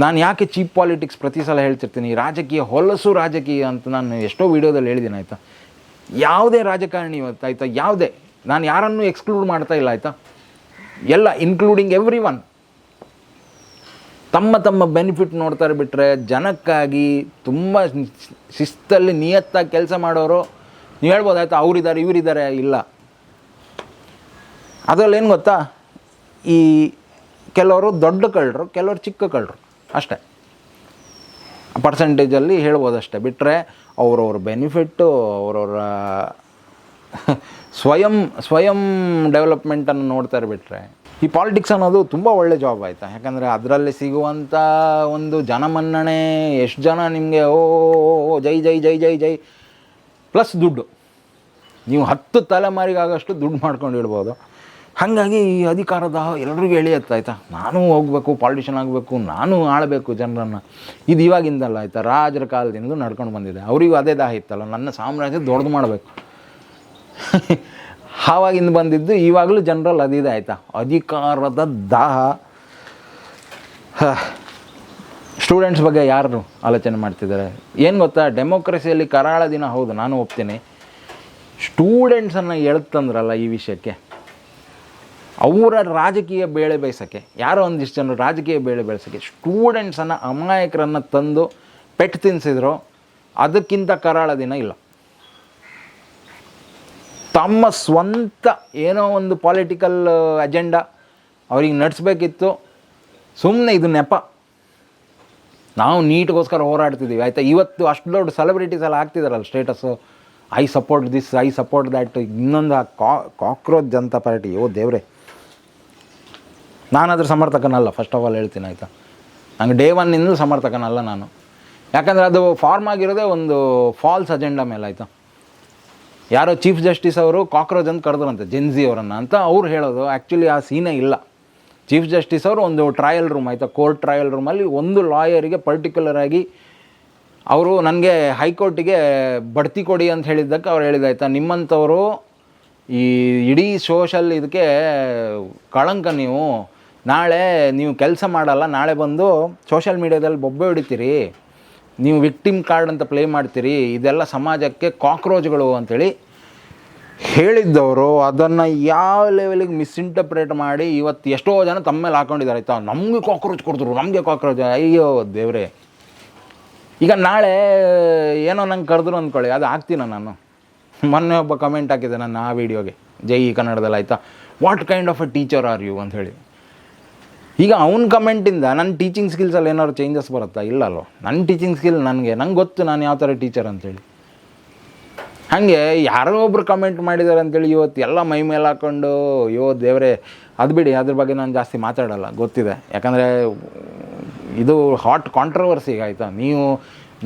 ನಾನು ಯಾಕೆ ಚೀಪ್ ಪಾಲಿಟಿಕ್ಸ್ ಪ್ರತಿ ಸಲ ಹೇಳ್ತಿರ್ತೀನಿ, ಹೊಲಸು ರಾಜಕೀಯ ಅಂತ ನಾನು ಎಷ್ಟೋ ವೀಡಿಯೋದಲ್ಲಿ ಹೇಳಿದ್ದೀನಿ ಆಯಿತಾ. ಯಾವುದೇ ರಾಜಕಾರಣಿ ಇವತ್ತು ಆಯಿತಾ, ಯಾವುದೇ, ನಾನು ಯಾರನ್ನೂ ಎಕ್ಸ್ಕ್ಲೂಡ್ ಮಾಡ್ತಾ ಇಲ್ಲ ಆಯಿತಾ, ಎಲ್ಲ ಇನ್ಕ್ಲೂಡಿಂಗ್ ಎವ್ರಿ ಒನ್ ತಮ್ಮ ಬೆನಿಫಿಟ್ ನೋಡ್ತಾರೆ. ಬಿಟ್ಟರೆ ಜನಕ್ಕಾಗಿ ತುಂಬ ಶಿಸ್ತಲ್ಲಿ ನಿಯತ್ತಾಗಿ ಕೆಲಸ ಮಾಡೋರು ನೀವು ಹೇಳ್ಬೋದು ಆಯಿತಾ, ಅವರಿದ್ದಾರೆ ಇವರಿದ್ದಾರೆ, ಇಲ್ಲ. ಅದರಲ್ಲಿ ಏನು ಗೊತ್ತಾ, ಈ ಕೆಲವರು ದೊಡ್ಡ ಕಳ್ಳರು, ಕೆಲವರು ಚಿಕ್ಕ ಕಳ್ಳರು ಅಷ್ಟೇ. ಪರ್ಸೆಂಟೇಜಲ್ಲಿ ಹೇಳ್ಬೋದು ಅಷ್ಟೇ. ಬಿಟ್ಟರೆ ಅವರವ್ರ ಬೆನಿಫಿಟ್ಟು, ಅವರವರ ಸ್ವಯಂ ಡೆವಲಪ್ಮೆಂಟನ್ನು ನೋಡ್ತಾರೆ. ಬಿಟ್ಟರೆ ಈ ಪಾಲಿಟಿಕ್ಸ್ ಅನ್ನೋದು ತುಂಬ ಒಳ್ಳೆ ಜಾಬ್ ಆಯಿತಾ. ಯಾಕಂದರೆ ಅದರಲ್ಲಿ ಸಿಗುವಂಥ ಒಂದು ಜನಮನ್ನಣೆ, ಎಷ್ಟು ಜನ ನಿಮಗೆ ಜೈ ಜೈ ಜೈ ಜೈ ಜೈ ಪ್ಲಸ್ ದುಡ್ಡು, ನೀವು 10 ತಲೆಮಾರಿಗಾಗಷ್ಟು ದುಡ್ಡು ಮಾಡ್ಕೊಂಡು ಇಡ್ಬೋದು. ಹಾಗಾಗಿ ಈ ಅಧಿಕಾರದ ಎಲ್ರಿಗೂ ಎಳೆಯುತ್ತಾಯ್ತಾ, ನಾನು ಹೋಗಬೇಕು, ಪಾಲಿಟಿಷನ್ ಆಗಬೇಕು, ನಾನು ಆಳಬೇಕು ಜನರನ್ನು. ಇದು ಇವಾಗಿಂದಲ್ಲ ಆಯಿತಾ, ರಾಜರ ಕಾಲದಿಂದ ನಡ್ಕೊಂಡು ಬಂದಿದೆ. ಅವರಿಗೂ ಅದೇ ದಾಹ ಇತ್ತಲ್ಲ, ನನ್ನ ಸಾಮ್ರಾಜ್ಯ ದೊಡ್ಡದು ಮಾಡಬೇಕು. ಆವಾಗಿಂದ ಬಂದಿದ್ದು ಇವಾಗಲೂ ಜನರಲ್ಲಿ ಅದಿದೆ ಆಯಿತಾ, ಅಧಿಕಾರದ ದಾಹ. ಸ್ಟೂಡೆಂಟ್ಸ್ ಬಗ್ಗೆ ಯಾರು ಆಲೋಚನೆ ಮಾಡ್ತಿದ್ದಾರೆ? ಏನು ಗೊತ್ತಾ, ಡೆಮೋಕ್ರಸಿಯಲ್ಲಿ ಕರಾಳ ದಿನ ಹೌದು, ನಾನು ಒಪ್ತೀನಿ. ಸ್ಟೂಡೆಂಟ್ಸನ್ನು ಎಳ್ತಂದ್ರಲ್ಲ ಈ ವಿಷಯಕ್ಕೆ, ಅವರ ರಾಜಕೀಯ ಬೇಳೆ ಬೇಯಿಸೋಕ್ಕೆ, ಯಾರೋ ಒಂದಿಷ್ಟು ಜನರು ರಾಜಕೀಯ ಬೇಳೆ ಬೇಯಿಸೋಕ್ಕೆ ಸ್ಟೂಡೆಂಟ್ಸನ್ನು, ಅಮಾಯಕರನ್ನು ತಂದು ಪೆಟ್ಟು ತಿನ್ನಿಸಿದ್ರು, ಅದಕ್ಕಿಂತ ಕರಾಳ ದಿನ ಇಲ್ಲ. ತಮ್ಮ ಸ್ವಂತ ಏನೋ ಒಂದು ಪೊಲಿಟಿಕಲ್ ಅಜೆಂಡಾ ಅವ್ರಿಗೆ ನಡೆಸಬೇಕಿತ್ತು, ಸುಮ್ಮನೆ ಇದು ನೆಪ. ನಾವು ನೀಟ್ಗೋಸ್ಕರ ಹೋರಾಡ್ತಿದ್ದೀವಿ ಆಯಿತಾ. ಇವತ್ತು ಅಷ್ಟು ದೊಡ್ಡ ಸೆಲೆಬ್ರಿಟೀಸ್ ಎಲ್ಲ ಆಗ್ತಿದಾರಲ್ಲ status, I support this, I support that. ಇನ್ನೊಂದು ಕಾಕ್ರೋಚ್ ಜನತಾ ಪಾರ್ಟಿ, ದೇವ್ರೆ, ನಾನದ್ರ ಸಮರ್ಥಕನಲ್ಲ. ಫಸ್ಟ್ ಆಫ್ ಆಲ್ ಹೇಳ್ತೀನಿ ಆಯಿತಾ, ನಂಗೆ ಡೇ ಒನ್ನಿಂದ ಸಮರ್ಥಕನಲ್ಲ ನಾನು. ಯಾಕಂದರೆ ಅದು ಫಾರ್ಮ್ ಆಗಿರೋದೇ ಒಂದು ಫಾಲ್ಸ್ ಅಜೆಂಡಾ ಮೇಲೆ ಆಯಿತಾ. ಯಾರೋ ಚೀಫ್ ಜಸ್ಟಿಸ್ ಅವರು ಕಾಕ್ರೋಚ್ ಅಂತ ಕರೆದ್ರಂತೆ ಜೆನ್ಜಿ ಅವರನ್ನು ಅಂತ ಅವ್ರು ಹೇಳೋದು. ಆ್ಯಕ್ಚುಲಿ ಆ ಸೀನೇ ಇಲ್ಲ. ಚೀಫ್ ಜಸ್ಟಿಸ್ ಅವರು ಒಂದು ಟ್ರಯಲ್ ರೂಮ್ ಆಯಿತಾ, ಕೋರ್ಟ್ ಟ್ರಯಲ್ ರೂಮಲ್ಲಿ ಒಂದು ಲಾಯರಿಗೆ ಪರ್ಟಿಕ್ಯುಲರ್ ಆಗಿ ಅವರು ನನಗೆ ಹೈಕೋರ್ಟಿಗೆ ಬಡ್ತಿ ಕೊಡಿ ಅಂತ ಹೇಳಿದ್ದಕ್ಕೆ ಅವ್ರು ಹೇಳಿದಾಯ್ತಾ, ನಿಮ್ಮಂಥವರು ಈ ಇಡೀ ಸೋಷಲ್ ಇದಕ್ಕೆ ಕಳಂಕ, ನಾಳೆ ನೀವು ಕೆಲಸ ಮಾಡಲ್ಲ, ನಾಳೆ ಬಂದು ಸೋಷಲ್ ಮೀಡ್ಯಾದಲ್ಲಿ ಬೊಬ್ಬೆ ಹೊಡಿತೀರಿ, ನೀವು ವಿಕ್ಟಿಮ್ ಕಾರ್ಡ್ ಅಂತ ಪ್ಲೇ ಮಾಡ್ತೀರಿ, ಇದೆಲ್ಲ ಸಮಾಜಕ್ಕೆ ಕಾಕ್ರೋಚ್ಗಳು ಅಂಥೇಳಿ ಹೇಳಿದ್ದವರು ಅದನ್ನು ಯಾವ ಲೆವೆಲಿಗೆ ಮಿಸ್ಇಂಟರ್ಪ್ರೇಟ್ ಮಾಡಿ ಇವತ್ತು ಎಷ್ಟೋ ಜನ ತಮ್ಮ ಮೇಲೆ ಹಾಕ್ಕೊಂಡಿದ್ದಾರೆ ಆಯಿತಾ. ನಮಗೆ ಕಾಕ್ರೋಚ್ ಕೊಡ್ತರು, ನಮಗೆ ಕಾಕ್ರೋಚ್, ಅಯ್ಯೋ ದೇವ್ರೆ. ಈಗ ನಾಳೆ ಏನೋ ನಂಗೆ ಕರೆದ್ರು ಅಂದ್ಕೊಳ್ಳಿ, ಅದು ಆಗ್ತೀನ ನಾನು. ಮೊನ್ನೆ ಒಬ್ಬ ಕಮೆಂಟ್ ಹಾಕಿದ್ದೆ ನನ್ನ ಆ ವಿಡಿಯೋಗೆ, ಜೈ ಕನ್ನಡದಲ್ಲಿ ಆಯಿತಾ, what kind of a teacher are you ಅಂಥೇಳಿ. ಈಗ ಅವ್ನ ಕಮೆಂಟಿಂದ ನನ್ನ ಟೀಚಿಂಗ್ ಸ್ಕಿಲ್ಸಲ್ಲಿ ಏನಾದ್ರು ಚೇಂಜಸ್ ಬರುತ್ತಾ? ಇಲ್ಲಲ್ವ. ನನ್ನ ಟೀಚಿಂಗ್ ಸ್ಕಿಲ್ ನಂಗೆ ಗೊತ್ತು ನಾನು ಯಾವ ಥರ ಟೀಚರ್ ಅಂಥೇಳಿ. ಹಾಗೆ ಯಾರೋ ಒಬ್ರು ಕಮೆಂಟ್ ಮಾಡಿದ್ದಾರೆ ಅಂಥೇಳಿ ಇವತ್ತು ಎಲ್ಲ ಮೈ ಮೇಲೆ ಹಾಕ್ಕೊಂಡು, ಅಯ್ಯೋ ದೇವರೇ. ಅದು ಬಿಡಿ, ಅದ್ರ ಬಗ್ಗೆ ನಾನು ಜಾಸ್ತಿ ಮಾತಾಡೋಲ್ಲ, ಗೊತ್ತಿದೆ. ಯಾಕಂದರೆ ಇದು ಹಾಟ್ ಕಾಂಟ್ರವರ್ಸಿ ಆಯಿತಾ.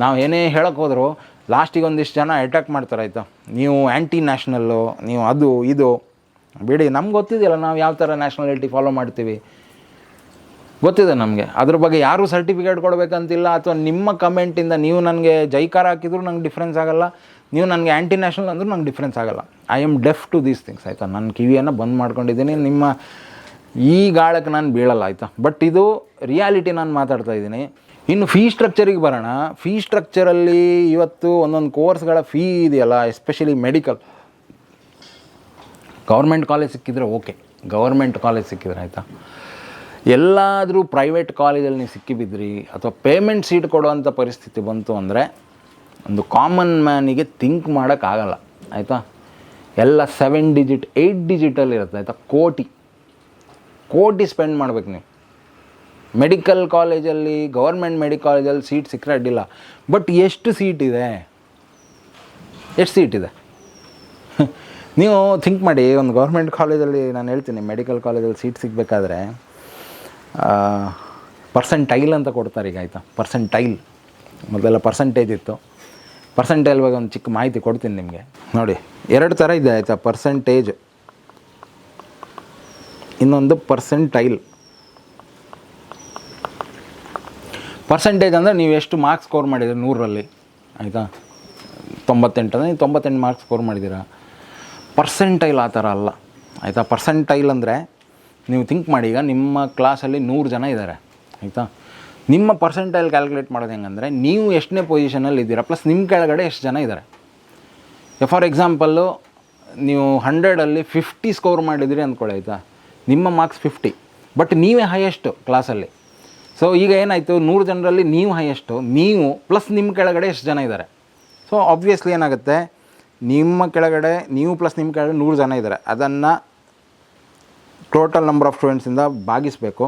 ನಾವು ಏನೇ ಹೇಳೋಕ್ಕೆ ಹೋದರೂ ಲಾಸ್ಟಿಗೆ ಒಂದಿಷ್ಟು ಜನ ಅಟ್ಯಾಕ್ ಮಾಡ್ತಾರೆ ಆಯಿತಾ. ನೀವು ಆ್ಯಂಟಿ ನ್ಯಾಷನಲ್ಲು, ನೀವು ಅದು ಇದು ಬಿಡಿ. ನಮ್ಗೆ ಗೊತ್ತಿದೆಯಲ್ಲ ನಾವು ಯಾವ ಥರ ನ್ಯಾಷನಾಲಿಟಿ ಫಾಲೋ ಮಾಡ್ತೀವಿ, ಗೊತ್ತಿದೆ ನಮಗೆ. ಅದ್ರ ಬಗ್ಗೆ ಯಾರೂ ಸರ್ಟಿಫಿಕೇಟ್ ಕೊಡಬೇಕಂತಿಲ್ಲ. ಅಥವಾ ನಿಮ್ಮ ಕಮೆಂಟಿಂದ ನೀವು ನನಗೆ ಜೈಕಾರ ಹಾಕಿದ್ರು ನಂಗೆ ಡಿಫ್ರೆನ್ಸ್ ಆಗೋಲ್ಲ, ನೀವು ನನಗೆ ಆ್ಯಂಟಿ ನ್ಯಾಷನಲ್ ಅಂದರೂ ನಂಗೆ ಡಿಫ್ರೆನ್ಸ್ ಆಗೋಲ್ಲ. I am deaf to these things, ಆಯಿತಾ. ನನ್ನ ಕಿವಿಯನ್ನು ಬಂದ್ ಮಾಡ್ಕೊಂಡಿದ್ದೀನಿ, ನಿಮ್ಮ ಈ ಗಾಳಕ್ಕೆ ನಾನು ಬೀಳಲ್ಲ, ಆಯಿತಾ. ಬಟ್ ಇದು ರಿಯಾಲಿಟಿ ನಾನು ಮಾತಾಡ್ತಾ ಇದ್ದೀನಿ. ಇನ್ನು ಫೀ ಸ್ಟ್ರಕ್ಚರಿಗೆ ಬರೋಣ. ಫೀ ಸ್ಟ್ರಕ್ಚರಲ್ಲಿ ಇವತ್ತು ಒಂದೊಂದು ಕೋರ್ಸ್ಗಳ ಫೀ ಇದೆಯಲ್ಲ, ಎಸ್ಪೆಷಲಿ ಮೆಡಿಕಲ್, ಗೌರ್ಮೆಂಟ್ ಕಾಲೇಜ್ ಸಿಕ್ಕಿದ್ರೆ ಓಕೆ, ಗೌರ್ಮೆಂಟ್ ಕಾಲೇಜ್ ಸಿಕ್ಕಿದ್ರೆ ಆಯಿತಾ. ಎಲ್ಲಾದರೂ ಪ್ರೈವೇಟ್ ಕಾಲೇಜಲ್ಲಿ ನೀವು ಸಿಕ್ಕಿಬಿದ್ರಿ ಅಥವಾ ಪೇಮೆಂಟ್ ಸೀಟ್ ಕೊಡುವಂಥ ಪರಿಸ್ಥಿತಿ ಬಂತು ಅಂದರೆ ಒಂದು ಕಾಮನ್ ಮ್ಯಾನಿಗೆ ಥಿಂಕ್ ಮಾಡೋಕ್ಕಾಗಲ್ಲ, ಆಯಿತಾ. ಎಲ್ಲ 7 ಡಿಜಿಟ್ 8 ಡಿಜಿಟಲ್ಲಿ ಇರುತ್ತೆ, ಆಯಿತಾ. ಕೋಟಿ ಸ್ಪೆಂಡ್ ಮಾಡ್ಬೇಕು ನೀವು. ಮೆಡಿಕಲ್ ಕಾಲೇಜಲ್ಲಿ, ಗೌರ್ಮೆಂಟ್ ಮೆಡಿಕಲ್ ಕಾಲೇಜಲ್ಲಿ ಸೀಟ್ ಸಿಕ್ಕರೆ ಅಡ್ಡಿಲ್ಲ. ಬಟ್ ಎಷ್ಟು ಸೀಟ್ ಇದೆ? ನೀವು ಥಿಂಕ್ ಮಾಡಿ. ಒಂದು ಗೌರ್ಮೆಂಟ್ ಕಾಲೇಜಲ್ಲಿ ನಾನು ಹೇಳ್ತೀನಿ, ಮೆಡಿಕಲ್ ಕಾಲೇಜಲ್ಲಿ ಸೀಟ್ ಸಿಗಬೇಕಾದ್ರೆ ಪರ್ಸೆಂಟೈಲ್ ಅಂತ ಕೊಡ್ತಾರೆ ಈಗ, ಆಯಿತಾ. ಪರ್ಸೆಂಟೈಲ್, ಮೊದಲೆಲ್ಲ ಪರ್ಸೆಂಟೇಜ್ ಇತ್ತು. ಪರ್ಸೆಂಟೈಲ್ ಬಗ್ಗೆ ಒಂದು ಚಿಕ್ಕ ಮಾಹಿತಿ ಕೊಡ್ತೀನಿ ನಿಮಗೆ. ನೋಡಿ, 2 ಥರ ಇದೆ, ಆಯಿತಾ. ಪರ್ಸೆಂಟೇಜ್, ಇನ್ನೊಂದು ಪರ್ಸೆಂಟೈಲ್. ಪರ್ಸೆಂಟೇಜ್ ಅಂದರೆ ನೀವು ಎಷ್ಟು ಮಾರ್ಕ್ಸ್ ಸ್ಕೋರ್ ಮಾಡಿದ್ದೀರಿ 100ರಲ್ಲಿ, ಆಯಿತಾ. 98 ಅಂದರೆ ನೀವು 98 ಮಾರ್ಕ್ಸ್ ಸ್ಕೋರ್ ಮಾಡಿದ್ದೀರಾ. ಪರ್ಸೆಂಟೈಲ್ ಆ ಥರ ಅಲ್ಲ, ಆಯಿತಾ. ಪರ್ಸೆಂಟೈಲ್ ಅಂದರೆ ನೀವು ಥಿಂಕ್ ಮಾಡಿ, ಈಗ ನಿಮ್ಮ ಕ್ಲಾಸಲ್ಲಿ 100 ಜನ ಇದ್ದಾರೆ, ಆಯಿತಾ. ನಿಮ್ಮ ಪರ್ಸೆಂಟೈಲ್ ಕ್ಯಾಲ್ಕುಲೇಟ್ ಮಾಡೋದು ಹೆಂಗಂದರೆ, ನೀವು ಎಷ್ಟನೇ ಪೊಸಿಷನಲ್ಲಿ ಇದ್ದೀರಾ ಪ್ಲಸ್ ನಿಮ್ಮ ಕೆಳಗಡೆ ಎಷ್ಟು ಜನ ಇದ್ದಾರೆ. ಫಾರ್ ಎಕ್ಸಾಂಪಲ್ಲು, ನೀವು 100ಅಲ್ಲಿ 50 ಸ್ಕೋರ್ ಮಾಡಿದಿರಿ ಅಂದ್ಕೊಳ್ಳಿ, ಆಯಿತಾ. ನಿಮ್ಮ ಮಾರ್ಕ್ಸ್ 50, ಬಟ್ ನೀವೇ ಹೈಯೆಸ್ಟು ಕ್ಲಾಸಲ್ಲಿ. ಸೊ ಈಗ ಏನಾಯಿತು, 100 ಜನರಲ್ಲಿ ನೀವು ಹೈಯೆಸ್ಟು, ನೀವು ಪ್ಲಸ್ ನಿಮ್ಮ ಕೆಳಗಡೆ ಎಷ್ಟು ಜನ ಇದ್ದಾರೆ. ಸೊ ಆಬ್ವಿಯಸ್ಲಿ ಏನಾಗುತ್ತೆ, ನಿಮ್ಮ ಕೆಳಗಡೆ ನೀವು ಪ್ಲಸ್ ನಿಮ್ಮ ಕೆಳಗಡೆ 100 ಜನ ಇದ್ದಾರೆ, ಅದನ್ನು ಟೋಟಲ್ ನಂಬರ್ ಆಫ್ ಸ್ಟೂಡೆಂಟ್ಸಿಂದ ಭಾಗಿಸಬೇಕು.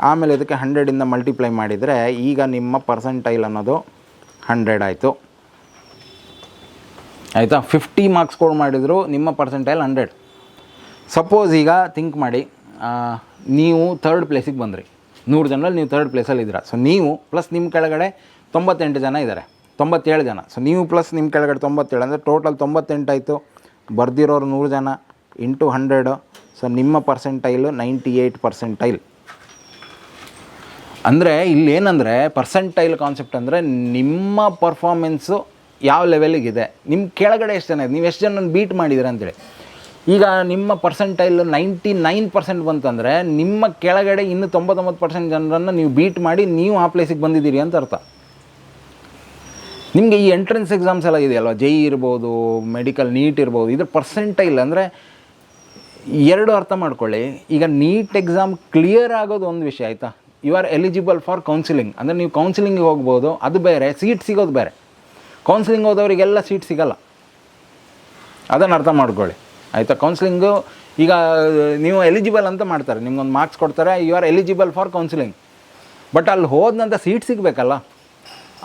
ಆಮೇಲೆ ಇದಕ್ಕೆ 100ಇಂದ ಮಲ್ಟಿಪ್ಲೈ ಮಾಡಿದರೆ ಈಗ ನಿಮ್ಮ ಪರ್ಸೆಂಟೈಲ್ ಅನ್ನೋದು 100 ಆಯಿತು, ಆಯಿತಾ. 50 ಮಾರ್ಕ್ಸ್ ಸ್ಕೋರ್ ಮಾಡಿದ್ರು, ನಿಮ್ಮ ಪರ್ಸೆಂಟೈಲ್ 100. ಸಪೋಸ್ ಈಗ ಥಿಂಕ್ ಮಾಡಿ, ನೀವು 3rd ಪ್ಲೇಸಿಗೆ ಬಂದ್ರಿ, 100 ಜನರಲ್ಲಿ ನೀವು 3rd ಪ್ಲೇಸಲ್ಲಿ ಇದ್ದೀರಾ. ಸೊ ನೀವು ಪ್ಲಸ್ ನಿಮ್ಮ ಕೆಳಗಡೆ 98 ಜನ ಇದ್ದಾರೆ, 97 ಜನ. ಸೊ ನೀವು ಪ್ಲಸ್ ನಿಮ್ಮ ಕೆಳಗಡೆ 97 ಅಂದರೆ ಟೋಟಲ್ 98 ಆಯಿತು. ಬರ್ದಿರೋರು 100 ಜನ ಇಂಟು 100. ಸೊ ನಿಮ್ಮ ಪರ್ಸೆಂಟೈಲು 98 ಪರ್ಸೆಂಟೈಲ್. ಅಂದರೆ ಇಲ್ಲೇನಂದರೆ ಪರ್ಸೆಂಟೈಲ್ ಕಾನ್ಸೆಪ್ಟ್ ಅಂದರೆ ನಿಮ್ಮ ಪರ್ಫಾರ್ಮೆನ್ಸು ಯಾವ ಲೆವೆಲಿಗಿದೆ, ನಿಮ್ಮ ಕೆಳಗಡೆ ಎಷ್ಟು ಜನ ಇದೆ, ನೀವು ಎಷ್ಟು ಜನ ಬೀಟ್ ಮಾಡಿದ್ದೀರ ಅಂತೇಳಿ. ಈಗ ನಿಮ್ಮ ಪರ್ಸೆಂಟೈಲ್ 99% ಬಂತಂದರೆ ನಿಮ್ಮ ಕೆಳಗಡೆ ಇನ್ನು 99% ಜನರನ್ನು ನೀವು ಬೀಟ್ ಮಾಡಿ ನೀವು ಆ ಪ್ಲೇಸಿಗೆ ಬಂದಿದ್ದೀರಿ ಅಂತ ಅರ್ಥ. ನಿಮಗೆ ಈ ಎಂಟ್ರೆನ್ಸ್ ಎಕ್ಸಾಮ್ಸ್ ಎಲ್ಲ ಇದೆಯಲ್ವ, JEE ಇರ್ಬೋದು, ಮೆಡಿಕಲ್, ನೀಟ್ ಇರ್ಬೋದು, ಇದ್ರ ಪರ್ಸೆಂಟೈಲ್ ಅಂದರೆ 2 ಅರ್ಥ ಮಾಡ್ಕೊಳ್ಳಿ. ಈಗ ನೀಟ್ ಎಕ್ಸಾಮ್ ಕ್ಲಿಯರ್ ಆಗೋದು ಒಂದು ವಿಷಯ, ಆಯಿತಾ. You are eligible for counselling, ಅಂದರೆ ನೀವು ಕೌನ್ಸಿಲಿಂಗಿಗೆ ಹೋಗ್ಬೋದು, ಅದು ಬೇರೆ. ಸೀಟ್ ಸಿಗೋದು ಬೇರೆ. ಕೌನ್ಸಿಲಿಂಗ್ ಹೋದವರಿಗೆಲ್ಲ ಸೀಟ್ ಸಿಗೋಲ್ಲ, ಅದನ್ನು ಅರ್ಥ ಮಾಡ್ಕೊಳ್ಳಿ, ಆಯಿತಾ. ಕೌನ್ಸಿಲಿಂಗು ಈಗ ನೀವು ಎಲಿಜಿಬಲ್ ಅಂತ ಮಾಡ್ತಾರೆ, ನಿಮ್ಗೊಂದು ಮಾರ್ಕ್ಸ್ ಕೊಡ್ತಾರೆ, you are eligible for counselling. But ಅಲ್ಲಿ ಹೋದಂಥ ಸೀಟ್ ಸಿಗಬೇಕಲ್ಲ.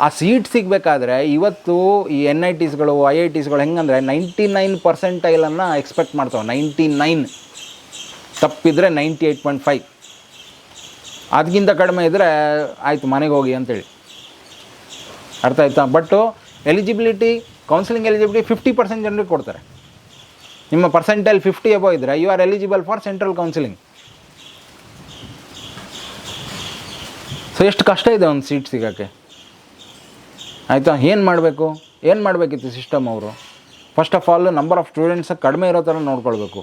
ಆ ಸೀಟ್ ಸಿಗಬೇಕಾದ್ರೆ ಇವತ್ತು ಈ NITsಗಳು, IITsಗಳು ಹೆಂಗಂದರೆ 99 ಪರ್ಸೆಂಟೈಲನ್ನು ಎಕ್ಸ್ಪೆಕ್ಟ್ ಮಾಡ್ತಾವೆ. 99 ತಪ್ಪಿದರೆ 98.5, ಅದಕ್ಕಿಂತ ಕಡಿಮೆ ಇದ್ದರೆ ಆಯಿತು ಮನೆಗೆ ಹೋಗಿ ಅಂತೇಳಿ, ಅರ್ಥ ಆಯ್ತಾ. ಬಟ್ಟು ಎಲಿಜಿಬಿಲಿಟಿ, ಕೌನ್ಸಿಲಿಂಗ್ ಎಲಿಜಿಬಿಲಿಟಿ 50% ಜನರಿಗೆ ಕೊಡ್ತಾರೆ. ನಿಮ್ಮ ಪರ್ಸೆಂಟೈಲ್ 50 ಎಬೋ ಇದ್ದರೆ you are eligible for central counselling. So ಎಷ್ಟು ಕಷ್ಟ ಇದೆ ಒಂದು ಸೀಟ್ ಸಿಗೋಕ್ಕೆ, ಆಯಿತಾ. ಏನು ಮಾಡಬೇಕಿತ್ತು ಸಿಸ್ಟಮ್ ಅವರು? First of all number of students ಕಡಿಮೆ ಇರೋ ಥರ ನೋಡ್ಕೊಳ್ಬೇಕು.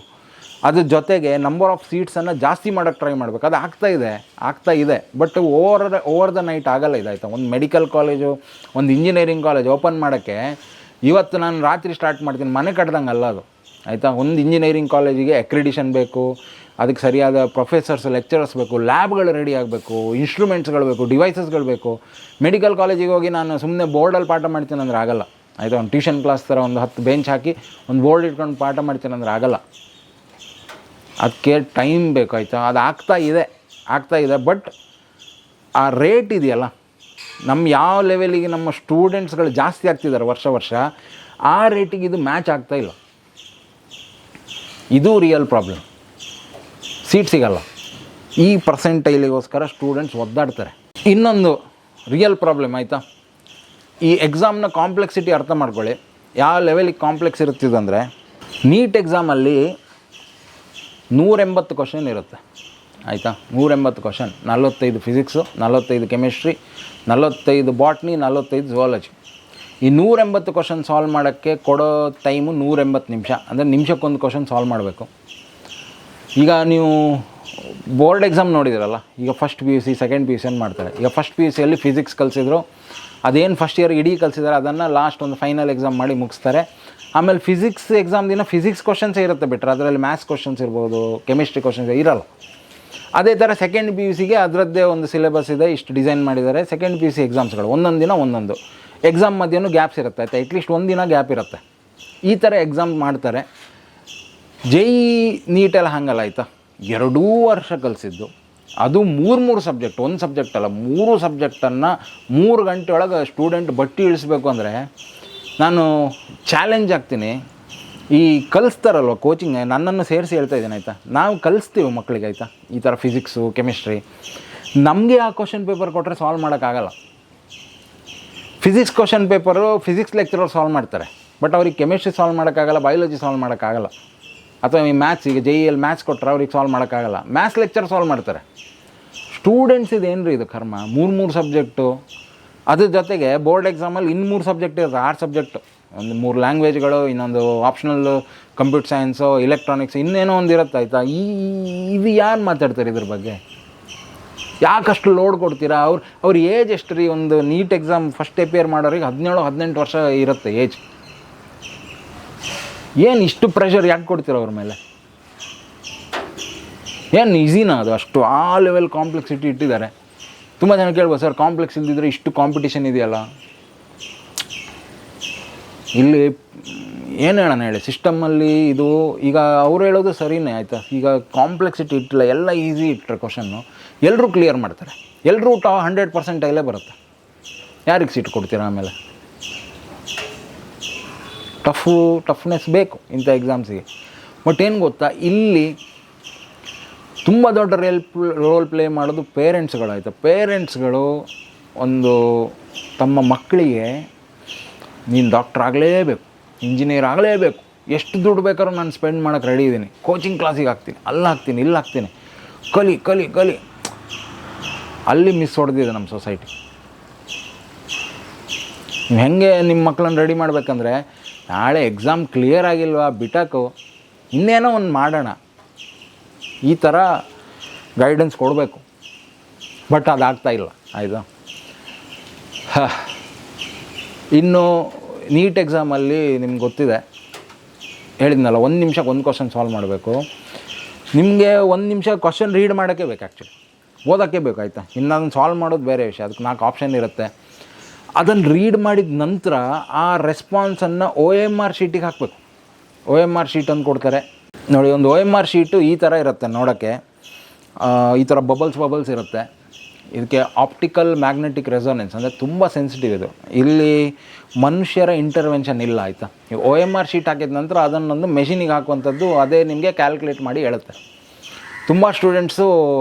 ಅದ್ರ ಜೊತೆಗೆ ನಂಬರ್ ಆಫ್ ಸೀಟ್ಸನ್ನು ಜಾಸ್ತಿ ಮಾಡೋಕ್ಕೆ ಟ್ರೈ ಮಾಡಬೇಕು. ಅದು ಆಗ್ತಾ ಇದೆ ಬಟ್ ಓವರ್ ದ ನೈಟ್ ಆಗಲ್ಲ ಇದು, ಆಯಿತಾ. ಒಂದು ಮೆಡಿಕಲ್ ಕಾಲೇಜು, ಒಂದು ಇಂಜಿನಿಯರಿಂಗ್ ಕಾಲೇಜ್ ಓಪನ್ ಮಾಡೋಕ್ಕೆ ಇವತ್ತು ನಾನು ರಾತ್ರಿ ಸ್ಟಾರ್ಟ್ ಮಾಡ್ತೀನಿ, ಮನೆ ಕಟ್ದಂಗೆ ಅಲ್ಲ ಅದು, ಆಯಿತಾ. ಒಂದು ಇಂಜಿನಿಯರಿಂಗ್ ಕಾಲೇಜಿಗೆ ಅಕ್ರಿಡಿಷನ್ ಬೇಕು, ಅದಕ್ಕೆ ಸರಿಯಾದ ಪ್ರೊಫೆಸರ್ಸ್, ಲೆಕ್ಚರರ್ಸ್ ಬೇಕು, ಲ್ಯಾಬ್ಗಳು ರೆಡಿ ಆಗಬೇಕು, ಇನ್ಸ್ಟ್ರೂಮೆಂಟ್ಸ್ಗಳು ಬೇಕು, ಡಿವೈಸಸ್ಗಳು ಬೇಕು. ಮೆಡಿಕಲ್ ಕಾಲೇಜಿಗೆ ಹೋಗಿ ನಾನು ಸುಮ್ಮನೆ ಬೋರ್ಡಲ್ಲಿ ಪಾಠ ಮಾಡ್ತೀನಿ ಅಂದರೆ ಆಗಲ್ಲ, ಆಯಿತಾ. ಒಂದು ಟ್ಯೂಷನ್ ಕ್ಲಾಸ್ ಥರ ಒಂದು 10 ಬೆಂಚ್ ಹಾಕಿ ಒಂದು ಬೋರ್ಡ್ ಇಟ್ಕೊಂಡು ಪಾಠ ಮಾಡ್ತೀನಿ ಅಂದರೆ ಆಗಲ್ಲ. ಅದಕ್ಕೆ ಟೈಮ್ ಬೇಕು, ಆಯಿತಾ. ಅದು ಆಗ್ತಾ ಇದೆ ಬಟ್ ಆ ರೇಟ್ ಇದೆಯಲ್ಲ, ನಮ್ಮ ಯಾವ ಲೆವೆಲಿಗೆ ನಮ್ಮ ಸ್ಟೂಡೆಂಟ್ಸ್ಗಳು ಜಾಸ್ತಿ ಆಗ್ತಿದ್ದಾರೆ ವರ್ಷ ಆ ರೇಟಿಗೆ ಇದು ಮ್ಯಾಚ್ ಆಗ್ತಾಯಿಲ್ಲ. ಇದು ರಿಯಲ್ ಪ್ರಾಬ್ಲಮ್. ಸೀಟ್ ಸಿಗಲ್ಲ, ಈ ಪರ್ಸೆಂಟೈಲಿಗೋಸ್ಕರ ಸ್ಟೂಡೆಂಟ್ಸ್ ಒದ್ದಾಡ್ತಾರೆ. ಇನ್ನೊಂದು ರಿಯಲ್ ಪ್ರಾಬ್ಲಮ್, ಆಯಿತಾ. ಈ ಎಕ್ಸಾಮ್ನ ಕಾಂಪ್ಲೆಕ್ಸಿಟಿ ಅರ್ಥ ಮಾಡ್ಕೊಳ್ಳಿ. ಯಾವ ಲೆವೆಲಿಗೆ ಕಾಂಪ್ಲೆಕ್ಸ್ ಇರುತ್ತಿದಂದರೆ, ನೀಟ್ ಎಕ್ಸಾಮಲ್ಲಿ 180 ಕ್ವಶನ್ ಇರುತ್ತೆ, ಆಯಿತಾ. 180 question, 45 physics, 45 chemistry, 45 botany, 45 zoology. ಈ 180 ಕ್ವಶನ್ ಸಾಲ್ವ್ ಮಾಡೋಕ್ಕೆ ಕೊಡೋ ಟೈಮು 180 ನಿಮಿಷ, ಅಂದರೆ ನಿಮಿಷಕ್ಕೊಂದು ಕ್ವಶನ್ ಸಾಲ್ವ್ ಮಾಡಬೇಕು. ಈಗ ನೀವು ಬೋರ್ಡ್ ಎಕ್ಸಾಮ್ ನೋಡಿದಿರಲ್ಲ, ಈಗ ಫಸ್ಟ್ PUC ಸೆಕೆಂಡ್ PUC ಏನು ಮಾಡ್ತಾರೆ. ಈಗ ಫಸ್ಟ್ PUCಯಲ್ಲಿ ಫಿಸಿಕ್ಸ್ ಕಲಿಸಿದ್ರು, ಅದೇನು ಫಸ್ಟ್ ಇಯರ್ ಇಡೀ ಕಲಿಸಿದ್ದಾರೆ ಅದನ್ನು ಲಾಸ್ಟ್ ಒಂದು ಫೈನಲ್ ಎಕ್ಸಾಮ್ ಮಾಡಿ ಮುಗಿಸ್ತಾರೆ. ಆಮೇಲೆ ಫಿಸಿಕ್ಸ್ ಎಕ್ಸಾಮ್ ದಿನ ಫಿಸಿಕ್ಸ್ ಕ್ವಶನ್ಸೇ ಇರುತ್ತೆ ಬಿಟ್ಟರೆ ಅದರಲ್ಲಿ ಮ್ಯಾಥ್ಸ್ ಕ್ವಶನ್ಸ್ ಇರ್ಬೋದು, ಕೆಮಿಸ್ಟ್ರಿ ಕ್ವಶನ್ಸ್ ಇರಲ್ಲ. ಅದೇ ಥರ ಸೆಕೆಂಡ್ PUCಗೆ ಅದರದ್ದೇ ಒಂದು ಸಿಲೆಬಸ್ ಇದೆ, ಇಷ್ಟು ಡಿಸೈನ್ ಮಾಡಿದ್ದಾರೆ. ಸೆಕೆಂಡ್ PUC ಎಕ್ಸಾಮ್ಸ್ಗಳು ಒಂದೊಂದು ದಿನ ಒಂದೊಂದು ಎಕ್ಸಾಮ್ ಮಧ್ಯೆನೂ ಗ್ಯಾಪ್ಸ್ ಇರುತ್ತೆ ಆಯಿತಾ, ಅಟ್ಲೀಸ್ಟ್ ಒಂದು ದಿನ ಗ್ಯಾಪ್ ಇರುತ್ತೆ. ಈ ಥರ ಎಕ್ಸಾಮ್ ಮಾಡ್ತಾರೆ. JEE ನೀಟೆಲ್ಲ ಹಾಗಲ್ಲ ಆಯಿತಾ, 2 ವರ್ಷ ಕಲಿಸಿದ್ದು, ಅದು 3 ಸಬ್ಜೆಕ್ಟ್, ಒಂದು ಸಬ್ಜೆಕ್ಟ್ ಅಲ್ಲ 3 ಸಬ್ಜೆಕ್ಟನ್ನು 3 ಗಂಟೆ ಒಳಗೆ ಸ್ಟೂಡೆಂಟ್ ಬಟ್ಟಿ ಇಳಿಸ್ಬೇಕು ಅಂದರೆ ನಾನು ಚಾಲೆಂಜ್ ಆಗ್ತೀನಿ. ಈ ಕಲಿಸ್ತಾರಲ್ವ ಕೋಚಿಂಗ್, ನನ್ನನ್ನು ಸೇರಿಸಿ ಹೇಳ್ತಾ ಇದ್ದೀನಿ ಆಯಿತಾ, ನಾವು ಕಲಿಸ್ತೀವಿ ಮಕ್ಕಳಿಗೆ ಆಯಿತಾ, ಈ ಥರ ಫಿಸಿಕ್ಸು ಕೆಮಿಸ್ಟ್ರಿ. ನಮಗೆ ಆ ಕ್ವಶನ್ ಪೇಪರ್ ಕೊಟ್ಟರೆ ಸಾಲ್ವ್ ಮಾಡೋಕ್ಕಾಗಲ್ಲ. Physics question paper physics lecturer solve ಮಾಡ್ತಾರೆ, ಬಟ್ ಅವ್ರಿಗೆ ಕೆಮಿಸ್ಟ್ರಿ ಸಾಲ್ವ್ ಮಾಡೋಕ್ಕಾಗಲ್ಲ, ಬಯಾಲಜಿ ಸಾಲ್ವ್ ಮಾಡೋಕ್ಕಾಗಲ್ಲ. ಅಥವಾ ಈ ಮ್ಯಾಥ್ಸ್, ಈಗ JEಯಲ್ಲಿ ಮ್ಯಾಥ್ಸ್ ಕೊಟ್ಟರೆ ಅವ್ರಿಗೆ ಸಾಲ್ವ್ ಮಾಡೋಕ್ಕಾಗಲ್ಲ, ಮ್ಯಾಥ್ಸ್ ಲೆಕ್ಚರ್ ಸಾಲ್ವ್ ಮಾಡ್ತಾರೆ. ಸ್ಟೂಡೆಂಟ್ಸ್ ಇದೇನು ರೀ ಇದು ಕರ್ಮ, 3 ಸಬ್ಜೆಕ್ಟು. ಅದ್ರ ಜೊತೆಗೆ ಬೋರ್ಡ್ ಎಕ್ಸಾಮಲ್ಲಿ 3 ಸಬ್ಜೆಕ್ಟ್ ಇರುತ್ತೆ, 6 ಸಬ್ಜೆಕ್ಟು, ಒಂದು 3 ಲ್ಯಾಂಗ್ವೇಜ್ಗಳು, ಇನ್ನೊಂದು ಆಪ್ಷನಲ್ ಕಂಪ್ಯೂಟರ್ ಸೈನ್ಸು, ಇಲೆಕ್ಟ್ರಾನಿಕ್ಸ್, ಇನ್ನೇನೋ ಒಂದು ಇರುತ್ತೆ ಆಯಿತಾ. ಇದು ಯಾರು ಮಾತಾಡ್ತಾರೆ ಇದ್ರ ಬಗ್ಗೆ? ಯಾಕಷ್ಟು ಲೋಡ್ ಕೊಡ್ತೀರಾ? ಅವ್ರ ಏಜ್ ಎಷ್ಟು ರೀ? ಒಂದು ನೀಟ್ ಎಕ್ಸಾಮ್ ಫಸ್ಟ್ ಅಪಿಯರ್ ಮಾಡೋರಿಗೆ 17-18 ವರ್ಷ ಇರುತ್ತೆ ಏಜ್. ಏನು ಇಷ್ಟು ಪ್ರೆಷರ್ ಯಾಕೆ ಕೊಡ್ತೀರ ಅವ್ರ ಮೇಲೆ? ಏನು ಈಸಿನಾ ಅದು? ಅಷ್ಟು ಆ ಲೆವೆಲ್ ಕಾಂಪ್ಲೆಕ್ಸಿಟಿ ಇಟ್ಟಿದ್ದಾರೆ. ತುಂಬ ಜನ ಕೇಳ್ಬೋದು, ಸರ್ ಕಾಂಪ್ಲೆಕ್ಸ್ ಇಲ್ದಿದ್ರೆ ಇಷ್ಟು ಕಾಂಪಿಟೇಷನ್ ಇದೆಯಲ್ಲ. ಇಲ್ಲಿ ಏನು ಹೇಳೋಣ ಹೇಳಿ, ಸಿಸ್ಟಮಲ್ಲಿ ಇದು ಈಗ ಅವ್ರು ಹೇಳೋದು ಸರಿಯೇ ಆಯಿತಾ. ಈಗ ಕಾಂಪ್ಲೆಕ್ಸಿಟಿ ಇಟ್ಟಿಲ್ಲ, ಎಲ್ಲ ಈಸಿ ಇಟ್ಟರೆ ಕ್ವಶನ್ನು ಎಲ್ಲರೂ ಕ್ಲಿಯರ್ ಮಾಡ್ತಾರೆ, ಎಲ್ಲರೂ 100% ಬರುತ್ತೆ. ಯಾರಿಗೆ ಸೀಟ್ ಕೊಡ್ತೀರಾ ಆಮೇಲೆ? ಟಫ್ನೆಸ್ ಬೇಕು ಇಂಥ ಎಕ್ಸಾಮ್ಸಿಗೆ. ಬಟ್ ಏನು ಗೊತ್ತಾ, ಇಲ್ಲಿ ತುಂಬ ದೊಡ್ಡ ರೋಲ್ ಪ್ಲೇ ಮಾಡೋದು ಪೇರೆಂಟ್ಸ್ಗಳಾಯಿತು. ಪೇರೆಂಟ್ಸ್ಗಳು ಒಂದು ತಮ್ಮ ಮಕ್ಕಳಿಗೆ ನೀನು ಡಾಕ್ಟ್ರ್ ಆಗಲೇಬೇಕು, ಇಂಜಿನಿಯರ್ ಆಗಲೇಬೇಕು, ಎಷ್ಟು ದುಡ್ಡು ಬೇಕಾದ್ರೂ ನಾನು ಸ್ಪೆಂಡ್ ಮಾಡೋಕ್ಕೆ ರೆಡಿ ಇದ್ದೀನಿ, ಕೋಚಿಂಗ್ ಕ್ಲಾಸಿಗೆ ಹಾಕ್ತೀನಿ, ಅಲ್ಲಿ ಹಾಕ್ತೀನಿ, ಇಲ್ಲಿ ಹಾಕ್ತೀನಿ, ಕಲಿ ಕಲಿ ಕಲಿ. ಅಲ್ಲಿ ಮಿಸ್ ಹೊಡೆದಿದೆ ನಮ್ಮ ಸೊಸೈಟಿ. ನೀವು ಹೆಂಗೆ ನಿಮ್ಮ ಮಕ್ಕಳನ್ನ ರೆಡಿ ಮಾಡಬೇಕಂದ್ರೆ, ನಾಳೆ ಎಕ್ಸಾಮ್ ಕ್ಲಿಯರ್ ಆಗಿಲ್ವಾ ಬಿಟಾಕು, ಇನ್ನೇನೋ ಒಂದು ಮಾಡೋಣ, ಈ ಥರ ಗೈಡೆನ್ಸ್ ಕೊಡಬೇಕು. ಬಟ್ ಅದಾಗ್ತಾಯಿಲ್ಲ ಆಯಿತಾ. ಇನ್ನು ನೀಟ್ ಎಕ್ಸಾಮಲ್ಲಿ ನಿಮ್ಗೆ ಗೊತ್ತಿದೆ, ಹೇಳಿದ್ನಲ್ಲ 1 ನಿಮಿಷಕ್ಕೆ 1 ಕ್ವಶನ್ ಸಾಲ್ವ್ ಮಾಡಬೇಕು. ನಿಮಗೆ 1 ನಿಮಿಷ ಕ್ವಶನ್ ರೀಡ್ ಮಾಡೋಕ್ಕೆ ಬೇಕು, ಆ್ಯಕ್ಚುಲಿ ಓದೋಕ್ಕೆ ಬೇಕು ಆಯಿತಾ. ಇನ್ನು ಅದನ್ನು ಸಾಲ್ವ್ ಮಾಡೋದು ಬೇರೆ ವಿಷಯ, ಅದಕ್ಕೆ 4 ಆಪ್ಷನ್ ಇರುತ್ತೆ. ಅದನ್ನು ರೀಡ್ ಮಾಡಿದ ನಂತರ ಆ ರೆಸ್ಪಾನ್ಸನ್ನು OMR ಶೀಟಿಗೆ ಹಾಕಬೇಕು. OMR ಶೀಟ್ ಅಂತ ಕೊಡ್ತಾರೆ ನೋಡಿ. ಒಂದು OMR ಶೀಟು ಈ ಥರ ಇರುತ್ತೆ ನೋಡೋಕ್ಕೆ, ಈ ಥರ ಬಬಲ್ಸ್ ಇರುತ್ತೆ. ಇದಕ್ಕೆ ಆಪ್ಟಿಕಲ್ ಮ್ಯಾಗ್ನೆಟಿಕ್ ರೆಸೊನೆನ್ಸ್ ಅಂದರೆ ತುಂಬ ಸೆನ್ಸಿಟಿವ್ ಇದು. ಇಲ್ಲಿ ಮನುಷ್ಯರ ಇಂಟರ್ವೆನ್ಷನ್ ಇಲ್ಲ ಆಯಿತಾ. ನೀವು OMR ಶೀಟ್ ಹಾಕಿದ ನಂತರ ಅದನ್ನೊಂದು ಮೆಷಿನಿಗೆ ಹಾಕುವಂಥದ್ದು, ಅದೇ ನಿಮಗೆ ಕ್ಯಾಲ್ಕುಲೇಟ್ ಮಾಡಿ ಹೇಳುತ್ತೆ. ತುಂಬ ಸ್ಟೂಡೆಂಟ್ಸು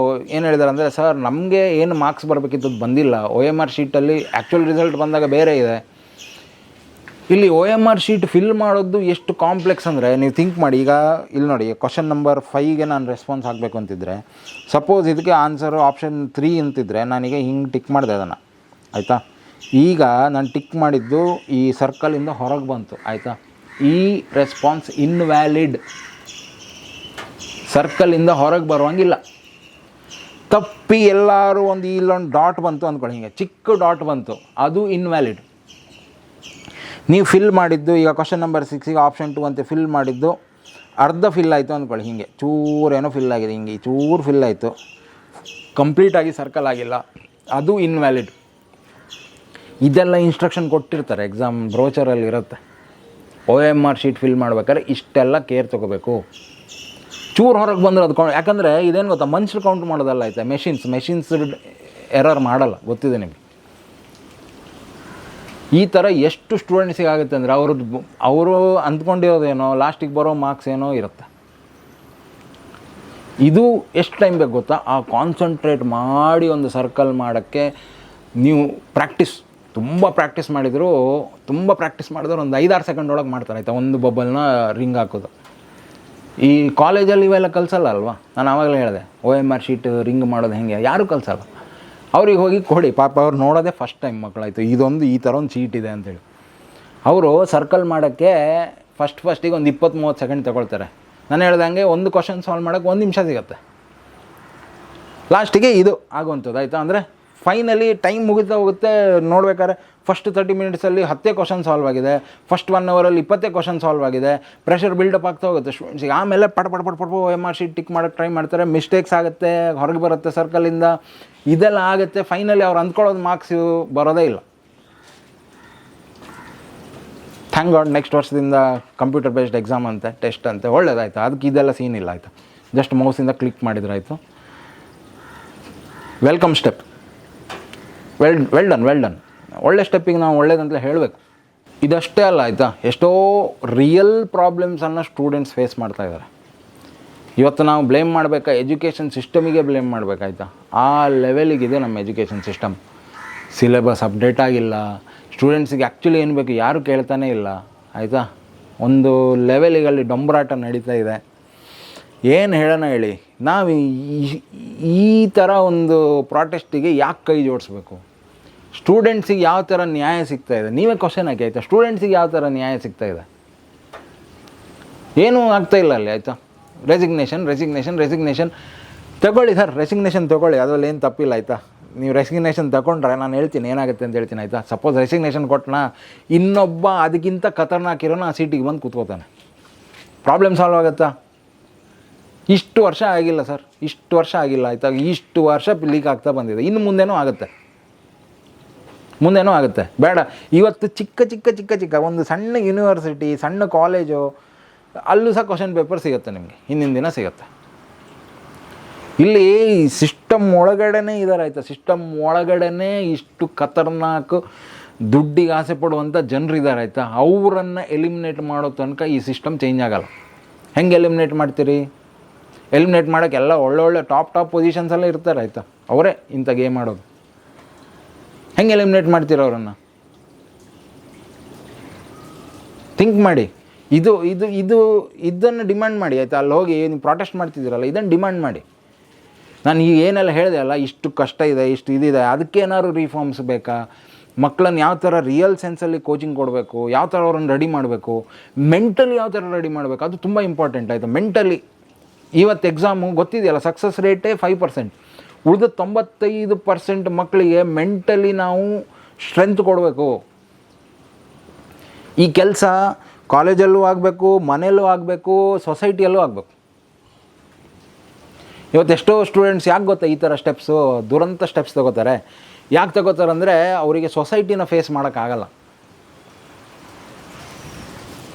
ಏನು ಹೇಳಿದ್ದಾರೆ ಅಂದರೆ, ಸರ್ ನಮಗೆ ಏನು ಮಾರ್ಕ್ಸ್ ಬರಬೇಕಿದ್ದು ಬಂದಿಲ್ಲ, OMR ಶೀಟಲ್ಲಿ ಆ್ಯಕ್ಚುಯಲ್ ರಿಸಲ್ಟ್ ಬಂದಾಗ ಬೇರೆ ಇದೆ. ಇಲ್ಲಿ OMR ಶೀಟ್ ಫಿಲ್ ಮಾಡೋದು ಎಷ್ಟು ಕಾಂಪ್ಲೆಕ್ಸ್ ಅಂದರೆ, ನೀವು ಥಿಂಕ್ ಮಾಡಿ. ಈಗ ಇಲ್ಲಿ ನೋಡಿ, ಕ್ವಶನ್ ನಂಬರ್ 5ಗೆ ನಾನು ರೆಸ್ಪಾನ್ಸ್ ಹಾಕಬೇಕು ಅಂತಿದ್ದರೆ, ಸಪೋಸ್ ಇದಕ್ಕೆ ಆನ್ಸರು ಆಪ್ಷನ್ 3 ಅಂತಿದ್ದರೆ, ನಾನೀಗ ಹಿಂಗೆ ಟಿಕ್ ಮಾಡಿದೆ ಅದನ್ನು ಆಯಿತಾ. ಈಗ ನಾನು ಟಿಕ್ ಮಾಡಿದ್ದು ಈ ಸರ್ಕಲಿಂದ ಹೊರಗೆ ಬಂತು ಆಯಿತಾ. ಈ ರೆಸ್ಪಾನ್ಸ್ ಇನ್ವ್ಯಾಲಿಡ್, ಸರ್ಕಲಿಂದ ಹೊರಗೆ ಬರುವಂಗಿಲ್ಲ. ತಪ್ಪಿ ಎಲ್ಲರೂ ಇಲ್ಲೊಂದು ಡಾಟ್ ಬಂತು ಅಂದ್ಕೊಳ್ಳಿ, ಹಿಂಗೆ ಚಿಕ್ಕ ಡಾಟ್ ಬಂತು, ಅದು ಇನ್ವ್ಯಾಲಿಡ್. ನೀವು ಫಿಲ್ ಮಾಡಿದ್ದು ಈಗ ಕ್ವಶನ್ ನಂಬರ್ 6ಗೆ ಆಪ್ಷನ್ 2 ಅಂತ ಫಿಲ್ ಮಾಡಿದ್ದು ಅರ್ಧ ಫಿಲ್ ಆಯಿತು ಅಂದ್ಕೊಳ್ಳಿ, ಹಿಂಗೆ ಚೂರೇನೋ ಫಿಲ್ ಆಗಿದೆ, ಹಿಂಗೆ ಚೂರು ಫಿಲ್ ಆಯಿತು, ಕಂಪ್ಲೀಟಾಗಿ ಸರ್ಕಲ್ ಆಗಿಲ್ಲ, ಅದು ಇನ್ವ್ಯಾಲಿಡ್. ಇದೆಲ್ಲ ಇನ್ಸ್ಟ್ರಕ್ಷನ್ ಕೊಟ್ಟಿರ್ತಾರೆ, ಎಕ್ಸಾಮ್ ಬ್ರೋಚರಲ್ಲಿ ಇರುತ್ತೆ. OMR ಶೀಟ್ ಫಿಲ್ ಮಾಡ್ಬೇಕಾದ್ರೆ ಇಷ್ಟೆಲ್ಲ ಕೇರ್ ತೊಗೋಬೇಕು. ಚೂರು ಹೊರಗೆ ಬಂದರೆ ಅದು ಯಾಕಂದರೆ ಇದೇನು ಗೊತ್ತಾ, ಮನುಷ್ಯರು ಕೌಂಟ್ ಮಾಡೋದಲ್ಲ ಆಯಿತಾ, ಮೆಷಿನ್ಸ್ ಎರರ್ ಮಾಡಲ್ಲ, ಗೊತ್ತಿದೆ ನಿಮಗೆ. ಈ ಥರ ಎಷ್ಟು ಸ್ಟೂಡೆಂಟ್ಸಿಗೆ ಆಗುತ್ತೆ ಅಂದರೆ, ಅವರು ಅಂದ್ಕೊಂಡಿರೋದೇನೋ ಲಾಸ್ಟಿಗೆ ಬರೋ ಮಾರ್ಕ್ಸ್ ಏನೋ ಇರುತ್ತೆ. ಇದು ಎಷ್ಟು ಟೈಮ್ ಬೇಕು ಗೊತ್ತಾ, ಆ ಕಾನ್ಸಂಟ್ರೇಟ್ ಮಾಡಿ ಒಂದು ಸರ್ಕಲ್ ಮಾಡೋಕ್ಕೆ ನೀವು ತುಂಬ ಪ್ರಾಕ್ಟೀಸ್ ಮಾಡಿದ್ರು ಒಂದು 5-6 ಸೆಕೆಂಡ್ ಒಳಗೆ ಮಾಡ್ತಾರೆ ಆಯಿತಾ, ಒಂದು ಬಬಲ್ನ ರಿಂಗ್ ಹಾಕೋದು. ಈ ಕಾಲೇಜಲ್ಲಿ ಇವೆಲ್ಲ ಕಲಿಸಲ್ಲ ಅಲ್ವಾ. ನಾನು ಆವಾಗಲೇ ಹೇಳಿದೆ, OMR ಶೀಟ್ ರಿಂಗ್ ಮಾಡೋದು ಹೆಂಗೆ, ಯಾರೂ ಕಲಿಸಲ್ಲ. ಅವ್ರಿಗೆ ಹೋಗಿ ಕೊಡಿ, ಪಾಪ ಅವ್ರು ನೋಡೋದೇ ಫಸ್ಟ್ ಟೈಮ್ ಮಕ್ಕಳಾಯಿತು, ಈ ಥರ ಒಂದು ಶೀಟ್ ಇದೆ ಅಂತೇಳಿ. ಅವರು ಸರ್ಕಲ್ ಮಾಡೋಕ್ಕೆ ಫಸ್ಟಿಗೆ ಒಂದು 20-30 ಸೆಕೆಂಡ್ ತೊಗೊಳ್ತಾರೆ. ನಾನು ಹೇಳ್ದಂಗೆ ಒಂದು ಕ್ವಶನ್ ಸಾಲ್ವ್ ಮಾಡೋಕ್ಕೆ 1 ನಿಮಿಷ ಸಿಗುತ್ತೆ. ಲಾಸ್ಟಿಗೆ ಇದು ಆಗುವಂಥದ್ದು ಆಯಿತಾ. ಅಂದರೆ ಫೈನಲಿ ಟೈಮ್ ಮುಗಿತಾ ಹೋಗುತ್ತೆ. ನೋಡ್ಬೇಕಾದ್ರೆ ಫಸ್ಟ್ 30 ಮಿನಿಟ್ಸಲ್ಲಿ 10 ಕ್ವಶನ್ ಸಾಲ್ವ್ ಆಗಿದೆ, ಫಸ್ಟ್ 1 ಅವರಲ್ಲಿ 20 ಕ್ವಶನ್ ಸಾಲ್ವ್ ಆಗಿದೆ. ಪ್ರೆಷರ್ ಬಿಲ್ಡಪ್ ಆಗ್ತಾ ಹೋಗುತ್ತೆ ಸ್ಟೂಡೆಂಟ್ಸಿಗೆ. ಆಮೇಲೆ ಪಟ್ MR ಶೀಟ್ ಟಿಕ್ ಮಾಡೋಕ್ಕೆ ಟ್ರೈ ಮಾಡ್ತಾರೆ, ಮಿಸ್ಟೇಕ್ಸ್ ಆಗುತ್ತೆ, ಹೊರಗೆ ಬರುತ್ತೆ ಸರ್ಕಲಿಂದ, ಇದೆಲ್ಲ ಆಗುತ್ತೆ. ಫೈನಲಿ ಅವ್ರು ಅಂದ್ಕೊಳ್ಳೋದು ಮಾರ್ಕ್ಸು ಬರೋದೇ ಇಲ್ಲ. ಥ್ಯಾಂಕ್ ಗಾಡ್ ನೆಕ್ಸ್ಟ್ ವರ್ಷದಿಂದ ಕಂಪ್ಯೂಟರ್ ಬೇಸ್ಡ್ ಎಕ್ಸಾಮ್ ಅಂತೆ, ಟೆಸ್ಟ್ ಅಂತೆ, ಒಳ್ಳೇದಾಯ್ತು. ಅದಕ್ಕೆ ಇದೆಲ್ಲ ಸೀನ್ ಇಲ್ಲ ಆಯಿತಾ. ಜಸ್ಟ್ ಮೌಸಿಂದ ಕ್ಲಿಕ್ ಮಾಡಿದ್ರೆ ಆಯಿತು. Welcome step, well done. ಒಳ್ಳೆ ಸ್ಟೆಪ್ಪಿಗೆ ನಾವು ಒಳ್ಳೇದಂತಲೇ ಹೇಳಬೇಕು. ಇದಷ್ಟೇ ಅಲ್ಲ ಆಯಿತಾ, ಎಷ್ಟೋ ರಿಯಲ್ ಪ್ರಾಬ್ಲಮ್ಸನ್ನು ಸ್ಟೂಡೆಂಟ್ಸ್ ಫೇಸ್ ಮಾಡ್ತಾಯಿದ್ದಾರೆ. ಇವತ್ತು ನಾವು ಬ್ಲೇಮ್ ಮಾಡಬೇಕಾ, ಎಜುಕೇಷನ್ ಸಿಸ್ಟಮಿಗೆ ಬ್ಲೇಮ್ ಮಾಡಬೇಕಾಯ್ತಾ. ಆ ಲೆವೆಲಿಗಿದೆ ನಮ್ಮ ಎಜುಕೇಷನ್ ಸಿಸ್ಟಮ್. ಸಿಲೆಬಸ್ ಅಪ್ಡೇಟ್ ಆಗಿಲ್ಲ, ಸ್ಟೂಡೆಂಟ್ಸಿಗೆ ಆ್ಯಕ್ಚುಲಿ ಏನು ಬೇಕು ಯಾರೂ ಕೇಳ್ತಾನೇ ಇಲ್ಲ ಆಯಿತಾ. ಒಂದು ಲೆವೆಲಿಗಲ್ಲಿ ಡೊಂಬರಾಟ ನಡೀತಾ ಇದೆ. ಏನು ಹೇಳೋಣ ಹೇಳಿ. ನಾವು ಈ ಥರ ಒಂದು ಪ್ರಾಟೆಸ್ಟಿಗೆ ಯಾಕೆ ಕೈ ಜೋಡಿಸ್ಬೇಕು? ಸ್ಟೂಡೆಂಟ್ಸಿಗೆ ಯಾವ ಥರ ನ್ಯಾಯ ಸಿಗ್ತಾಯಿದೆ ನೀವೇ ಕ್ವಶನ್ ಹಾಕಿ ಆಯಿತಾ. ಸ್ಟೂಡೆಂಟ್ಸಿಗೆ ಯಾವ ಥರ ನ್ಯಾಯ ಸಿಗ್ತಾಯಿದೆ? ಏನೂ ಆಗ್ತಾಯಿಲ್ಲ ಅಲ್ಲಿ ಆಯಿತಾ. ರೆಸಿಗ್ನೇಷನ್ ತಗೊಳ್ಳಿ ಸರ್, ರೆಸಿಗ್ನೇಷನ್ ತೊಗೊಳ್ಳಿ, ಅದರಲ್ಲಿ ಏನು ತಪ್ಪಿಲ್ಲ ಆಯಿತಾ. ನೀವು ರೆಸಿಗ್ನೇಷನ್ ತಗೊಂಡ್ರೆ ನಾನು ಹೇಳ್ತೀನಿ ಏನಾಗುತ್ತೆ ಅಂತ ಹೇಳ್ತೀನಿ ಆಯಿತಾ. ಸಪೋಸ್ ರೆಸಿಗ್ನೇಷನ್ ಕೊಟ್ಟನ ಇನ್ನೊಬ್ಬ ಅದಕ್ಕಿಂತ ಖತರ್ನಾಕಿರೋನು ಆ ಸೀಟಿಗೆ ಬಂದು ಕೂತ್ಕೋತಾನೆ, ಪ್ರಾಬ್ಲಮ್ ಸಾಲ್ವ್ ಆಗುತ್ತಾ? ಇಷ್ಟು ವರ್ಷ ಆಗಿಲ್ಲ ಸರ್, ಇಷ್ಟು ವರ್ಷ ಆಗಿಲ್ಲ ಆಯಿತಾ. ಇಷ್ಟು ವರ್ಷ ಲೀಕ್ ಆಗ್ತಾ ಬಂದಿದೆ, ಇನ್ನು ಮುಂದೇನೂ ಆಗುತ್ತೆ. ಬೇಡ, ಇವತ್ತು ಚಿಕ್ಕ ಒಂದು ಸಣ್ಣ ಯೂನಿವರ್ಸಿಟಿ, ಸಣ್ಣ ಕಾಲೇಜು, ಅಲ್ಲೂ ಸಹ ಕ್ವಶನ್ ಪೇಪರ್ ಸಿಗುತ್ತೆ ನಿಮಗೆ, ಹಿಂದಿನ ದಿನ ಸಿಗುತ್ತೆ. ಇಲ್ಲಿ ಸಿಸ್ಟಮ್ ಒಳಗಡೆನೇ ಇದ್ದಾರೆ ಆಯಿತಾ. ಸಿಸ್ಟಮ್ ಒಳಗಡೆನೇ ಇಷ್ಟು ಖತರ್ನಾಕ್ ದುಡ್ಡಿಗೆ ಆಸೆ ಪಡುವಂಥ ಜನರಿದ್ದಾರೆ ಆಯಿತಾ. ಅವರನ್ನು ಎಲಿಮಿನೇಟ್ ಮಾಡೋ ತನಕ ಈ ಸಿಸ್ಟಮ್ ಚೇಂಜ್ ಆಗೋಲ್ಲ. ಹೆಂಗೆ ಎಲಿಮಿನೇಟ್ ಮಾಡ್ತೀರಿ? ಎಲಿಮಿನೇಟ್ ಮಾಡೋಕ್ಕೆ ಎಲ್ಲ ಒಳ್ಳೊಳ್ಳೆ ಟಾಪ್ ಪೊಸಿಷನ್ಸಲ್ಲೇ ಇರ್ತಾರೆ ಆಯಿತಾ. ಅವರೇ ಇಂಥ ಗೇಮ್ ಆಡೋದು. ಹೆಂಗೆ ಎಲಿಮಿನೇಟ್ ಮಾಡ್ತೀರ ಅವರನ್ನು? ಥಿಂಕ್ ಮಾಡಿ. ಇದನ್ನು ಡಿಮ್ಯಾಂಡ್ ಮಾಡಿ ಆಯಿತಾ. ಅಲ್ಲಿ ಹೋಗಿ ನೀವು ಪ್ರೊಟೆಸ್ಟ್ ಮಾಡ್ತಿದ್ದೀರಲ್ಲ, ಇದನ್ನು ಡಿಮ್ಯಾಂಡ್ ಮಾಡಿ. ನಾನು ಈಗ ಏನೆಲ್ಲ ಹೇಳಿದೆ ಅಲ್ಲ, ಇಷ್ಟು ಕಷ್ಟ ಇದೆ, ಇಷ್ಟು ಇದಿದೆ, ಅದಕ್ಕೇನಾದ್ರು ರಿಫಾರ್ಮ್ಸ್ ಬೇಕಾ? ಮಕ್ಕಳನ್ನು ಯಾವ ಥರ ರಿಯಲ್ ಸೆನ್ಸಲ್ಲಿ ಕೋಚಿಂಗ್ ಕೊಡಬೇಕು, ಯಾವ ಥರ ಅವ್ರನ್ನ ರೆಡಿ ಮಾಡಬೇಕು, ಮೆಂಟಲಿ ಯಾವ ಥರ ರೆಡಿ ಮಾಡಬೇಕು, ಅದು ತುಂಬ ಇಂಪಾರ್ಟೆಂಟ್ ಆಯಿತು. ಮೆಂಟಲಿ ಇವತ್ತು ಎಕ್ಸಾಮು ಗೊತ್ತಿದೆಯಲ್ಲ, ಸಕ್ಸಸ್ ರೇಟೇ 5%. ಉಳಿದ 95% ಮಕ್ಕಳಿಗೆ ಮೆಂಟಲಿ ನಾವು ಸ್ಟ್ರೆಂತ್ ಕೊಡಬೇಕು. ಈ ಕೆಲಸ ಕಾಲೇಜಲ್ಲೂ ಆಗಬೇಕು, ಮನೆಯಲ್ಲೂ ಆಗಬೇಕು, ಸೊಸೈಟಿಯಲ್ಲೂ ಆಗಬೇಕು. ಇವತ್ತು ಎಷ್ಟೋ ಸ್ಟೂಡೆಂಟ್ಸ್ ಯಾಕೆ ಗೊತ್ತಾ ಈ ಥರ ಸ್ಟೆಪ್ಸು, ದುರಂತ ಸ್ಟೆಪ್ಸ್ ತಗೋತಾರೆ. ಯಾಕೆ ತಗೋತಾರೆ ಅಂದರೆ ಅವರಿಗೆ ಸೊಸೈಟಿನ ಫೇಸ್ ಮಾಡೋಕ್ಕಾಗಲ್ಲ.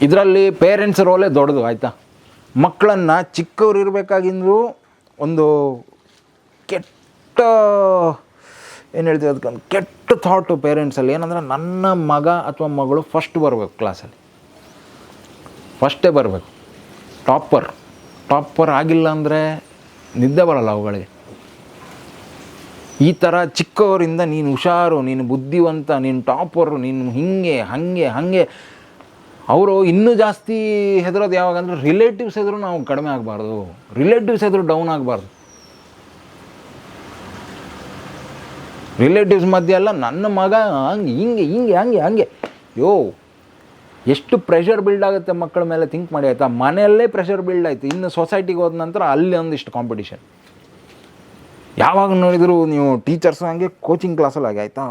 ಇದರಲ್ಲಿ ಪೇರೆಂಟ್ಸ್ ರೋಲೇ ದೊಡ್ಡದು ಆಯಿತಾ. ಮಕ್ಕಳನ್ನು ಚಿಕ್ಕವ್ರು ಇರಬೇಕಾಗಿಂದು ಒಂದು ಕೆಟ್ಟ ಏನು ಹೇಳ್ತೀವಿ ಅದಕ್ಕೆ, ಕೆಟ್ಟ ಥಾಟು ಪೇರೆಂಟ್ಸಲ್ಲಿ ಏನಂದರೆ, ನನ್ನ ಮಗ ಅಥವಾ ಮಗಳು ಫಸ್ಟ್ ಬರಬೇಕು, ಕ್ಲಾಸಲ್ಲಿ ಫಸ್ಟೇ ಬರಬೇಕು, ಟಾಪರ್ ಆಗಿಲ್ಲ ಅಂದರೆ ನಿದ್ದೆ ಬರಲ್ಲ ಅವುಗಳಿಗೆ. ಈ ಥರ ಚಿಕ್ಕವರಿಂದ ನೀನು ಹುಷಾರು, ನೀನು ಬುದ್ಧಿವಂತ, ನೀನು ಟಾಪರು, ನೀನು ಹಾಗೆ ಅವರು ಇನ್ನೂ ಜಾಸ್ತಿ ಹೆದರೋದು ಯಾವಾಗ ಅಂದರೆ, ರಿಲೇಟಿವ್ಸ್ ಎದುರು ನಾವು ಕಡಿಮೆ ಆಗಬಾರ್ದು, ರಿಲೇಟಿವ್ಸ್ ಎದುರು ಡೌನ್ ಆಗಬಾರ್ದು. ರಿಲೇಟಿವ್ಸ್ ಮಧ್ಯೆ ಎಲ್ಲ ನನ್ನ ಮಗ ಹಂಗೆ ಎಷ್ಟು ಪ್ರೆಷರ್ ಬಿಲ್ಡ್ ಆಗುತ್ತೆ ಮಕ್ಕಳ ಮೇಲೆ. ಥಿಂಕ್ ಮಾಡಿ ಆಯಿತಾ. ಮನೆಯಲ್ಲೇ ಪ್ರೆಷರ್ ಬಿಲ್ಡ್ ಆಯಿತು, ಇನ್ನು ಸೊಸೈಟಿಗೆ ಹೋದ ನಂತರ ಅಲ್ಲಿ ಒಂದಿಷ್ಟು ಕಾಂಪಿಟಿಷನ್. ಯಾವಾಗ ನೋಡಿದ್ರು ನೀವು ಟೀಚರ್ಸು ಹಂಗೆ, ಕೋಚಿಂಗ್ ಕ್ಲಾಸಲ್ಲಿ ಆಗಿ ಆಯಿತಾ,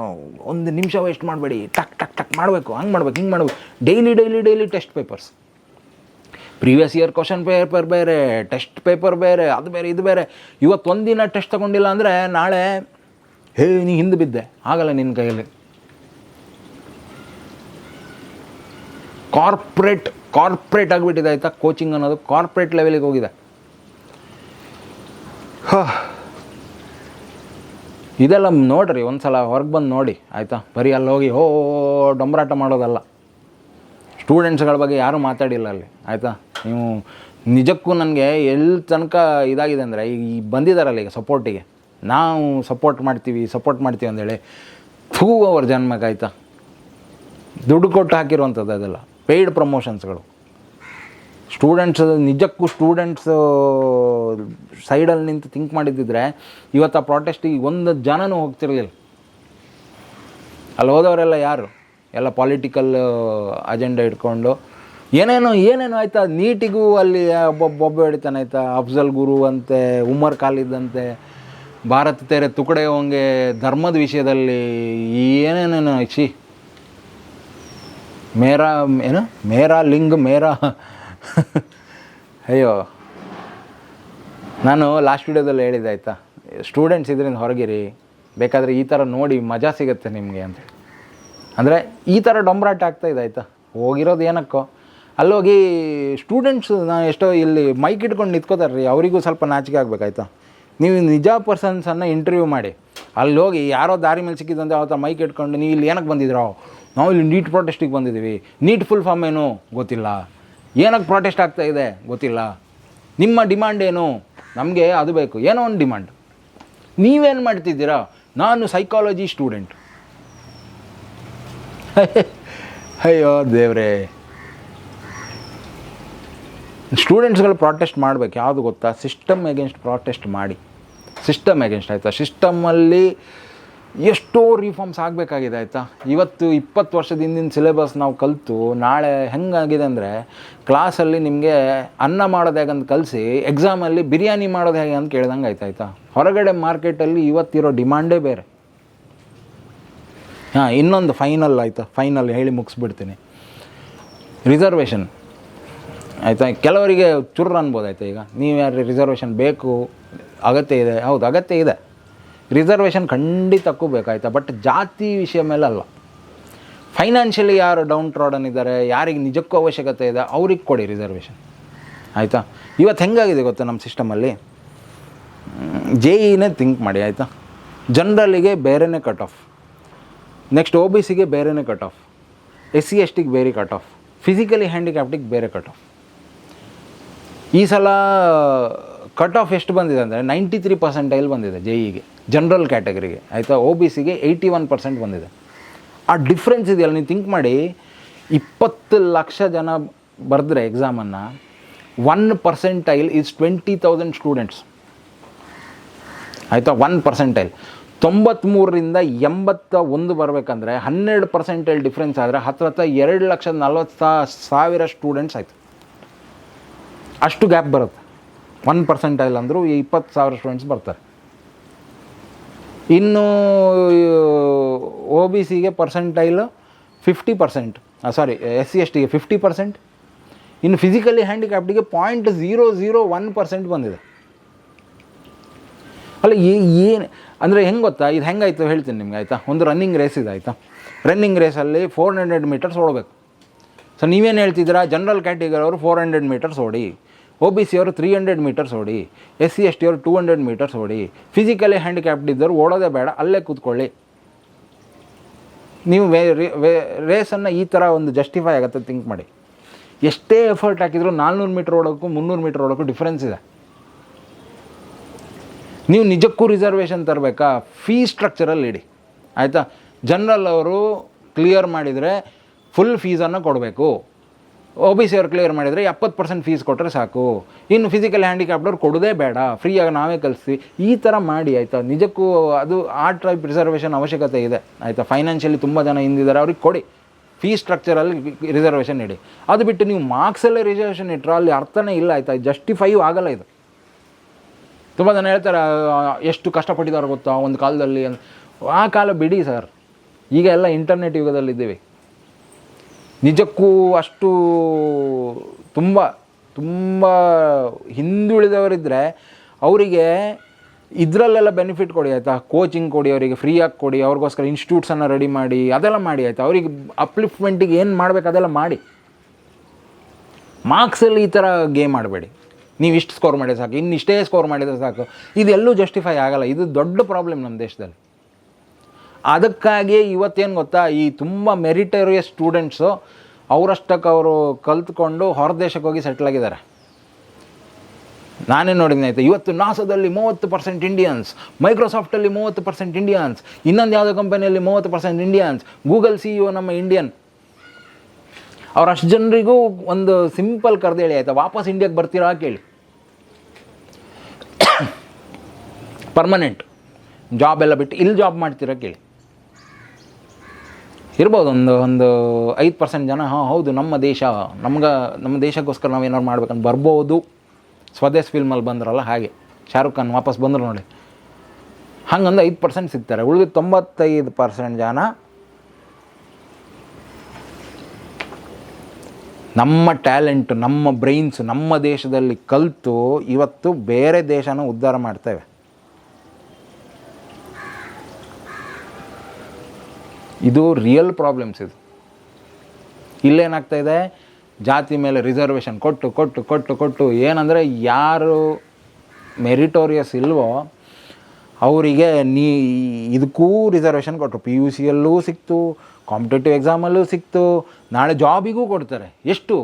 1 ನಿಮಿಷ ವೇಸ್ಟ್ ಮಾಡಬೇಡಿ, ಟಕ್ ಮಾಡಬೇಕು, ಹಿಂಗೆ ಮಾಡಬೇಕು. Daily test papers, previous year question paper ಬೇರೆ, ಟೆಸ್ಟ್ ಪೇಪರ್ ಬೇರೆ, ಅದು ಬೇರೆ ಇದು ಬೇರೆ. ಇವತ್ತು ಒಂದಿನ ಟೆಸ್ಟ್ ತೊಗೊಂಡಿಲ್ಲ ಅಂದರೆ ನಾಳೆ ನೀ ಹಿಂದೆ ಬಿದ್ದೆ, ಆಗಲ್ಲ ನಿನ್ನ ಕೈಯಲ್ಲಿ. ಕಾರ್ಪೊರೇಟ್ ಆಗಿಬಿಟ್ಟಿದೆ ಆಯಿತಾ. ಕೋಚಿಂಗ್ ಅನ್ನೋದು ಕಾರ್ಪೊರೇಟ್ ಲೆವೆಲಿಗೆ ಹೋಗಿದೆ. ಇದೆಲ್ಲ ನೋಡ್ರಿ, ಒಂದು ಸಲ ಹೊರಗೆ ಬಂದು ನೋಡಿ ಆಯಿತಾ. ಬರೀ ಅಲ್ಲಿ ಹೋಗಿ ಡೊಂಬರಾಟ ಮಾಡೋದಲ್ಲ. ಸ್ಟೂಡೆಂಟ್ಸ್ಗಳ ಬಗ್ಗೆ ಯಾರೂ ಮಾತಾಡಿಲ್ಲ ಅಲ್ಲಿ ಆಯಿತಾ. ನೀವು ನಿಜಕ್ಕೂ ನನಗೆ ಎಲ್ಲಿ ತನಕ ಇದಾಗಿದೆ ಅಂದರೆ, ಈಗ ಬಂದಿದ್ದಾರಲ್ಲ ಈಗ ಸಪೋರ್ಟಿಗೆ, ನಾವು ಸಪೋರ್ಟ್ ಮಾಡ್ತೀವಿ ಅಂದೇಳಿ ಅವ್ರ ಜನ್ಮಕ್ಕೆ ಆಯಿತಾ. ದುಡ್ಡು ಕೊಟ್ಟು ಹಾಕಿರುವಂಥದ್ದು ಅದೆಲ್ಲ ಪೇಯ್ಡ್ ಪ್ರಮೋಷನ್ಸ್ಗಳು. ನಿಜಕ್ಕೂ ಸ್ಟೂಡೆಂಟ್ಸು ಸೈಡಲ್ಲಿ ನಿಂತು ಥಿಂಕ್ ಮಾಡಿದ್ದಿದ್ರೆ ಇವತ್ತು ಆ ಪ್ರೊಟೆಸ್ಟಿಗೆ 1 ಜನನೂ ಹೋಗ್ತಿರಲಿಲ್ಲ. ಅಲ್ಲಿ ಹೋದವರೆಲ್ಲ ಯಾರು? ಎಲ್ಲ ಪಾಲಿಟಿಕಲ್ ಅಜೆಂಡಾ ಇಟ್ಕೊಂಡು ಏನೇನೋ ಆಯಿತಾ. ನೀಟಿಗೂ ಅಲ್ಲಿ ಒಬ್ಬ ಹಿಡಿತಾನೆ ಆಯಿತಾ, ಅಫ್ಜಲ್ ಗುರು ಅಂತೆ, ಉಮರ್ ಖಾಲಿದ್ ಅಂತೆ, ಭಾರತ್ ತೆರೆ ತುಕಡೆ ಹೋಂಗೆ, ಧರ್ಮದ ವಿಷಯದಲ್ಲಿ ಏನೇನೇನೋ ಮೇರಾ ಲಿಂಗ್ ಮೇರಾ ಅಯ್ಯೋ. ನಾನು ಲಾಸ್ಟ್ ವೀಡಿಯೋದಲ್ಲಿ ಹೇಳಿದ್ದೆ ಆಯಿತಾ, ಸ್ಟೂಡೆಂಟ್ಸ್ ಇದರಿಂದ ಹೊರಗಿರಿ, ಬೇಕಾದರೆ ಈ ಥರ ನೋಡಿ ಮಜಾ ಸಿಗುತ್ತೆ ನಿಮಗೆ ಅಂತೇಳಿ. ಅಂದರೆ ಈ ಥರ ಡೊಂಬರಾಟ ಆಗ್ತಾಯಿದೆ ಆಯಿತಾ. ಹೋಗಿರೋದು ಏನಕ್ಕೋ ಅಲ್ಲೋಗಿ ಸ್ಟೂಡೆಂಟ್ಸ್ ನಾನು ಎಷ್ಟೋ ಇಲ್ಲಿ ಮೈಕ್ ಇಟ್ಕೊಂಡು ನಿಂತ್ಕೋತಾರೆ ರೀ, ಅವರಿಗೂ ಸ್ವಲ್ಪ ನಾಚಿಕೆ ಆಗಬೇಕಾಯ್ತಾ. ನೀವು ನಿಜ ಪರ್ಸನ್ಸನ್ನು ಇಂಟರ್ವ್ಯೂ ಮಾಡಿ, ಅಲ್ಲಿ ಹೋಗಿ ಯಾರೋ ದಾರಿ ಮೇಲೆ ಸಿಕ್ಕಿದಂತೆ ಅವತ್ತ ಮೈಕ್ ಇಟ್ಕೊಂಡು ನೀವು ಇಲ್ಲಿ ಏನಕ್ಕೆ ಬಂದಿದ್ರೋ, ನಾವು ಇಲ್ಲಿ ನೀಟ್ ಪ್ರೊಟೆಸ್ಟಿಗೆ ಬಂದಿದ್ದೀವಿ, ನೀಟ್ ಫುಲ್ ಫಾರ್ಮ್ ಏನು ಗೊತ್ತಿಲ್ಲ, ಏನಕ್ಕೆ ಪ್ರೊಟೆಸ್ಟ್ ಆಗ್ತಾಯಿದೆ ಗೊತ್ತಿಲ್ಲ, ನಿಮ್ಮ ಡಿಮಾಂಡ್ ಏನು, ನಮಗೆ ಅದು ಬೇಕು, ಏನೋ ಒಂದು ಡಿಮಾಂಡ್. ನೀವೇನು ಮಾಡ್ತಿದ್ದೀರಾ, ನಾನು ಸೈಕಾಲಜಿ ಸ್ಟೂಡೆಂಟ್. ಅಯ್ಯೋ ದೇವ್ರೇ. ಸ್ಟೂಡೆಂಟ್ಸ್ಗಳು ಪ್ರೊಟೆಸ್ಟ್ ಮಾಡಬೇಕು, ಯಾವುದು ಗೊತ್ತಾ, ಸಿಸ್ಟಮ್ ಎಗೇನ್ಸ್ಟ್ ಪ್ರೊಟೆಸ್ಟ್ ಮಾಡಿ. ಸಿಸ್ಟಮ್ ಎಗೇನ್ಸ್ಟ್ ಆಯಿತಾ. ಸಿಸ್ಟಮಲ್ಲಿ ಎಷ್ಟೋ ರಿಫಾರ್ಮ್ಸ್ ಆಗಬೇಕಾಗಿದೆ ಆಯಿತಾ. ಇವತ್ತು 20 ವರ್ಷದ ಹಿಂದಿನ ಸಿಲೆಬಸ್ ನಾವು ಕಲಿತು ನಾಳೆ ಹೆಂಗಾಗಿದೆ ಅಂದರೆ, ಕ್ಲಾಸಲ್ಲಿ ನಿಮಗೆ ಅನ್ನ ಮಾಡೋದು ಹೇಗಂತ ಕಲಿಸಿ ಎಕ್ಸಾಮಲ್ಲಿ ಬಿರಿಯಾನಿ ಮಾಡೋದು ಹೇಗೆ ಅಂತ ಕೇಳ್ದಂಗೆ ಆಯ್ತಾಯ್ತಾ. ಹೊರಗಡೆ ಮಾರ್ಕೆಟಲ್ಲಿ ಇವತ್ತಿರೋ ಡಿಮಾಂಡೇ ಬೇರೆ. ಇನ್ನೊಂದು ಫೈನಲ್ ಆಯಿತಾ, ಫೈನಲ್ ಹೇಳಿ ಮುಗಿಸ್ಬಿಡ್ತೀನಿ. ರಿಸರ್ವೇಷನ್ ಆಯಿತಾ. ಕೆಲವರಿಗೆ ಚುರ್ರ ಅನ್ಬೋದು ಆಯಿತಾ. ಈಗ ನೀವು ಯಾರು ರಿಸರ್ವೇಷನ್ ಬೇಕು ಅಗತ್ಯ ಇದೆ, ಹೌದು ಅಗತ್ಯ ಇದೆ, ರಿಸರ್ವೇಷನ್ ಖಂಡಿತಕ್ಕೂ ಬೇಕಾಯ್ತಾ. ಬಟ್ ಜಾತಿ ವಿಷಯ ಮೇಲೆ ಅಲ್ಲ. ಫೈನಾನ್ಷಿಯಲಿ ಯಾರು ಡೌನ್ ಟ್ರಾಡನ್ ಇದ್ದಾರೆ, ಯಾರಿಗೆ ನಿಜಕ್ಕೂ ಅವಶ್ಯಕತೆ ಇದೆ ಅವ್ರಿಗೆ ಕೊಡಿ ರಿಸರ್ವೇಷನ್ ಆಯಿತಾ. ಇವತ್ತು ಹೆಂಗಾಗಿದೆ ಗೊತ್ತಾ ನಮ್ಮ ಸಿಸ್ಟಮಲ್ಲಿ, JEನೇ ಥಿಂಕ್ ಮಾಡಿ ಆಯಿತಾ. ಜನರಲ್ಲಿಗೆ ಬೇರೆಯೇ ಕಟ್ ಆಫ್, ನೆಕ್ಸ್ಟ್ OBCಗೆ ಬೇರೆಯೇ ಕಟ್ ಆಫ್, SC STಗೆ ಬೇರೆ ಕಟ್ ಆಫ್, ಫಿಸಿಕಲಿ ಹ್ಯಾಂಡಿಕ್ಯಾಪ್ಟಿಗೆ ಬೇರೆ ಕಟ್ ಆಫ್. ಈ ಸಲ ಕಟ್ ಆಫ್ ಎಷ್ಟು ಬಂದಿದೆ ಅಂದರೆ 93% ಬಂದಿದೆ JEಗೆ, ಜನರಲ್ ಕ್ಯಾಟಗರಿಗೆ ಆಯಿತಾ. OBCಗೆ 81% ಬಂದಿದೆ. ಆ ಡಿಫ್ರೆನ್ಸ್ ಇದೆಯಲ್ಲ, ನೀವು ಥಿಂಕ್ ಮಾಡಿ. 20 ಲಕ್ಷ ಜನ ಬರೆದ್ರೆ ಎಕ್ಸಾಮನ್ನು, 1% ಈಸ್ 20,000 ಸ್ಟೂಡೆಂಟ್ಸ್ ಆಯಿತಾ. 1% 93ರಿಂದ 81 ಬರಬೇಕಂದ್ರೆ 12% ಡಿಫ್ರೆನ್ಸ್ ಆದರೆ ಹತ್ರ 2,40,000 ಸ್ಟೂಡೆಂಟ್ಸ್ ಆಯಿತು. ಅಷ್ಟು ಗ್ಯಾಪ್ ಬರುತ್ತೆ. 1% ಅಂದರೂ 20,000 ಸ್ಟೂಡೆಂಟ್ಸ್ ಬರ್ತಾರೆ. ಇನ್ನು OBCಗೆ ಪರ್ಸೆಂಟೈಲ್ 50%, ಸಾರಿ SC STಗೆ 50%, ಇನ್ನು ಫಿಸಿಕಲಿ ಹ್ಯಾಂಡಿಕ್ಯಾಪ್ಟಿಗೆ 0.001% ಬಂದಿದೆ. ಅಲ್ಲ ಏನು ಅಂದರೆ ಹೆಂಗೆ ಗೊತ್ತಾ, ಇದು ಹೆಂಗಾಯ್ತು ಹೇಳ್ತೀನಿ ನಿಮ್ಗೆ ಆಯಿತಾ. ಒಂದು ರನ್ನಿಂಗ್ ರೇಸ್ ಇದೆ ಆಯಿತಾ. ರನ್ನಿಂಗ್ ರೇಸಲ್ಲಿ 400 ಮೀಟರ್ಸ್ ಓಡಬೇಕು. ಸೊ ನೀವೇನು ಹೇಳ್ತಿದ್ದೀರಾ, ಜನರಲ್ ಕ್ಯಾಟಗರಿ ಅವರು 400 ಮೀಟರ್ಸ್ ಓಡಿ, OBC ಅವರು 300 ಮೀಟರ್ಸ್ ಓಡಿ, SC ST ಅವರು 200 ಮೀಟರ್ಸ್ ಓಡಿ, ಫಿಸಿಕಲಿ ಹ್ಯಾಂಡಿಕ್ಯಾಪ್ಟ್ ಇದ್ದವರು ಓಡೋದೇ ಬೇಡ, ಅಲ್ಲೇ ಕೂತ್ಕೊಳ್ಳಿ. ನೀವು ರೇಸನ್ನು ಈ ಥರ ಒಂದು ಜಸ್ಟಿಫೈ ಆಗುತ್ತೆ ಥಿಂಕ್ ಮಾಡಿ. ಎಷ್ಟೇ ಎಫರ್ಟ್ ಹಾಕಿದ್ರು 400 ಮೀಟ್ರ್ ಓಡೋಕ್ಕೂ 300 ಮೀಟ್ರ್ ಓಡೋಕ್ಕೂ ಡಿಫ್ರೆನ್ಸ್ ಇದೆ. ನೀವು ನಿಜಕ್ಕೂ ರಿಸರ್ವೇಷನ್ ತರಬೇಕಾ, ಫೀ ಸ್ಟ್ರಕ್ಚರಲ್ಲಿ ಇಡಿ ಆಯಿತಾ. ಜನರಲ್ ಅವರು ಕ್ಲಿಯರ್ ಮಾಡಿದರೆ ಫುಲ್ ಫೀಸನ್ನು ಕೊಡಬೇಕು, OBC ಅವ್ರು ಕ್ಲಿಯರ್ ಮಾಡಿದರೆ 70% ಫೀಸ್ ಕೊಟ್ಟರೆ ಸಾಕು, ಇನ್ನು ಫಿಸಿಕಲ್ ಹ್ಯಾಂಡಿಕ್ಯಾಪ್ಟವ್ರು ಕೊಡೋದೇ ಬೇಡ, ಫ್ರೀಯಾಗಿ ನಾವೇ ಕಲಿಸ್ತೀವಿ. ಈ ಥರ ಮಾಡಿ ಆಯಿತಾ. ನಿಜಕ್ಕೂ ಅದು ಆ ಟೈಪ್ ರಿಸರ್ವೇಷನ್ ಅವಶ್ಯಕತೆ ಇದೆ ಆಯಿತಾ. ಫೈನಾನ್ಷಿಯಲಿ ತುಂಬ ಜನ ಹಿಂದಿದ್ದಾರೆ, ಅವ್ರಿಗೆ ಕೊಡಿ. ಫೀ ಸ್ಟ್ರಕ್ಚರಲ್ಲಿ ರಿಸರ್ವೇಷನ್ ಇಡಿ. ಅದು ಬಿಟ್ಟು ನೀವು ಮಾರ್ಕ್ಸಲ್ಲೇ ರಿಸರ್ವೇಷನ್ ಇಟ್ಟರೆ ಅಲ್ಲಿ ಅರ್ಥನೇ ಇಲ್ಲ ಆಯಿತಾ. ಜಸ್ಟಿಫೈ ಆಗಲ್ಲ ಇದು. ತುಂಬ ಜನ ಹೇಳ್ತಾರೆ ಎಷ್ಟು ಕಷ್ಟಪಟ್ಟಿದ್ದಾರೆ ಗೊತ್ತಾ ಒಂದು ಕಾಲದಲ್ಲಿ. ಆ ಕಾಲ ಬಿಡಿ ಸರ್, ಈಗ ಎಲ್ಲ ಇಂಟರ್ನೆಟ್ ಯುಗದಲ್ಲಿದ್ದೀವಿ. ನಿಜಕ್ಕೂ ಅಷ್ಟು ತುಂಬ ತುಂಬ ಹಿಂದುಳಿದವರಿದ್ದರೆ ಅವರಿಗೆ ಇದರಲ್ಲೆಲ್ಲ ಬೆನಿಫಿಟ್ ಕೊಡಿ ಆಯಿತಾ. ಕೋಚಿಂಗ್ ಕೊಡಿ, ಅವರಿಗೆ ಫ್ರೀಯಾಗಿ ಕೊಡಿ, ಅವ್ರಿಗೋಸ್ಕರ ಇನ್ಸ್ಟಿಟ್ಯೂಟ್ಸನ್ನು ರೆಡಿ ಮಾಡಿ, ಅದೆಲ್ಲ ಮಾಡಿ ಆಯಿತಾ. ಅವ್ರಿಗೆ ಅಪ್ಲಿಫ್ಟ್ಮೆಂಟಿಗೆ ಏನು ಮಾಡಬೇಕು ಅದೆಲ್ಲ ಮಾಡಿ. ಮಾರ್ಕ್ಸಲ್ಲಿ ಈ ಥರ ಗೇಮ್ ಆಡಬೇಡಿ. ನೀವು ಇಷ್ಟು ಸ್ಕೋರ್ ಮಾಡಿದ್ರೆ ಸಾಕು, ಇನ್ನಿಷ್ಟೇ ಸ್ಕೋರ್ ಮಾಡಿದರೆ ಸಾಕು, ಇದೆಲ್ಲೂ ಜಸ್ಟಿಫೈ ಆಗಲ್ಲ. ಇದು ದೊಡ್ಡ ಪ್ರಾಬ್ಲಮ್ ನಮ್ಮ ದೇಶದಲ್ಲಿ. ಅದಕ್ಕಾಗಿಯೇ ಇವತ್ತೇನು ಗೊತ್ತಾ, ಈ ತುಂಬ ಮೆರಿಟರಿಯಸ್ ಸ್ಟೂಡೆಂಟ್ಸು ಅವರಷ್ಟಕ್ಕೆ ಅವರು ಕಲ್ತ್ಕೊಂಡು ಹೊರ ದೇಶಕ್ಕೆ ಹೋಗಿ ಸೆಟ್ಲಾಗಿದ್ದಾರೆ. ನಾನೇ ನೋಡಿದ್ದೀನಿ ಆಯಿತಾ. ಇವತ್ತು ನಾಸಾದಲ್ಲಿ 30% ಇಂಡಿಯನ್ಸ್, ಮೈಕ್ರೋಸಾಫ್ಟಲ್ಲಿ 30% ಇಂಡಿಯನ್ಸ್, ಇನ್ನೊಂದು ಯಾವುದೋ ಕಂಪನಿಯಲ್ಲಿ 30% ಇಂಡಿಯನ್ಸ್, ಗೂಗಲ್ CEO ನಮ್ಮ ಇಂಡಿಯನ್. ಅವ್ರು ಅಷ್ಟು ಜನರಿಗೂ ಒಂದು ಸಿಂಪಲ್ ಕರೆದೇಳಿ ಆಯಿತಾ, ವಾಪಸ್ ಇಂಡಿಯಾಗೆ ಬರ್ತೀರಾ ಕೇಳಿ. ಪರ್ಮನೆಂಟ್ ಜಾಬ್ ಎಲ್ಲ ಬಿಟ್ಟು ಇಲ್ಲಿ ಜಾಬ್ ಮಾಡ್ತೀರಾ ಕೇಳಿ. ಇರ್ಬೋದು ಒಂದು 5% ಜನ ಹಾಂ ಹೌದು ನಮ್ಮ ದೇಶ ನಮ್ಮ ದೇಶಕ್ಕೋಸ್ಕರ ನಾವು ಏನಾದ್ರು ಮಾಡ್ಬೇಕಂತ ಬರ್ಬೋದು. ಸ್ವದೇಶ್ ಫಿಲ್ಮಲ್ಲಿ ಬಂದ್ರಲ್ಲ ಹಾಗೆ ಶಾರುಖ್ ಖಾನ್ ವಾಪಸ್ ಬಂದರು ನೋಡಿ, ಹಂಗಂದು 5% ಸಿಗ್ತಾರೆ. ಉಳಿದ 95% ಜನ ನಮ್ಮ ಟ್ಯಾಲೆಂಟು, ನಮ್ಮ ಬ್ರೈನ್ಸು ನಮ್ಮ ದೇಶದಲ್ಲಿ ಕಲಿತು ಇವತ್ತು ಬೇರೆ ದೇಶನ ಉದ್ಧಾರ ಮಾಡ್ತೇವೆ. ಇದು ರಿಯಲ್ ಪ್ರಾಬ್ಲಮ್ಸ್. ಇದು ಇಲ್ಲೇನಾಗ್ತಾಯಿದೆ, ಜಾತಿ ಮೇಲೆ ರಿಸರ್ವೇಷನ್ ಕೊಟ್ಟು ಕೊಟ್ಟು ಕೊಟ್ಟು ಕೊಟ್ಟು ಏನಂದರೆ ಯಾರು ಮೆರಿಟೋರಿಯಸ್ ಇಲ್ವೋ ಅವರಿಗೆ ಇದಕ್ಕೂ ರಿಸರ್ವೇಷನ್ ಕೊಟ್ಟರು. PUCಯಲ್ಲೂ ಸಿಕ್ತು, ಕಾಂಪಿಟೇಟಿವ್ ಎಕ್ಸಾಮಲ್ಲೂ ಸಿಕ್ತು, ನಾಳೆ ಜಾಬಿಗೂ ಕೊಡ್ತಾರೆ. ಎಷ್ಟು?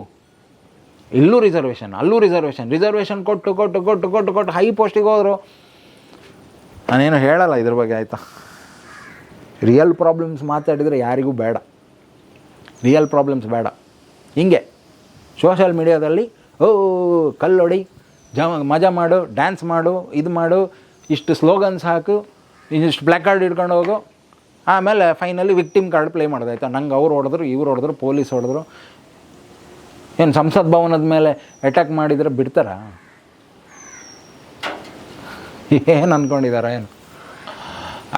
ಇಲ್ಲೂ ರಿಸರ್ವೇಷನ್, ಅಲ್ಲೂ ರಿಸರ್ವೇಷನ್ ಕೊಟ್ಟು ಕೊಟ್ಟು ಕೊಟ್ಟು ಕೊಟ್ಟು ಕೊಟ್ಟು ಹೈ ಪೋಸ್ಟಿಗೆ ಹೋದರು. ನಾನೇನು ಹೇಳಲ್ಲ ಇದ್ರ ಬಗ್ಗೆ, ಆಯಿತಾ? ರಿಯಲ್ ಪ್ರಾಬ್ಲಮ್ಸ್ ಮಾತಾಡಿದರೆ ಯಾರಿಗೂ ಬೇಡ, ರಿಯಲ್ ಪ್ರಾಬ್ಲಮ್ಸ್ ಬೇಡ. ಹಿಂಗೆ ಸೋಷಲ್ ಮೀಡಿಯಾದಲ್ಲಿ ಕಲ್ಲೊಡಿ, ಮಜಾ ಮಾಡು, ಡ್ಯಾನ್ಸ್ ಮಾಡು, ಇದು ಮಾಡು, ಇಷ್ಟು ಸ್ಲೋಗನ್ಸ್ ಹಾಕು, ಇಷ್ಟು ಬ್ಲ್ಯಾಕ್ ಕಾರ್ಡ್ ಹಿಡ್ಕೊಂಡು ಹೋಗು, ಆಮೇಲೆ ಫೈನಲಿ ವಿಕ್ಟಿಮ್ ಕಾರ್ಡ್ ಪ್ಲೇ ಮಾಡೋದು. ಆಯಿತಾ? ನಂಗೆ ಅವ್ರು ಹೊಡೆದ್ರು, ಇವ್ರು ಹೊಡೆದ್ರು, ಪೊಲೀಸ್ ಹೊಡೆದ್ರು. ಏನು ಸಂಸತ್ ಭವನದ ಮೇಲೆ ಅಟ್ಯಾಕ್ ಮಾಡಿದರೆ ಬಿಡ್ತಾರಾ? ಏನು ಅಂದ್ಕೊಂಡಿದ್ದಾರೆ ಏನು?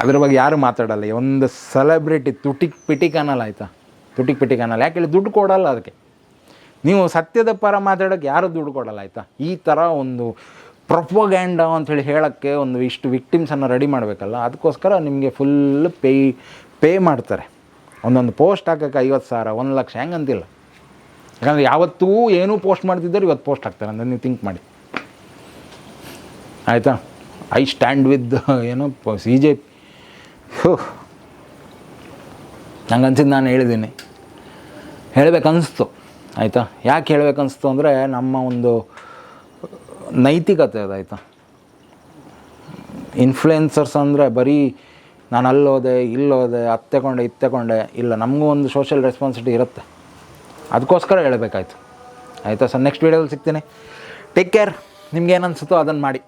ಅದ್ರ ಬಗ್ಗೆ ಯಾರು ಮಾತಾಡಲ್ಲ. ಒಂದು ಸೆಲೆಬ್ರಿಟಿ ತುಟಿಕ್ ಪಿಟಿಕ್ ಅನ್ನಲ್ಲ, ಆಯಿತಾ? ತುಟಿಕ್ ಪಿಟಿಕ್ ಅನ್ನಲ್ಲ. ಯಾಕೆ ಹೇಳಿ? ದುಡ್ಡು ಕೊಡಲ್ಲ ಅದಕ್ಕೆ. ನೀವು ಸತ್ಯದ ಪರ ಮಾತಾಡೋಕ್ಕೆ ಯಾರು ದುಡ್ಡು ಕೊಡಲ್ಲ, ಆಯಿತಾ? ಈ ಥರ ಒಂದು ಪ್ರೊಪೊಗ್ಯಾಂಡ ಅಂಥೇಳಿ ಹೇಳೋಕ್ಕೆ ಒಂದು ಇಷ್ಟು ವಿಕ್ಟಿಮ್ಸನ್ನು ರೆಡಿ ಮಾಡಬೇಕಲ್ಲ, ಅದಕ್ಕೋಸ್ಕರ ನಿಮಗೆ ಫುಲ್ ಪೇ ಮಾಡ್ತಾರೆ. ಒಂದೊಂದು ಪೋಸ್ಟ್ ಹಾಕೋಕ್ಕೆ 50,000 1 ಲಕ್ಷ ಹೆಂಗಂತಿಲ್ಲ. ಯಾಕಂದರೆ ಯಾವತ್ತೂ ಏನೂ ಪೋಸ್ಟ್ ಮಾಡ್ತಿದ್ದಾರೆ, ಇವತ್ತು ಪೋಸ್ಟ್ ಹಾಕ್ತಾರೆ ಅಂದರೆ ನೀವು ಥಿಂಕ್ ಮಾಡಿ, ಆಯಿತಾ? ಐ ಸ್ಟ್ಯಾಂಡ್ ವಿತ್ ಏನು CJP. ನಂಗೆ ಅನ್ಸಿದ್ದು ನಾನು ಹೇಳಿದ್ದೀನಿ, ಹೇಳಬೇಕನ್ನಿಸ್ತು, ಆಯಿತಾ? ಯಾಕೆ ಹೇಳಬೇಕನ್ನಿಸ್ತು ಅಂದರೆ ನಮ್ಮ ಒಂದು ನೈತಿಕತೆ ಅದು, ಆಯಿತಾ? ಇನ್ಫ್ಲುಯೆನ್ಸರ್ಸ್ ಅಂದರೆ ಬರೀ ನಾನು ಅಲ್ಲೋದೆ ಇಲ್ಲೋದೆ ಇತ್ತೆಕೊಂಡೆ ಇಲ್ಲ, ನಮಗೂ ಒಂದು ಸೋಷಿಯಲ್ ರೆಸ್ಪಾನ್ಸಿಬಿಲಿಟಿ ಇರುತ್ತೆ. ಅದಕ್ಕೋಸ್ಕರ ಹೇಳಬೇಕಾಯ್ತು, ಆಯಿತಾ? ಸೊ ನೆಕ್ಸ್ಟ್ ವೀಡಿಯೋದಲ್ಲಿ ಸಿಗ್ತೀನಿ. Take care. ನಿಮ್ಗೆ ಏನು ಅನಿಸುತ್ತೋ ಅದನ್ನು ಮಾಡಿ.